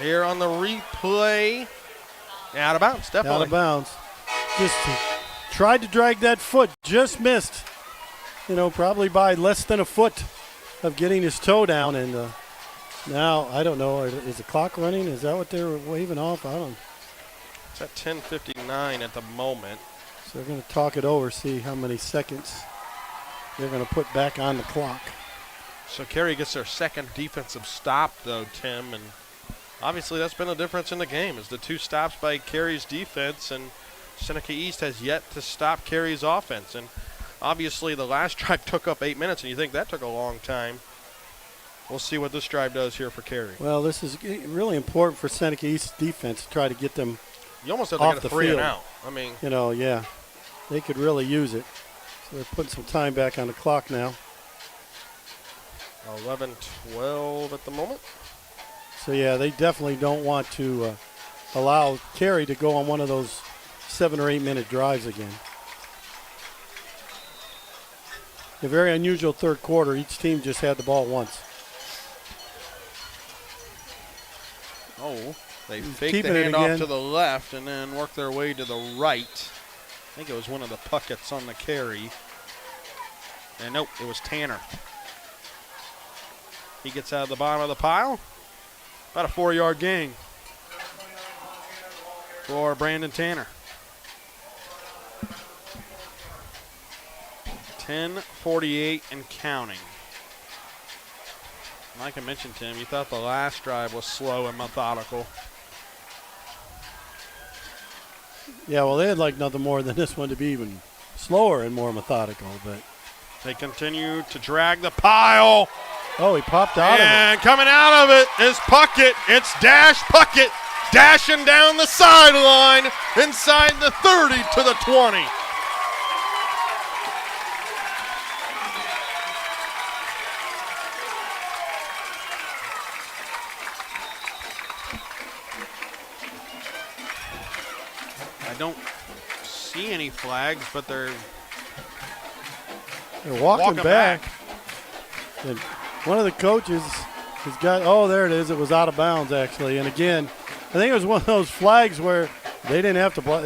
Here on the replay. Out of bounds, definitely. Out of bounds. Just tried to drag that foot. Just missed. Probably by less than a foot of getting his toe down. And now, I don't know, is the clock running? Is that what they're waving off? I don't know. It's at 10:59 at the moment. So they're going to talk it over, see how many seconds they're going to put back on the clock. So Carey gets their second defensive stop, though, Tim. And obviously that's been a difference in the game, is the 2 stops by Carey's defense, and Seneca East has yet to stop Carey's offense. And obviously the last drive took up 8 minutes, and you think that took a long time. We'll see what this drive does here for Carey. Well, this is really important for Seneca East defense to try to get them You almost have to off get the a 3 field. and out. I mean, yeah, they could really use it. So they're putting some time back on the clock now. 11-12 at the moment. So, yeah, they definitely don't want to allow Carey to go on one of those 7 or 8 minute drives again. A very unusual third quarter. Each team just had the ball once. Oh, they faked Keeping the it handoff again. to the left and then worked their way to the right. I think it was one of the Pucketts on the carry. And nope, it was Tanner. He gets out of the bottom of the pile. About a 4-yard gain for Brandon Tanner. 10:48 and counting. Like I mentioned, Tim, you thought the last drive was slow and methodical. Yeah, well, they had like nothing more than this one to be even slower and more methodical, but they continue to drag the pile. Oh, he popped out of it. And coming out of it is Puckett. It's Dash Puckett dashing down the sideline inside the 30 to the 20. I don't see any flags, but they're walking back. And one of the coaches has got, oh, there it is. It was out of bounds, actually. And again, I think it was one of those flags where they didn't have to block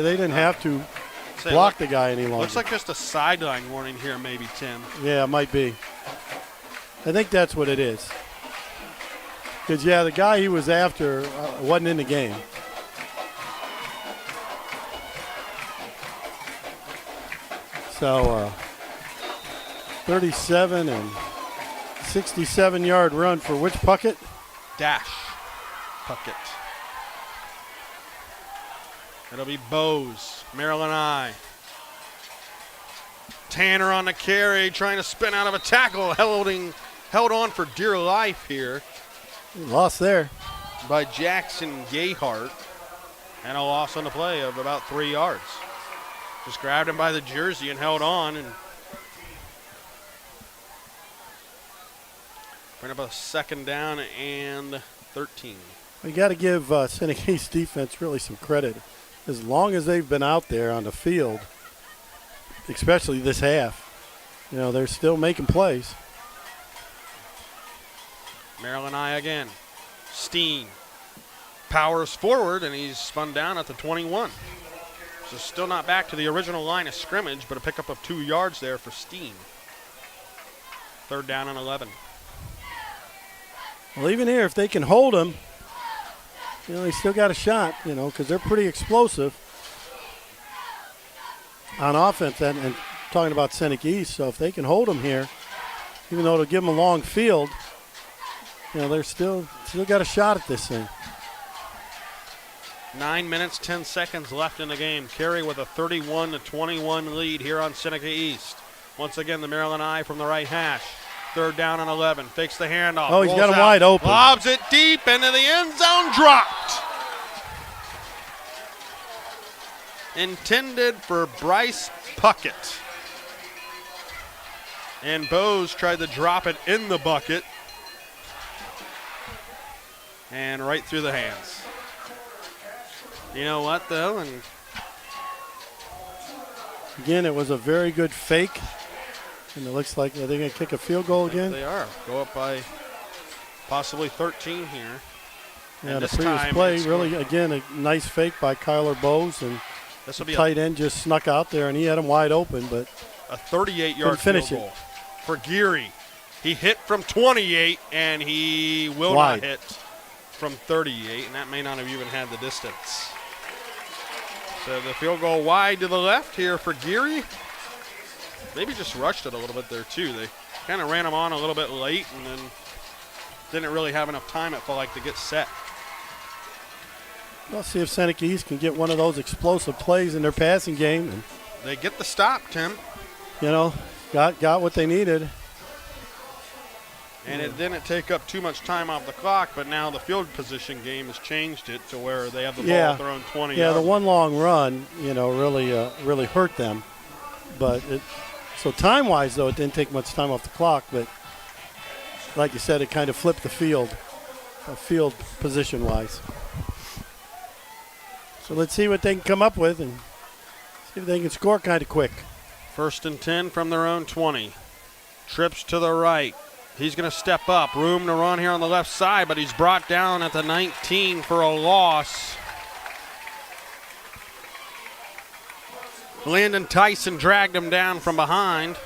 the guy any longer. Looks like just a sideline warning here, maybe, Tim. Yeah, it might be. I think that's what it is. Because, yeah, the guy he was after wasn't in the game. So, 37 and 67-yard run for which Puckett? Dash Puckett. It'll be Bose, Maryland I. Tanner on the carry, trying to spin out of a tackle, held on for dear life here. Lost there. By Jackson Gayhart. And a loss on the play of about 3 yards. Just grabbed him by the jersey and held on, and bring up a 2nd down and 13. We got to give Seneca East defense really some credit. As long as they've been out there on the field, especially this half, they're still making plays. Maryland I again. Steen powers forward, and he's spun down at the 21. So still not back to the original line of scrimmage, but a pickup of 2 yards there for Steen. 3rd down and 11. Well, even here, if they can hold them, they still got a shot, because they're pretty explosive on offense. And talking about Seneca East, so if they can hold them here, even though it'll give them a long field, they're still got a shot at this thing. 9 minutes, 10 seconds left in the game. Carey with a 31-21 lead here on Seneca East. Once again, the Maryland I from the right hash. 3rd down and 11. Fakes the handoff. Oh, he's got him out, wide open. Lobs it deep into the end zone. Dropped. Intended for Bryce Puckett. And Bose tried to drop it in the bucket. And right through the hands. You know what, though? And again, it was a very good fake. And it looks like they're going to kick a field goal again. They are. Go up by possibly 13 here. Yeah, the previous play, really, again, a nice fake by Kyler Bowes. And this will the be tight end just snuck out there, and he had him wide open. But a 38-yard field goal for Geary. He hit from 28, and he will not hit from 38, and that may not have even had the distance. So the field goal wide to the left here for Geary. Maybe just rushed it a little bit there, too. They kind of ran him on a little bit late and then didn't really have enough time, it felt like, to get set. We'll see if Seneca East can get one of those explosive plays in their passing game. And they get the stop, Tim. You know, got what they needed. And it didn't take up too much time off the clock, but now the field position game has changed it to where they have the ball thrown 20 yards. Yeah, the one long run, you know, really hurt them. But so time-wise, though, it didn't take much time off the clock. But like you said, it kind of flipped the field position-wise. So let's see what they can come up with and see if they can score kind of quick. 1st and 10 from their own 20. Trips to the right. He's going to step up. Room to run here on the left side, but he's brought down at the 19 for a loss. Landon Tyson dragged him down from behind,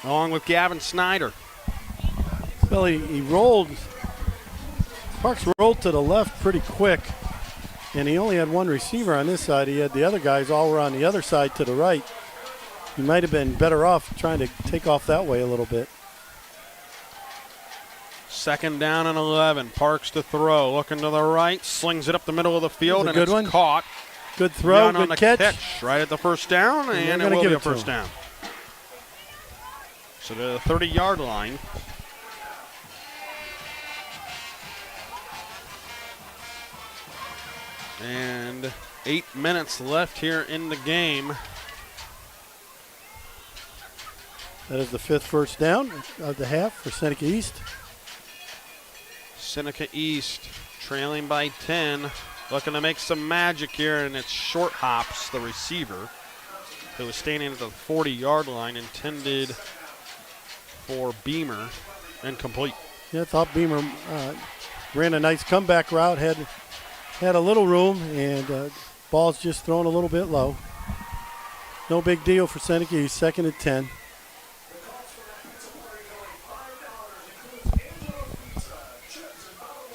along with Gavin Snyder. Well, he rolled. Parks rolled to the left pretty quick, and he only had one receiver on this side. He had the other guys all were on the other side to the right. He might have been better off trying to take off that way a little bit. 2nd down and 11. Parks to throw. Looking to the right. Slings it up the middle of the field, and good it's caught. Good throw, good catch. Right at the first down, and it will be a first down. So to the 30-yard line. And 8 minutes left here in the game. That is the 5th first down of the half for Seneca East. Seneca East trailing by 10. Looking to make some magic here, and it's Short Hops, the receiver, who was standing at the 40-yard line, intended for Beamer, incomplete. Yeah, I thought Beamer ran a nice comeback route, had a little room, and ball's just thrown a little bit low. No big deal for Seneca East, 2nd and 10.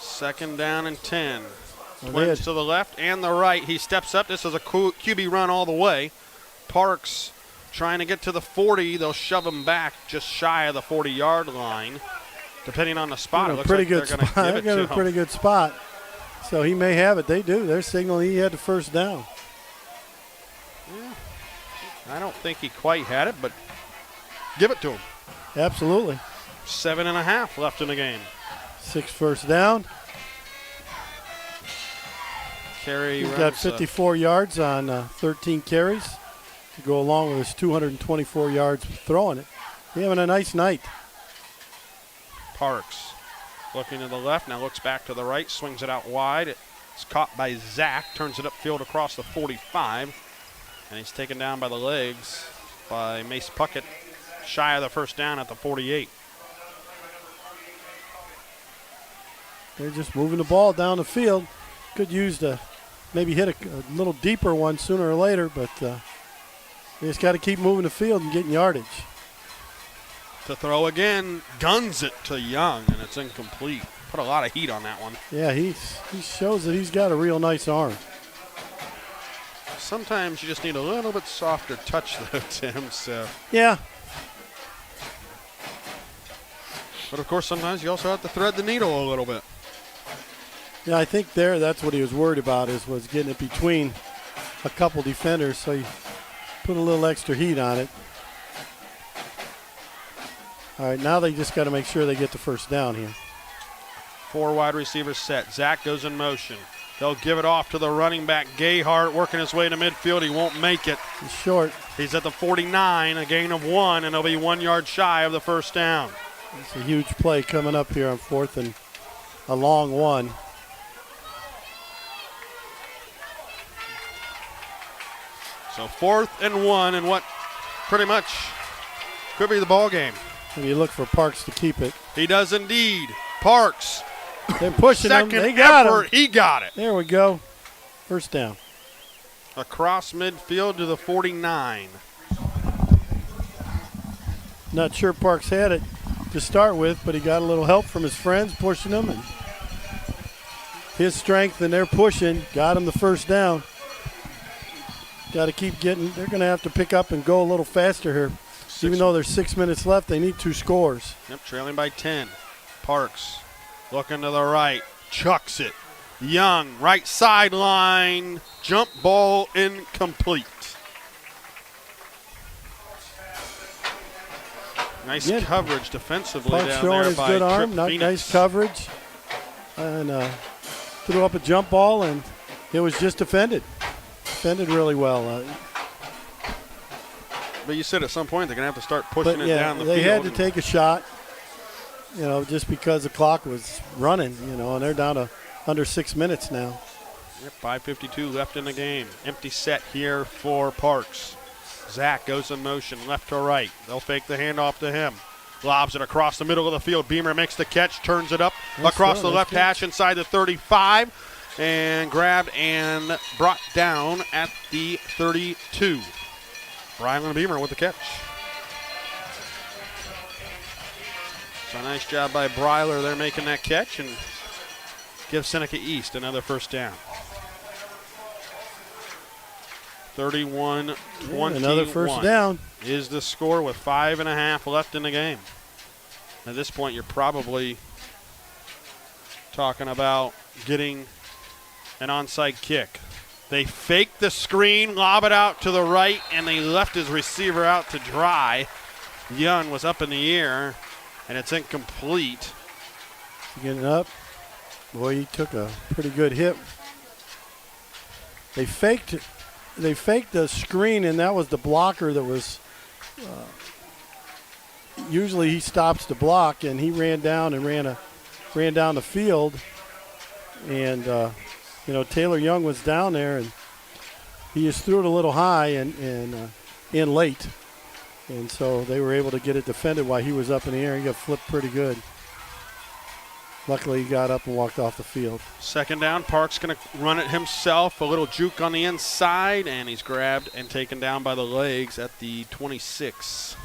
Second down and 10. Twins to the left and the right. He steps up. This is a QB run all the way. Parks trying to get to the 40. They'll shove him back just shy of the 40-yard line. Depending on the spot, it looks like they're going to give it to him. A pretty good spot. So he may have it. They do. They're signaling he had the first down. Yeah. I don't think he quite had it, but give it to him. Absolutely. 7.5 left in the game. 6th first down. He's got 54 yards on 13 carries to go along with his 224 yards throwing it. He's having a nice night. Parks looking to the left, now looks back to the right, swings it out wide. It's caught by Zach, turns it upfield across the 45, and he's taken down by the legs by Mace Puckett, shy of the first down at the 48. They're just moving the ball down the field. Could use to maybe hit a little deeper one sooner or later, but they just got to keep moving the field and getting yardage. To throw again, guns it to Young, and it's incomplete. Put a lot of heat on that one. Yeah, he shows that he's got a real nice arm. Sometimes you just need a little bit softer touch, though, Tim. So. Yeah. But, of course, sometimes you also have to thread the needle a little bit. Yeah, I think that's what he was worried about was getting it between a couple defenders, so he put a little extra heat on it. All right, now they just got to make sure they get the first down here. 4 wide receivers set. Zach goes in motion. They'll give it off to the running back, Gayhart, working his way to midfield. He won't make it. He's short. He's at the 49, a gain of 1, and he'll be 1 yard shy of the first down. It's a huge play coming up here on 4th and a long one. So 4th and 1 and what pretty much could be the ball game. And you look for Parks to keep it. He does indeed. Parks. They're pushing him. Second They got effort. him. He got it. There we go. First down. Across midfield to the 49. Not sure Parks had it to start with, but he got a little help from his friends pushing him, and his strength and their pushing got him the first down. Got to keep getting. They're going to have to pick up and go a little faster here. Even though there's 6 minutes left, they need 2 scores. Yep, trailing by 10. Parks looking to the right, chucks it. Young, right sideline, jump ball incomplete. Nice coverage defensively Parks down showing there his by good arm. Trip Not Phoenix. nice coverage. And threw up a jump ball, and it was just defended. Defended really well. But you said at some point they're going to have to start pushing it down the field. They had to take a shot, just because the clock was running, and they're down to under 6 minutes now. Yep, 5:52 left in the game. Empty set here for Parks. Zach goes in motion, left to right. They'll fake the handoff to him. Lobs it across the middle of the field. Beamer makes the catch, turns it up across the left hash inside the 35, and grabbed and brought down at the 32. Rylan Beamer with the catch. So a nice job by Breiler there making that catch and give Seneca East another first down. 31-21. Another first down is the score with 5.5 left in the game. At this point, you're probably talking about getting an onside kick. They faked the screen, lob it out to the right, and they left his receiver out to dry. Young was up in the air, and it's incomplete. Getting up. Boy, he took a pretty good hit. They faked the screen, and that was the blocker that was usually he stops the block, and he ran down and ran down the field. And Taylor Young was down there, and he just threw it a little high and in late. And so they were able to get it defended while he was up in the air. He got flipped pretty good. Luckily, he got up and walked off the field. Second down, Parks going to run it himself. A little juke on the inside, and he's grabbed and taken down by the legs at the 26.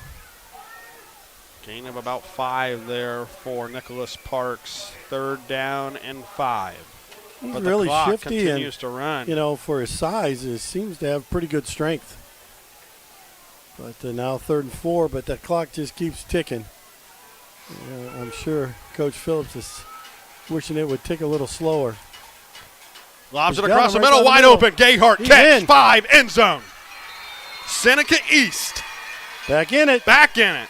Gain of about 5 there for Nicholas Parks. 3rd down and 5. He's but really the clock shifty continues and, to run. For his size, he seems to have pretty good strength. But now 3rd and 4, but that clock just keeps ticking. I'm sure Coach Phillips is wishing it would tick a little slower. Lobs it across the middle, wide open. Gayhart catch, 5, end zone. Seneca East. Back in it. Back in it.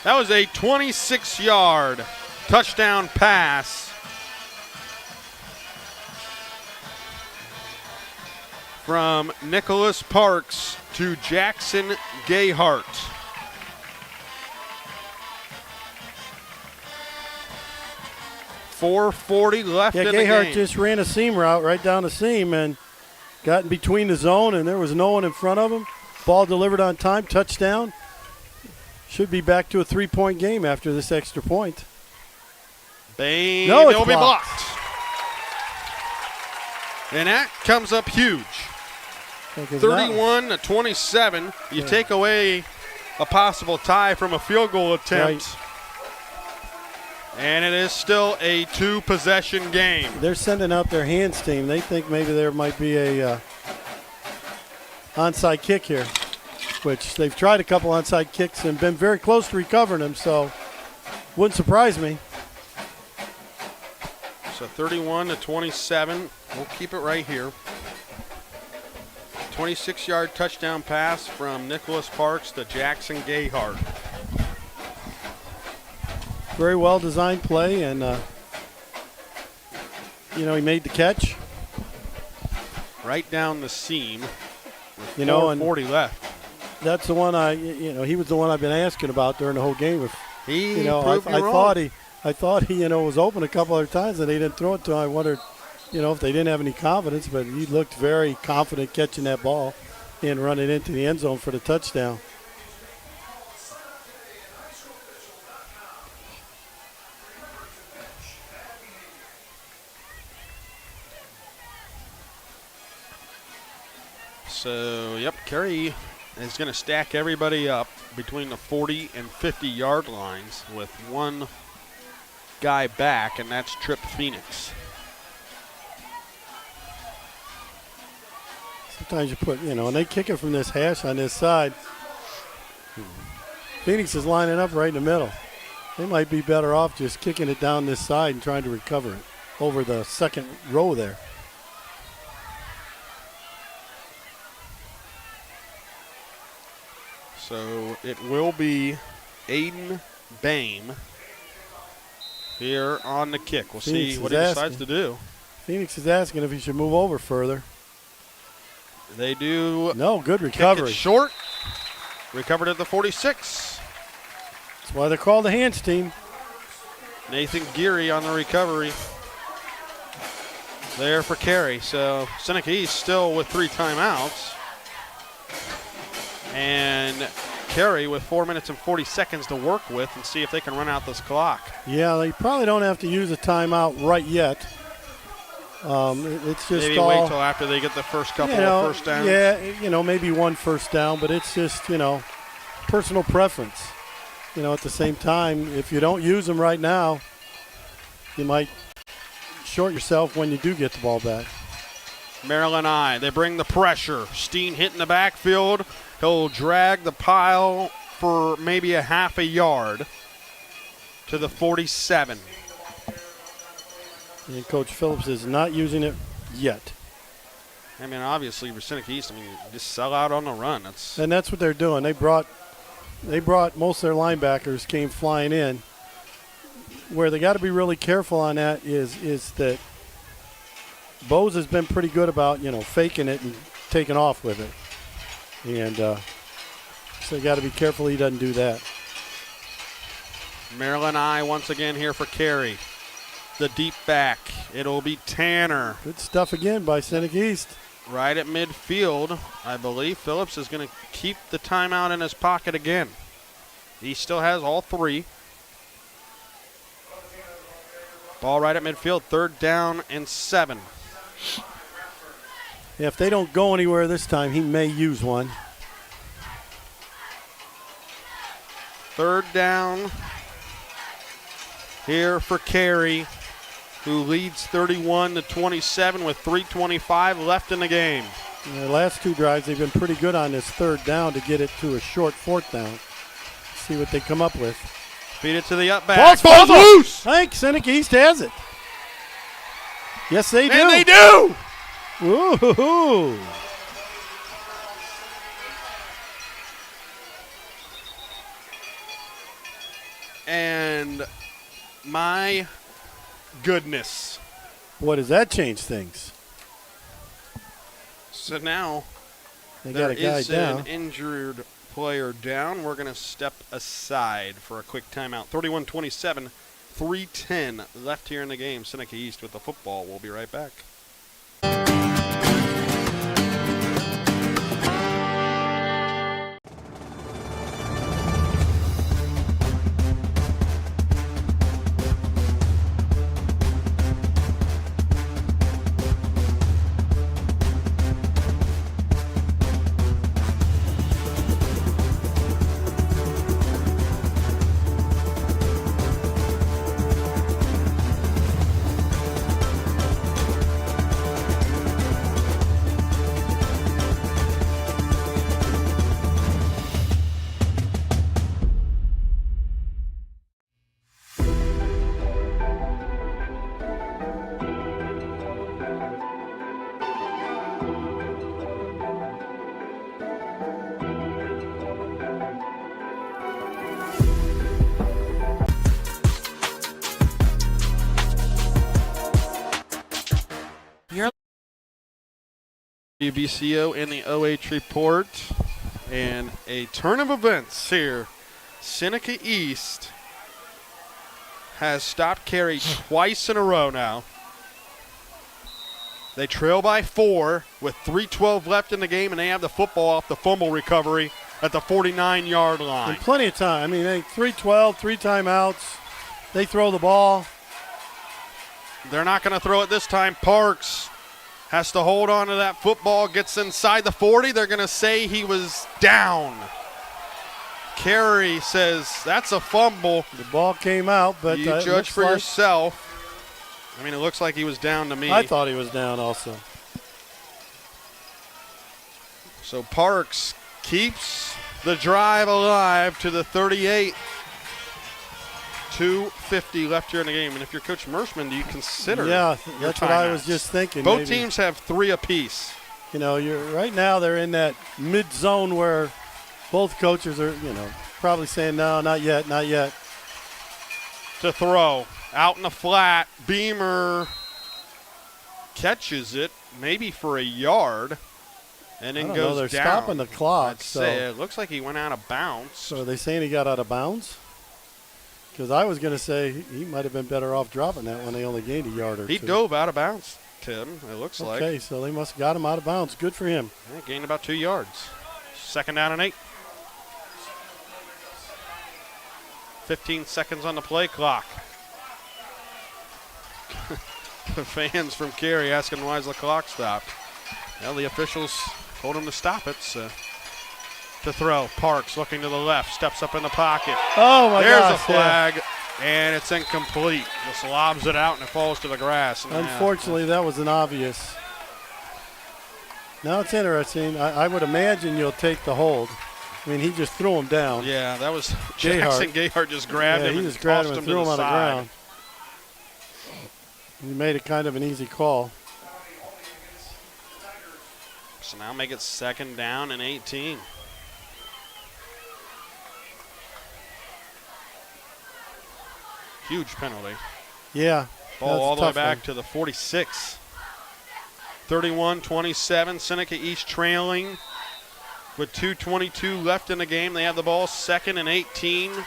That was a 26-yard touchdown pass from Nicholas Parks to Jackson Gayhart. .440 left in the game. Gayhart just ran a seam route right down the seam and got in between the zone, and there was no one in front of him. Ball delivered on time, touchdown. Should be back to a 3-point game after this extra point. They'll be blocked. And that comes up huge. 31-27. You take away a possible tie from a field goal attempt. Right. And it is still a 2-possession game. They're sending out their hands team. They think maybe there might be a onside kick here, which they've tried a couple onside kicks and been very close to recovering them, so wouldn't surprise me. So 31-27. We'll keep it right here. 26-yard touchdown pass from Nicholas Parks to Jackson Gayhart. Very well designed play, and he made the catch right down the seam. With 40 left. That's the one he was the one I've been asking about during the whole game. He I proved you wrong. thought he was open a couple other times and they didn't throw it to him. I wondered, if they didn't have any confidence, but he looked very confident catching that ball and running into the end zone for the touchdown. So, yep, Carey is going to stack everybody up between the 40 and 50-yard lines with one guy back, and that's Trip Phoenix. Sometimes you put, and they kick it from this hash on this side. Phoenix is lining up right in the middle. They might be better off just kicking it down this side and trying to recover it over the second row there. So it will be Aiden Bame here on the kick. We'll see what he decides to do. Phoenix is asking if he should move over further. They do. No, good recovery. Kick it short. Recovered at the 46. That's why they're called the hands team. Nathan Geary on the recovery. There for Carey. So Seneca East still with 3 timeouts. And Carey with 4 minutes and 40 seconds to work with and see if they can run out this clock. Yeah, they probably don't have to use a timeout right yet. It's just maybe wait till after they get the first couple of first downs. Yeah, maybe one first down, but it's just, personal preference. At the same time, if you don't use them right now, you might short yourself when you do get the ball back. Maryland they bring the pressure. Steen hitting the backfield. He'll drag the pile for maybe a half a yard to the 47. And Coach Phillips is not using it yet. I mean, obviously, for Seneca East, just sell out on the run. And that's what they're doing. They brought most of their linebackers came flying in. Where they got to be really careful on that is that Bose has been pretty good about, faking it and taking off with it. And so you got to be careful he doesn't do that. Maryland once again here for Carey. The deep back. It'll be Tanner. Good stuff again by Seneca East. Right at midfield, I believe Phillips is going to keep the timeout in his pocket again. He still has all 3. Ball right at midfield, 3rd down and 7. If they don't go anywhere this time, he may use one. 3rd down here for Carey, who leads 31-27 with 3:25 left in the game. In the last 2 drives, they've been pretty good on this 3rd down to get it to a short 4th down. See what they come up with. Feed it to the up back. Ball's loose! I think Seneca East has it. Yes, they do. And they do! Woo-hoo-hoo. And my goodness. Boy, does that change things. So now they there got a guy is down. An injured player down. We're going to step aside for a quick timeout. 31-27, 3:10 left here in the game. Seneca East with the football. We'll be right back. WBCO and the OH report, and a turn of events here. Seneca East has stopped Carey twice in a row now. They trail by 4 with 3:12 left in the game, and they have the football off the fumble recovery at the 49-yard line. And plenty of time. I mean, 3:12, 3 timeouts. They throw the ball. They're not going to throw it this time. Parks has to hold on to that football, gets inside the 40. They're going to say he was down. Carey says that's a fumble. The ball came out, but you judge for yourself. I mean, it looks like he was down to me. I thought he was down also. So Parks keeps the drive alive to the 38. 2:50 left here in the game. And if you're Coach Merschman, do you consider that's what I was just thinking. Both teams have 3 apiece. You know, right now they're in that mid zone where both coaches are, probably saying, no, not yet, not yet. To throw. Out in the flat. Beamer catches it, maybe for a yard, and then goes they're down. stopping the clock. It looks like he went out of bounds. So are they saying he got out of bounds? Because I was going to say he might have been better off dropping that when they only gained a yard or 2. He dove out of bounds, Tim, it looks like. Okay, so they must have got him out of bounds. Good for him. Yeah, gained about 2 yards. 2nd down and 8. 15 seconds on the play clock. The fans from Carey asking why is the clock stopped. Well, the officials told him to stop it. So to throw, Parks looking to the left, steps up in the pocket. Oh, my There's gosh. a flag, and it's incomplete. Just lobs it out, and it falls to the grass. Unfortunately, that was an obvious. Now it's interesting. I would imagine you'll take the hold. I mean, he just threw him down. Yeah, that was Jackson Gayhart just grabbed him he and just grabbed him tossed and him threw to him the on the side. ground. He made it kind of an easy call. So now make it 2nd down and 18. Huge penalty. Yeah. Ball all the way back to the 46. 31-27, Seneca East trailing with 2:22 left in the game. They have the ball 2nd and 18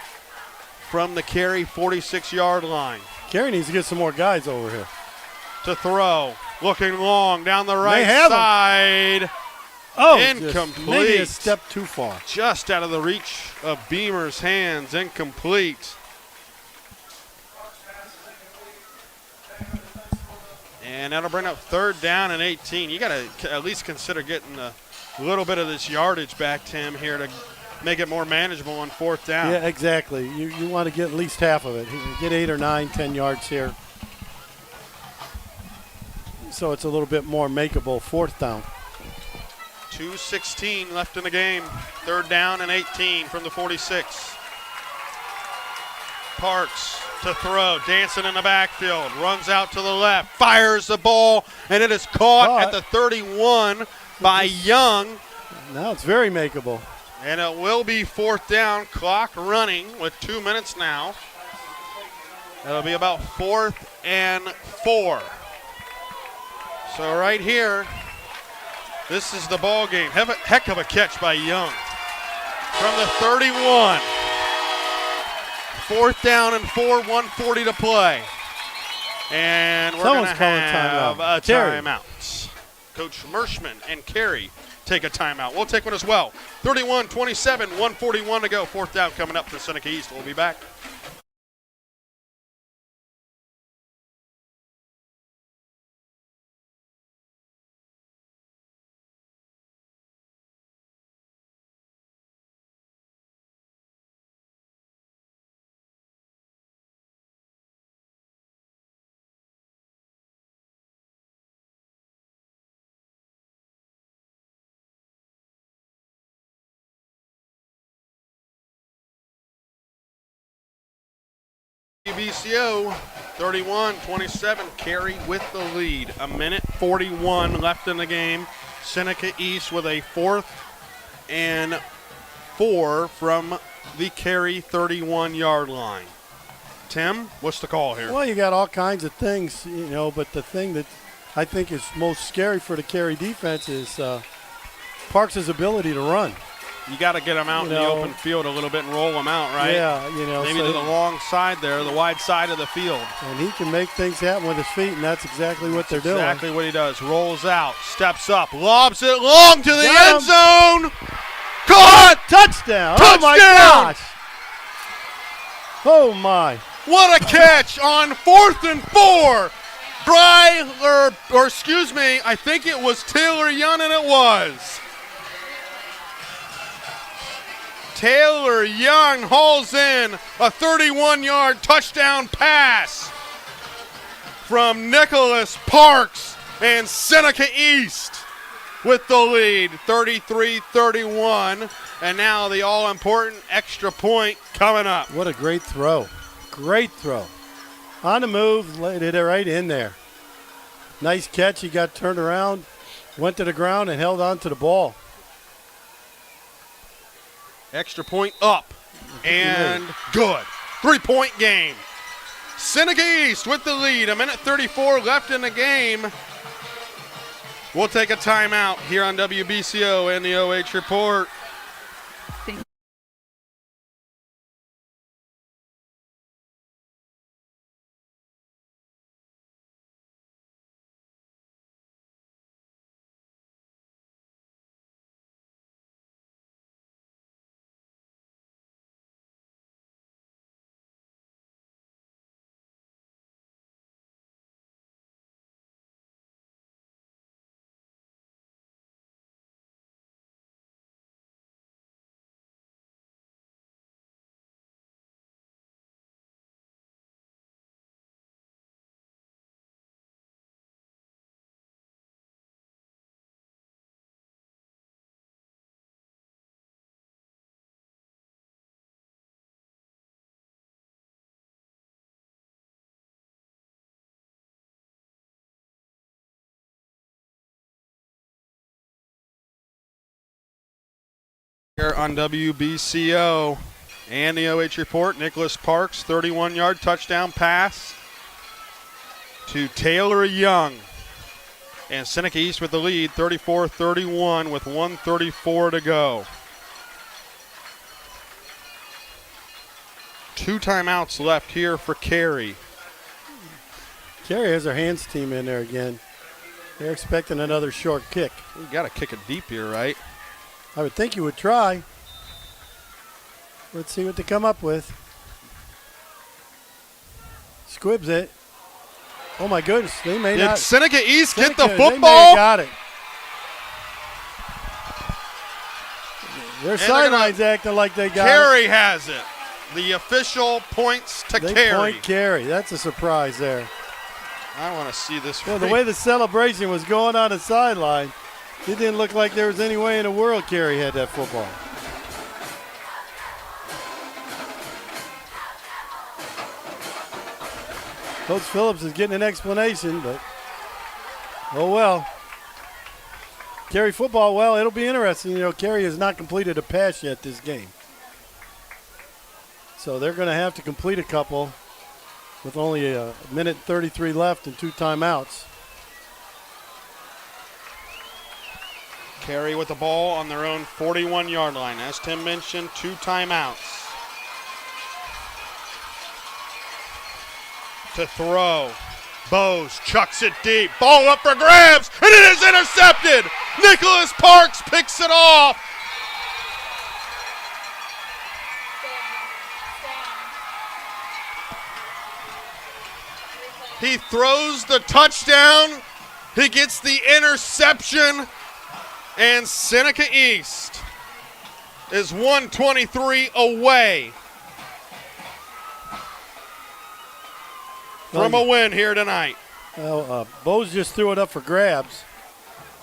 from the Carey 46-yard line. Carey needs to get some more guys over here. To throw, looking long down the right have side. Oh, incomplete. Maybe a step too far. Just out of the reach of Beamer's hands, incomplete. And that'll bring up 3rd down and 18. You got to at least consider getting a little bit of this yardage back, Tim, here to make it more manageable on 4th down. Yeah, exactly. You want to get at least half of it. Get 8 or 9, 10 yards here. So it's a little bit more makeable 4th down. 2:16 left in the game. 3rd down and 18 from the 46. Parks to throw, dancing in the backfield, runs out to the left, fires the ball, and it is caught at the 31 by Young. Now it's very makeable. And it will be 4th down, clock running with 2 minutes now. That'll be about 4th and 4. So right here, this is the ball game. Heck of a catch by Young. From the 31. 4th down and 4, 1:40 to play. And we're going to have a timeout. Coach Merschman and Carey take a timeout. We'll take one as well. 31-27, 1:41 to go. 4th down coming up for Seneca East. We'll be back. BCO 31-27, Carey with the lead. 1:41 left in the game. Seneca East with a 4th and 4 from the Carey 31-yard line. Tim, what's the call here? Well, you got all kinds of things, but the thing that I think is most scary for the Carey defense is Parks' ability to run. You got to get them out in the open field a little bit and roll them out, right? Yeah, Maybe so to the long side there, the wide side of the field. And he can make things happen with his feet, and that's exactly what they're doing. Exactly what he does. Rolls out, steps up, lobs it long to the end zone. Caught! Touchdown! Touchdown! Oh, my gosh! Oh, my. What a catch on 4th and 4. I think it was Taylor Young, and it was. Taylor Young hauls in a 31-yard touchdown pass from Nicholas Parks, and Seneca East with the lead, 33-31. And now the all-important extra point coming up. What a great throw. Great throw. On the move, laid it right in there. Nice catch. He got turned around, went to the ground, and held on to the ball. Extra point up and good. 3-point game. Seneca East with the lead. 1:34 left in the game. We'll take a timeout here on WBCO and the OH Report. Here on WBCO and the OH Report, Nicholas Parks, 31-yard touchdown pass to Taylor Young. And Seneca East with the lead, 34-31 with 1:34 to go. 2 timeouts left here for Carey. Carey has their hands team in there again. They're expecting another short kick. You got to kick it deep here, right? I would think you would try. Let's see what they come up with. Squibs it. Oh, my goodness. They may not. Did Seneca East get the They may football? have got it. Their sidelines acting like they got Carey has it. The official points to They Carey. point Carey. That's a surprise there. I want to see this. Well, the way the celebration was going on the sideline, it didn't look like there was any way in the world Carey had that football. Coach Phillips is getting an explanation, but oh well. Carey football, well, it'll be interesting. You know, Carey has not completed a pass yet this game. So they're going to have to complete a couple with only a minute 33 left and 2 timeouts. Carey with the ball on their own 41-yard line. As Tim mentioned, 2 timeouts. To throw. Bose chucks it deep. Ball up for grabs, and it is intercepted. Nicholas Parks picks it off. He throws the touchdown. He gets the interception. And Seneca East is 123 away from a win here tonight. Well, Bose just threw it up for grabs,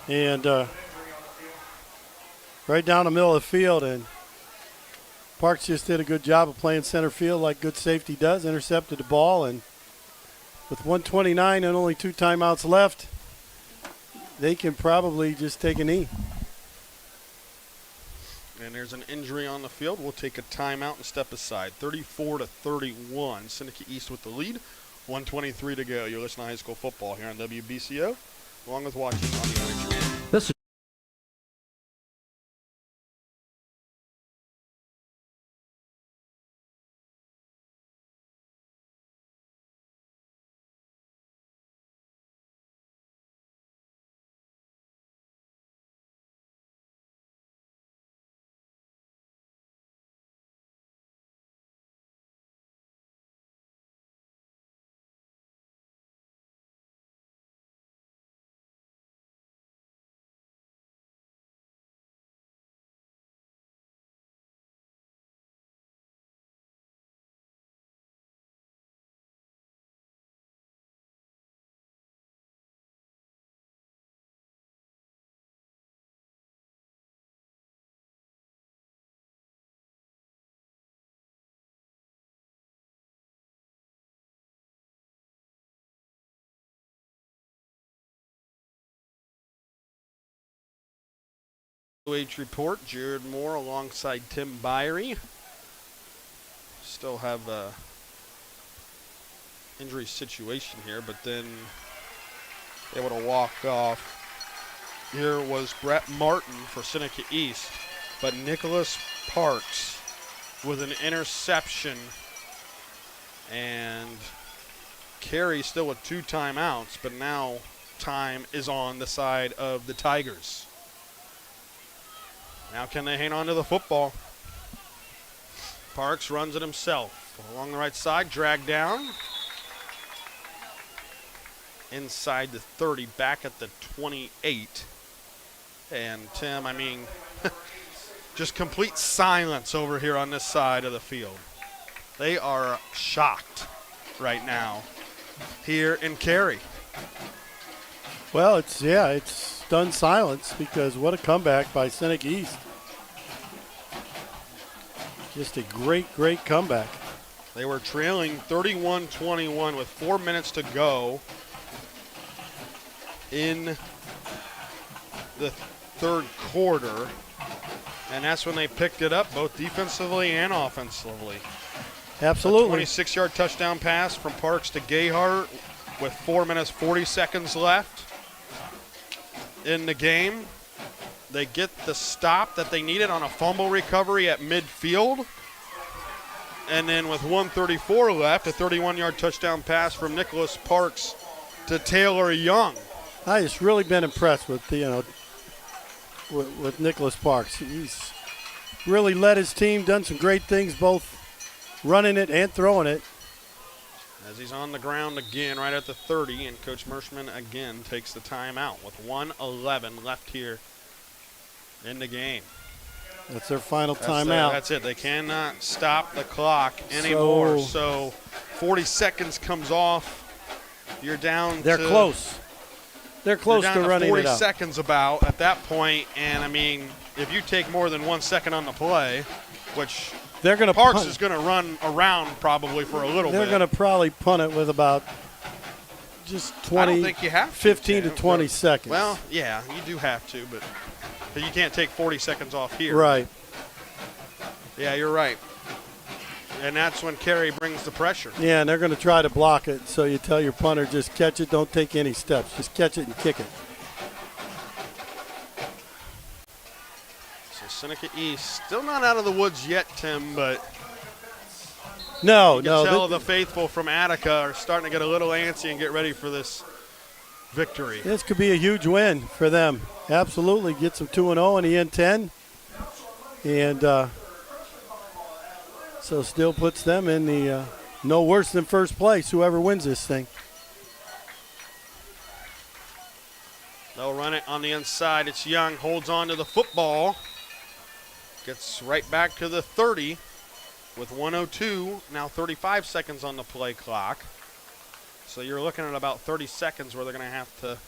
and right down the middle of the field, and Parks just did a good job of playing center field like good safety does, intercepted the ball, and with 1:29 and only 2 timeouts left, they can probably just take a knee. And there's an injury on the field. We'll take a timeout and step aside. 34-31, Seneca East with the lead. 1:23 to go. You're listening to high school football here on WBCO, along with watching on the OH. This OH.REPORT, Jared Moore alongside Tim Byrie. Still have a injury situation here, but then able to walk off. Here was Brett Martin for Seneca East, but Nicholas Parks with an interception, and Carey still with 2 timeouts, but now time is on the side of the Tigers. Now can they hang on to the football? Parks runs it himself. Along the right side, dragged down. Inside the 30, back at the 28. And Tim, I mean, just complete silence over here on this side of the field. They are shocked right now here in Carey. Well, it's stunned silence because what a comeback by Seneca East. Just a great, great comeback. They were trailing 31-21 with 4 minutes to go in the third quarter, and that's when they picked it up both defensively and offensively. Absolutely. 26-yard touchdown pass from Parks to Gayhart with 4 minutes 40 seconds left in the game. They get the stop that they needed on a fumble recovery at midfield. And then with 1:34 left, a 31-yard touchdown pass from Nicholas Parks to Taylor Young. I just really been impressed with with Nicholas Parks. He's really led his team, done some great things, both running it and throwing it. As he's on the ground again right at the 30, and Coach Merschman again takes the timeout with 1:11 left here in the game. That's their final timeout. That's it. They cannot stop the clock anymore. So 40 seconds comes off. You're down They're close. They're close to running 40 it out. seconds about at that point, and I mean, if you take more than 1 second on the play, which they're going to Parks is going to run around probably for a little bit. They're going to probably punt it with about just 20, I don't think you have 15 to 20 seconds. Well, yeah, you do have to, but you can't take 40 seconds off here. Right. Yeah, you're right. And that's when Carey brings the pressure. Yeah, and they're going to try to block it. So you tell your punter, just catch it, don't take any steps. Just catch it and kick it. So Seneca East still not out of the woods yet, Tim, but no. You can tell the faithful from Attica are starting to get a little antsy and get ready for this victory. This could be a huge win for them. Absolutely. Gets them 2-0 in the N10. And so still puts them in the no worse than first place, whoever wins this thing. They'll run it on the inside. It's Young, holds on to the football. Gets right back to the 30 with 1:02, now 35 seconds on the play clock. So you're looking at about 30 seconds where they're going to have to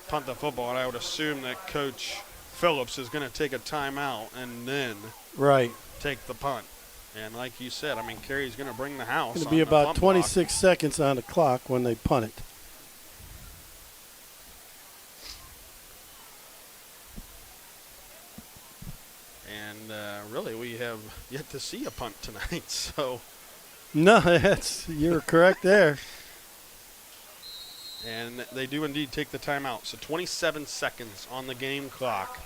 punt the football. And I would assume that Coach Phillips is going to take a timeout and then take the punt. And like you said, I mean, Carey's going to bring the house. It'll be about 26 seconds on the clock when they punt it. And really, we have yet to see a punt tonight. So no, you're correct there. And they do indeed take the timeout. So 27 seconds on the game clock.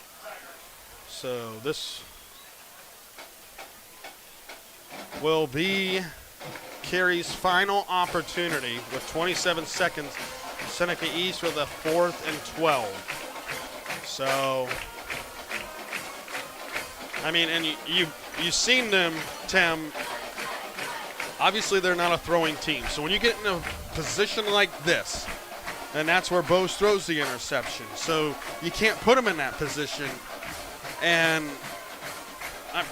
So this will be Carey's final opportunity with 27 seconds. Seneca East with a 4th and 12. So, I mean, and you've seen them, Tim. Obviously, they're not a throwing team. So when you get in a position like this, and that's where Bose throws the interception. So you can't put him in that position. And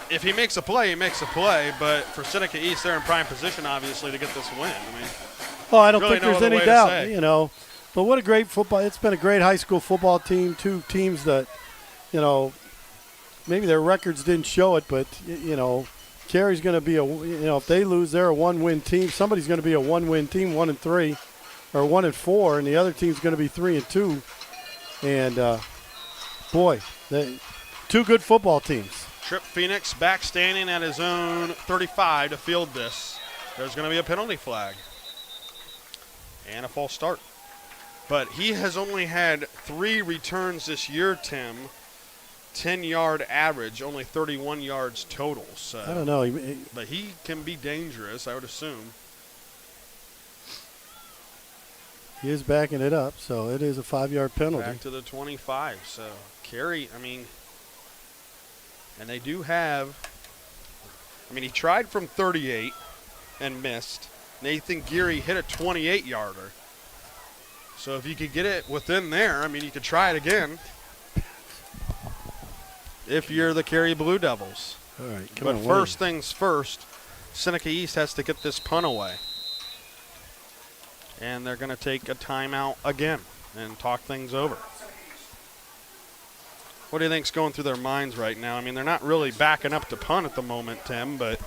if he makes a play, he makes a play. But for Seneca East, they're in prime position, obviously, to get this win. I mean, well, I don't really think there's any doubt, you know. But what a great football. It's been a great high school football team. Two teams that, you know, maybe their records didn't show it, but, you know, Carey's going to be if they lose, they're a one-win team. Somebody's going to be a one-win team, 1-3, or 1-4, and the other team's going to be 3-2. And, boy, two good football teams. Trip Phoenix back standing at his own 35 to field this. There's going to be a penalty flag and a false start. But he has only had 3 returns this year, Tim. 10-yard average, only 31 yards total. So I don't know. But he can be dangerous, I would assume. He is backing it up, so it is a 5-yard penalty. Back to the 25. So Carey, I mean, and they do have, I mean, he tried from 38 and missed. Nathan Geary hit a 28-yarder. So if you could get it within there, I mean, you could try it again if you're the Carey Blue Devils. All right, but first things first, Seneca East has to get this punt away. And they're going to take a timeout again and talk things over. What do you think's going through their minds right now? I mean, they're not really backing up to punt at the moment, Tim, but.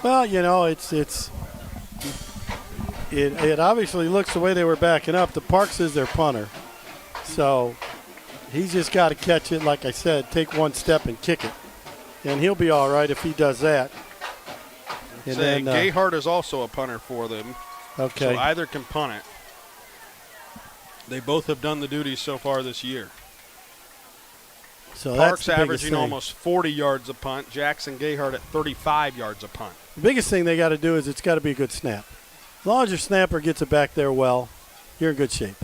Well, you know, it obviously looks the way they were backing up. The Parks is their punter. So he's just got to catch it, like I said, take one step and kick it. And he'll be all right if he does that. And then Gayhart is also a punter for them. Okay. So either can punt it. They both have done the duties so far this year. So Parks that's the averaging thing. almost 40 yards a punt. Jackson Gayhart at 35 yards a punt. The biggest thing they got to do is it's got to be a good snap. As long as your snapper gets it back there well, you're in good shape.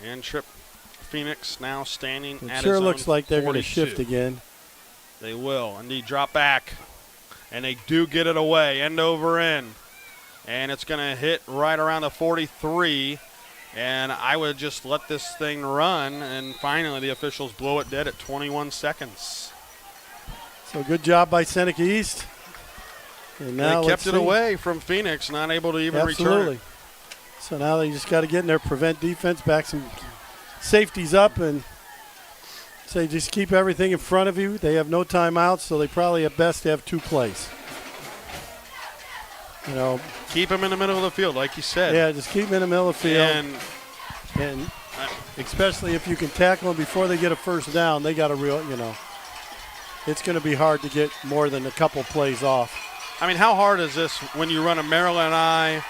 And Trip Phoenix now standing It at sure his looks own like they're going to 42. shift again. They will. Indeed, drop back. And they do get it away, end over end. And it's going to hit right around the 43. And I would just let this thing run. And finally, the officials blow it dead at 21 seconds. So good job by Seneca East. And now they kept it away from Phoenix, not able to even Absolutely. return. So now they just got to get in there, prevent defense, back some safeties up, and say just keep everything in front of you. They have no timeouts, so they probably at best have 2 plays. You know, keep them in the middle of the field, like you said. Yeah, just keep them in the middle of the field. And especially if you can tackle them before they get a first down, they got a real, you know, it's going to be hard to get more than a couple plays off. I mean, how hard is this when you run a Maryland eye,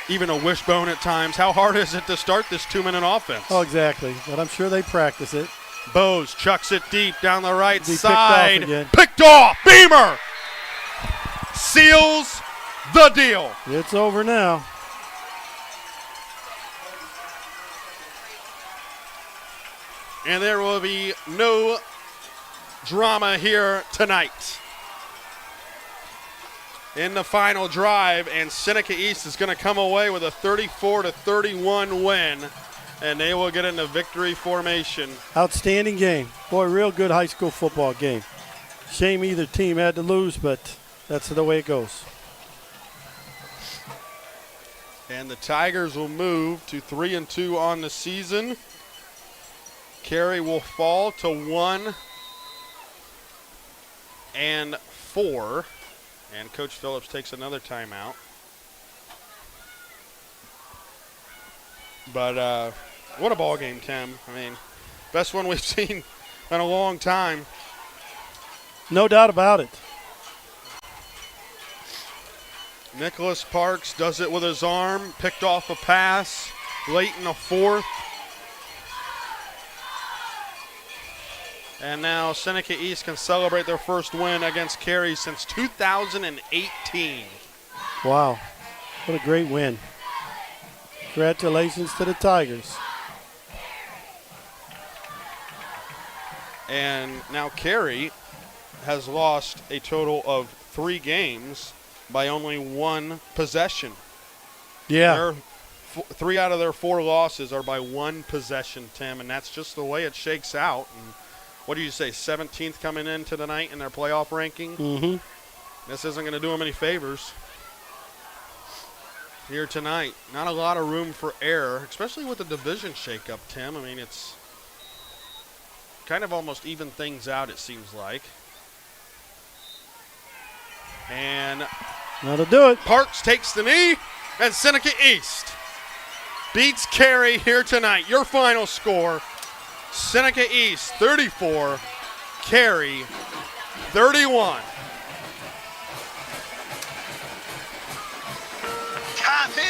even a wishbone at times? How hard is it to start this 2-minute offense? Oh, exactly. But I'm sure they practice it. Bose chucks it deep down the right Be side. Picked off Beamer seals the deal. It's over now. And there will be no drama here tonight. In the final drive, and Seneca East is going to come away with a 34-31 win, and they will get into victory formation. Outstanding game. Boy, real good high school football game. Shame either team had to lose, but that's the way it goes. And the Tigers will move to 3-2 on the season. Carey will fall to 1-4. And Coach Phillips takes another timeout. But what a ball game, Tim. I mean, best one we've seen in a long time. No doubt about it. Nicholas Parks does it with his arm, picked off a pass late in the 4th. And now Seneca East can celebrate their first win against Carey since 2018. Wow, what a great win. Congratulations to the Tigers. And now Carey has lost a total of 3 games by only 1 possession. Yeah. 3 out of their 4 losses are by 1 possession, Tim, and that's just the way it shakes out. And what do you say, 17th coming into tonight in their playoff ranking? Mm-hmm. This isn't going to do them any favors here tonight. Not a lot of room for error, especially with the division shakeup, Tim. I mean, it's kind of almost even things out, it seems like. And that'll do it. Parks takes the knee, and Seneca East beats Carey here tonight. Your final score, Seneca East 34, Carey 31. Coffee!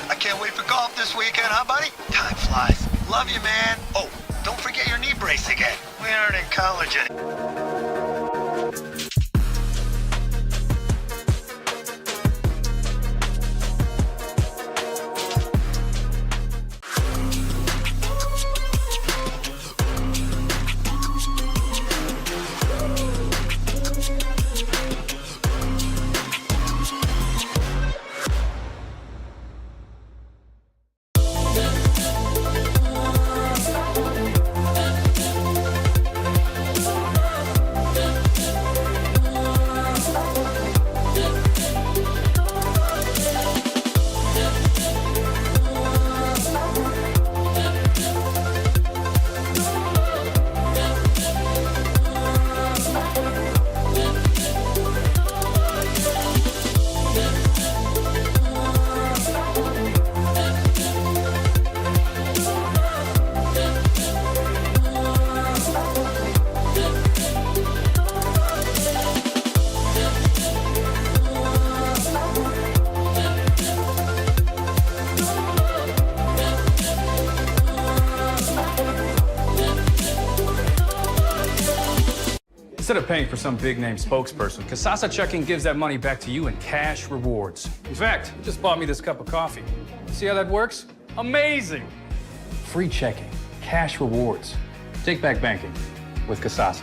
I can't wait for golf this weekend, huh, buddy? Time flies. Love you, man. Oh, don't forget your knee brace again. We aren't in college anymore. Instead of paying for some big-name spokesperson, Kasasa Checking gives that money back to you in cash rewards. In fact, you just bought me this cup of coffee. See how that works? Amazing! Free checking, cash rewards. Take back banking with Kasasa.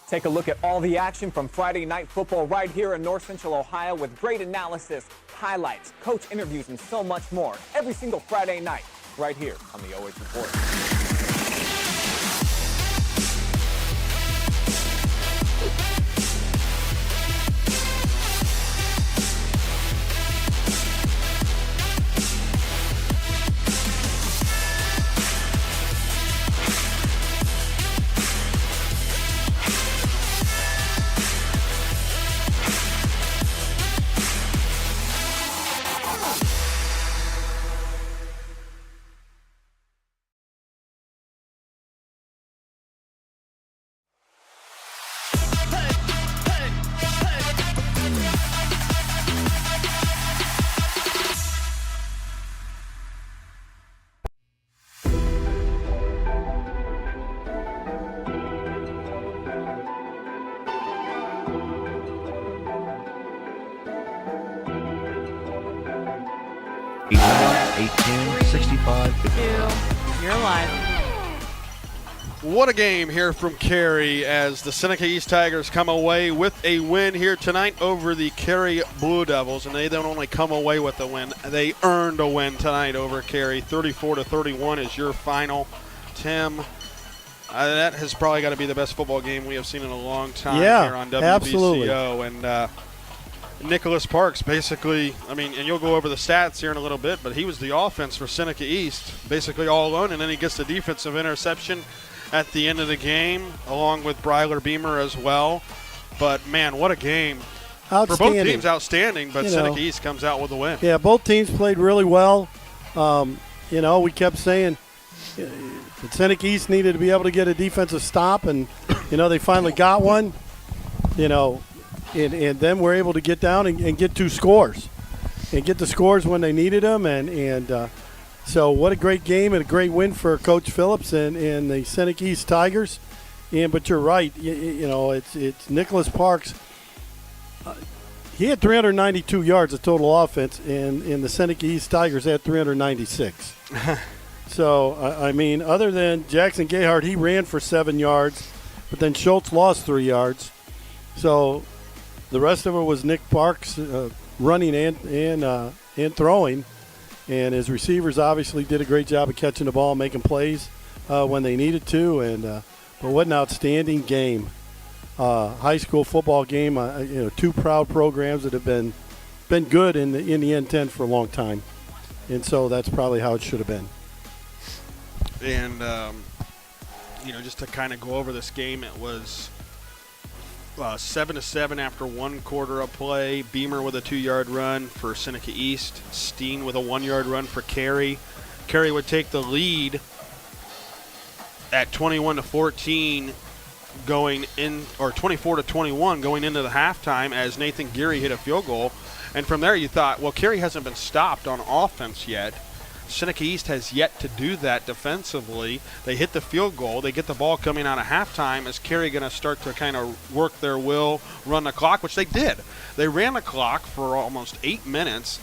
Take a look at all the action from Friday Night Football right here in North Central Ohio with great analysis, highlights, coach interviews, and so much more every single Friday night right here on the OH Report. You're live. What a game here from Carey as the Seneca East Tigers come away with a win here tonight over the Carey Blue Devils. And they don't only come away with a win, they earned a win tonight over Carey. 34-31 is your final. Tim, that has probably got to be the best football game we have seen in a long time here on WBCO. Absolutely. And Nicholas Parks basically, I mean, and you'll go over the stats here in a little bit, but he was the offense for Seneca East basically all alone, and then he gets the defensive interception at the end of the game along with Bryler Beamer as well. But, man, what a game. For both teams, outstanding, but Seneca East comes out with a win. Yeah, both teams played really well. You know, we kept saying that Seneca East needed to be able to get a defensive stop, and, you know, they finally got one. You know, and then we're able to get down and get two scores and get the scores when they needed them. And so what a great game and a great win for Coach Phillips and the Seneca East Tigers. But you're right. You know, it's Nicholas Parks. He had 392 yards of total offense, and the Seneca East Tigers had 396. So, I mean, other than Jackson Gayhart, he ran for 7 yards, but then Schultz lost 3 yards. So the rest of it was Nick Parks, running and throwing. And his receivers obviously did a great job of catching the ball, making plays when they needed to. But what an outstanding game. High school football game. Two proud programs that have been good in the N10 for a long time. And so that's probably how it should have been. And, just to kind of go over this game, it was 7-7 after one quarter of play. Beamer with a 2-yard run for Seneca East. Steen with a 1-yard run for Carey. Carey would take the lead at 21-14 going in, or 24-21 going into the halftime as Nathan Geary hit a field goal. And from there you thought, well, Carey hasn't been stopped on offense yet. Seneca East has yet to do that defensively. They hit the field goal. They get the ball coming out of halftime. Is Carey going to start to kind of work their will, run the clock, which they did. They ran the clock for almost 8 minutes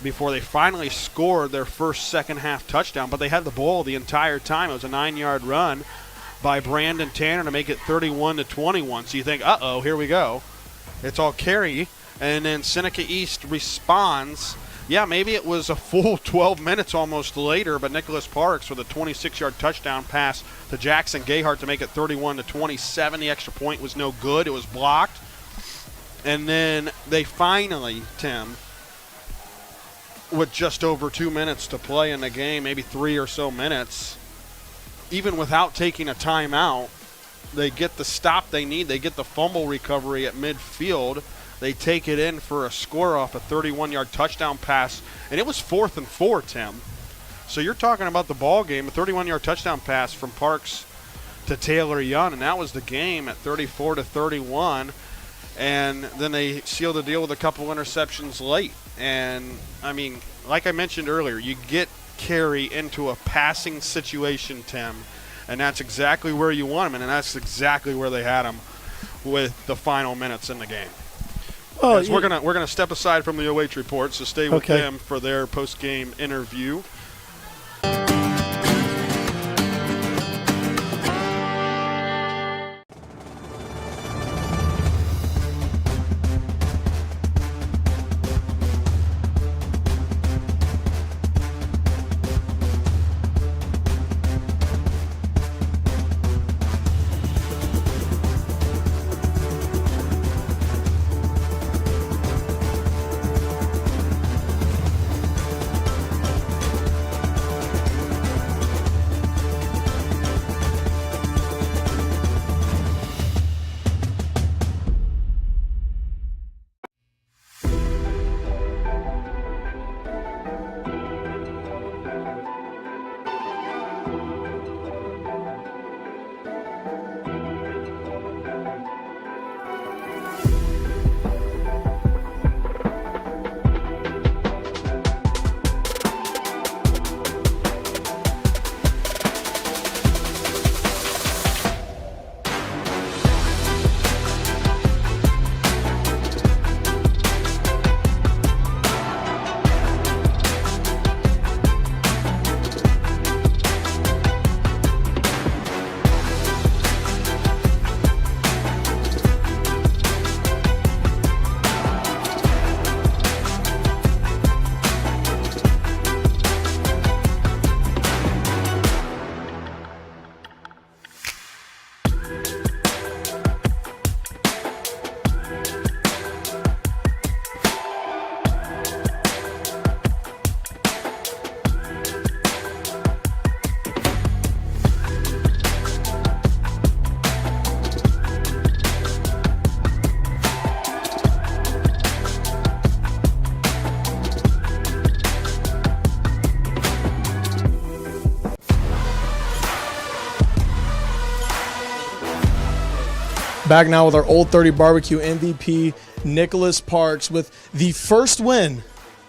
before they finally scored their first second-half touchdown. But they had the ball the entire time. It was a 9-yard run by Brandon Tanner to make it 31-21. So you think, uh-oh, here we go. It's all Carey. And then Seneca East responds. Yeah, maybe it was a full 12 minutes almost later, but Nicholas Parks with a 26-yard touchdown pass to Jackson Gayhart to make it 31-27. The extra point was no good. It was blocked. And then they finally, Tim, with just over 2 minutes to play in the game, maybe 3 or so minutes, even without taking a timeout, they get the stop they need. They get the fumble recovery at midfield. They take it in for a score off a 31-yard touchdown pass, and it was 4th and 4, Tim. So you're talking about the ball game, a 31-yard touchdown pass from Parks to Taylor Young, and that was the game at 34-31. And then they sealed the deal with a couple interceptions late. And, I mean, like I mentioned earlier, you get Carey into a passing situation, Tim, and that's exactly where you want him, and that's exactly where they had him with the final minutes in the game. Oh, we're gonna step aside from the OH report, so stay with them for their post-game interview. Back now with our Old 30 Barbecue MVP, Nicholas Parks, with the first win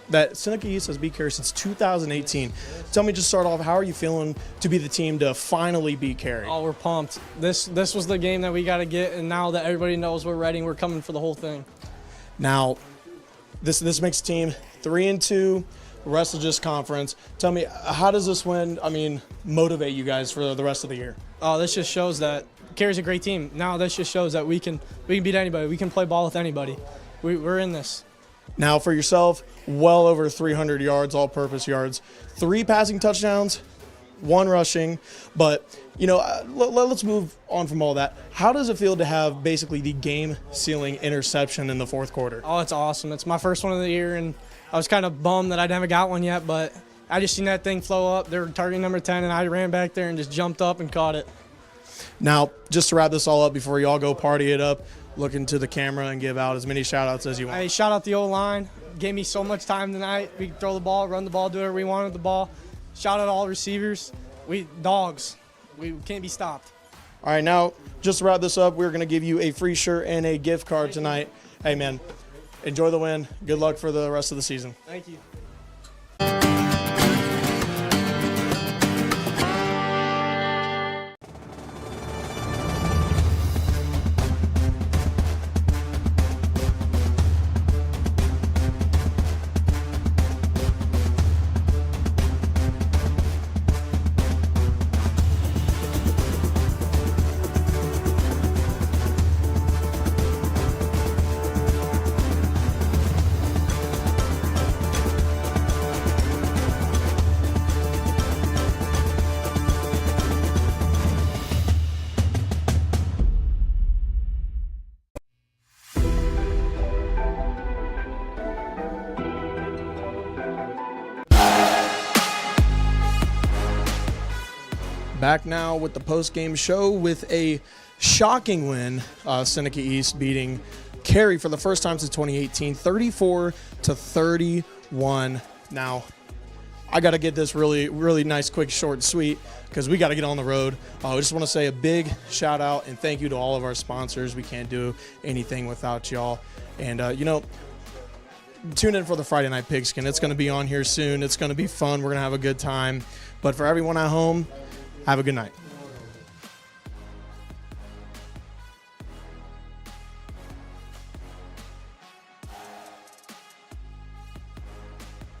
that Seneca East has beat Carey since 2018. Tell me, just start off, how are you feeling to be the team to finally beat Carey? Oh, we're pumped. This was the game that we got to get, and now that everybody knows we're ready, we're coming for the whole thing. Now, this makes the team 3-2, rest of just conference. Tell me, how does this win, motivate you guys for the rest of the year? Oh, this just shows that Carey's a great team. Now this just shows that we can beat anybody. We can play ball with anybody. We're in this. Now for yourself, well over 300 yards, all-purpose yards, 3 passing touchdowns, 1 rushing. But, you know, let's move on from all that. How does it feel to have basically the game-sealing interception in the fourth quarter? Oh, it's awesome. It's my first one of the year, and I was kind of bummed that I never got one yet, but I just seen that thing flow up. They were target number 10, and I ran back there and just jumped up and caught it. Now, just to wrap this all up before you all go party it up, look into the camera and give out as many shout-outs as you want. Hey, shout out the O-line. Gave me so much time tonight. We could throw the ball, run the ball, do whatever we wanted with the ball. Shout out all receivers. We dogs. We can't be stopped. All right, now, just to wrap this up, we're going to give you a free shirt and a gift card tonight. Hey, man, enjoy the win. Good luck for the rest of the season. Thank you. Back now with the post-game show with a shocking win. Seneca East beating Carey for the first time since 2018, 34-31. Now, I got to get this really, really nice, quick, short, and sweet because we got to get on the road. I just want to say a big shout out and thank you to all of our sponsors. We can't do anything without y'all. And, you know, tune in for the Friday Night Pigskin. It's going to be on here soon. It's going to be fun. We're going to have a good time. But for everyone at home, have a good night.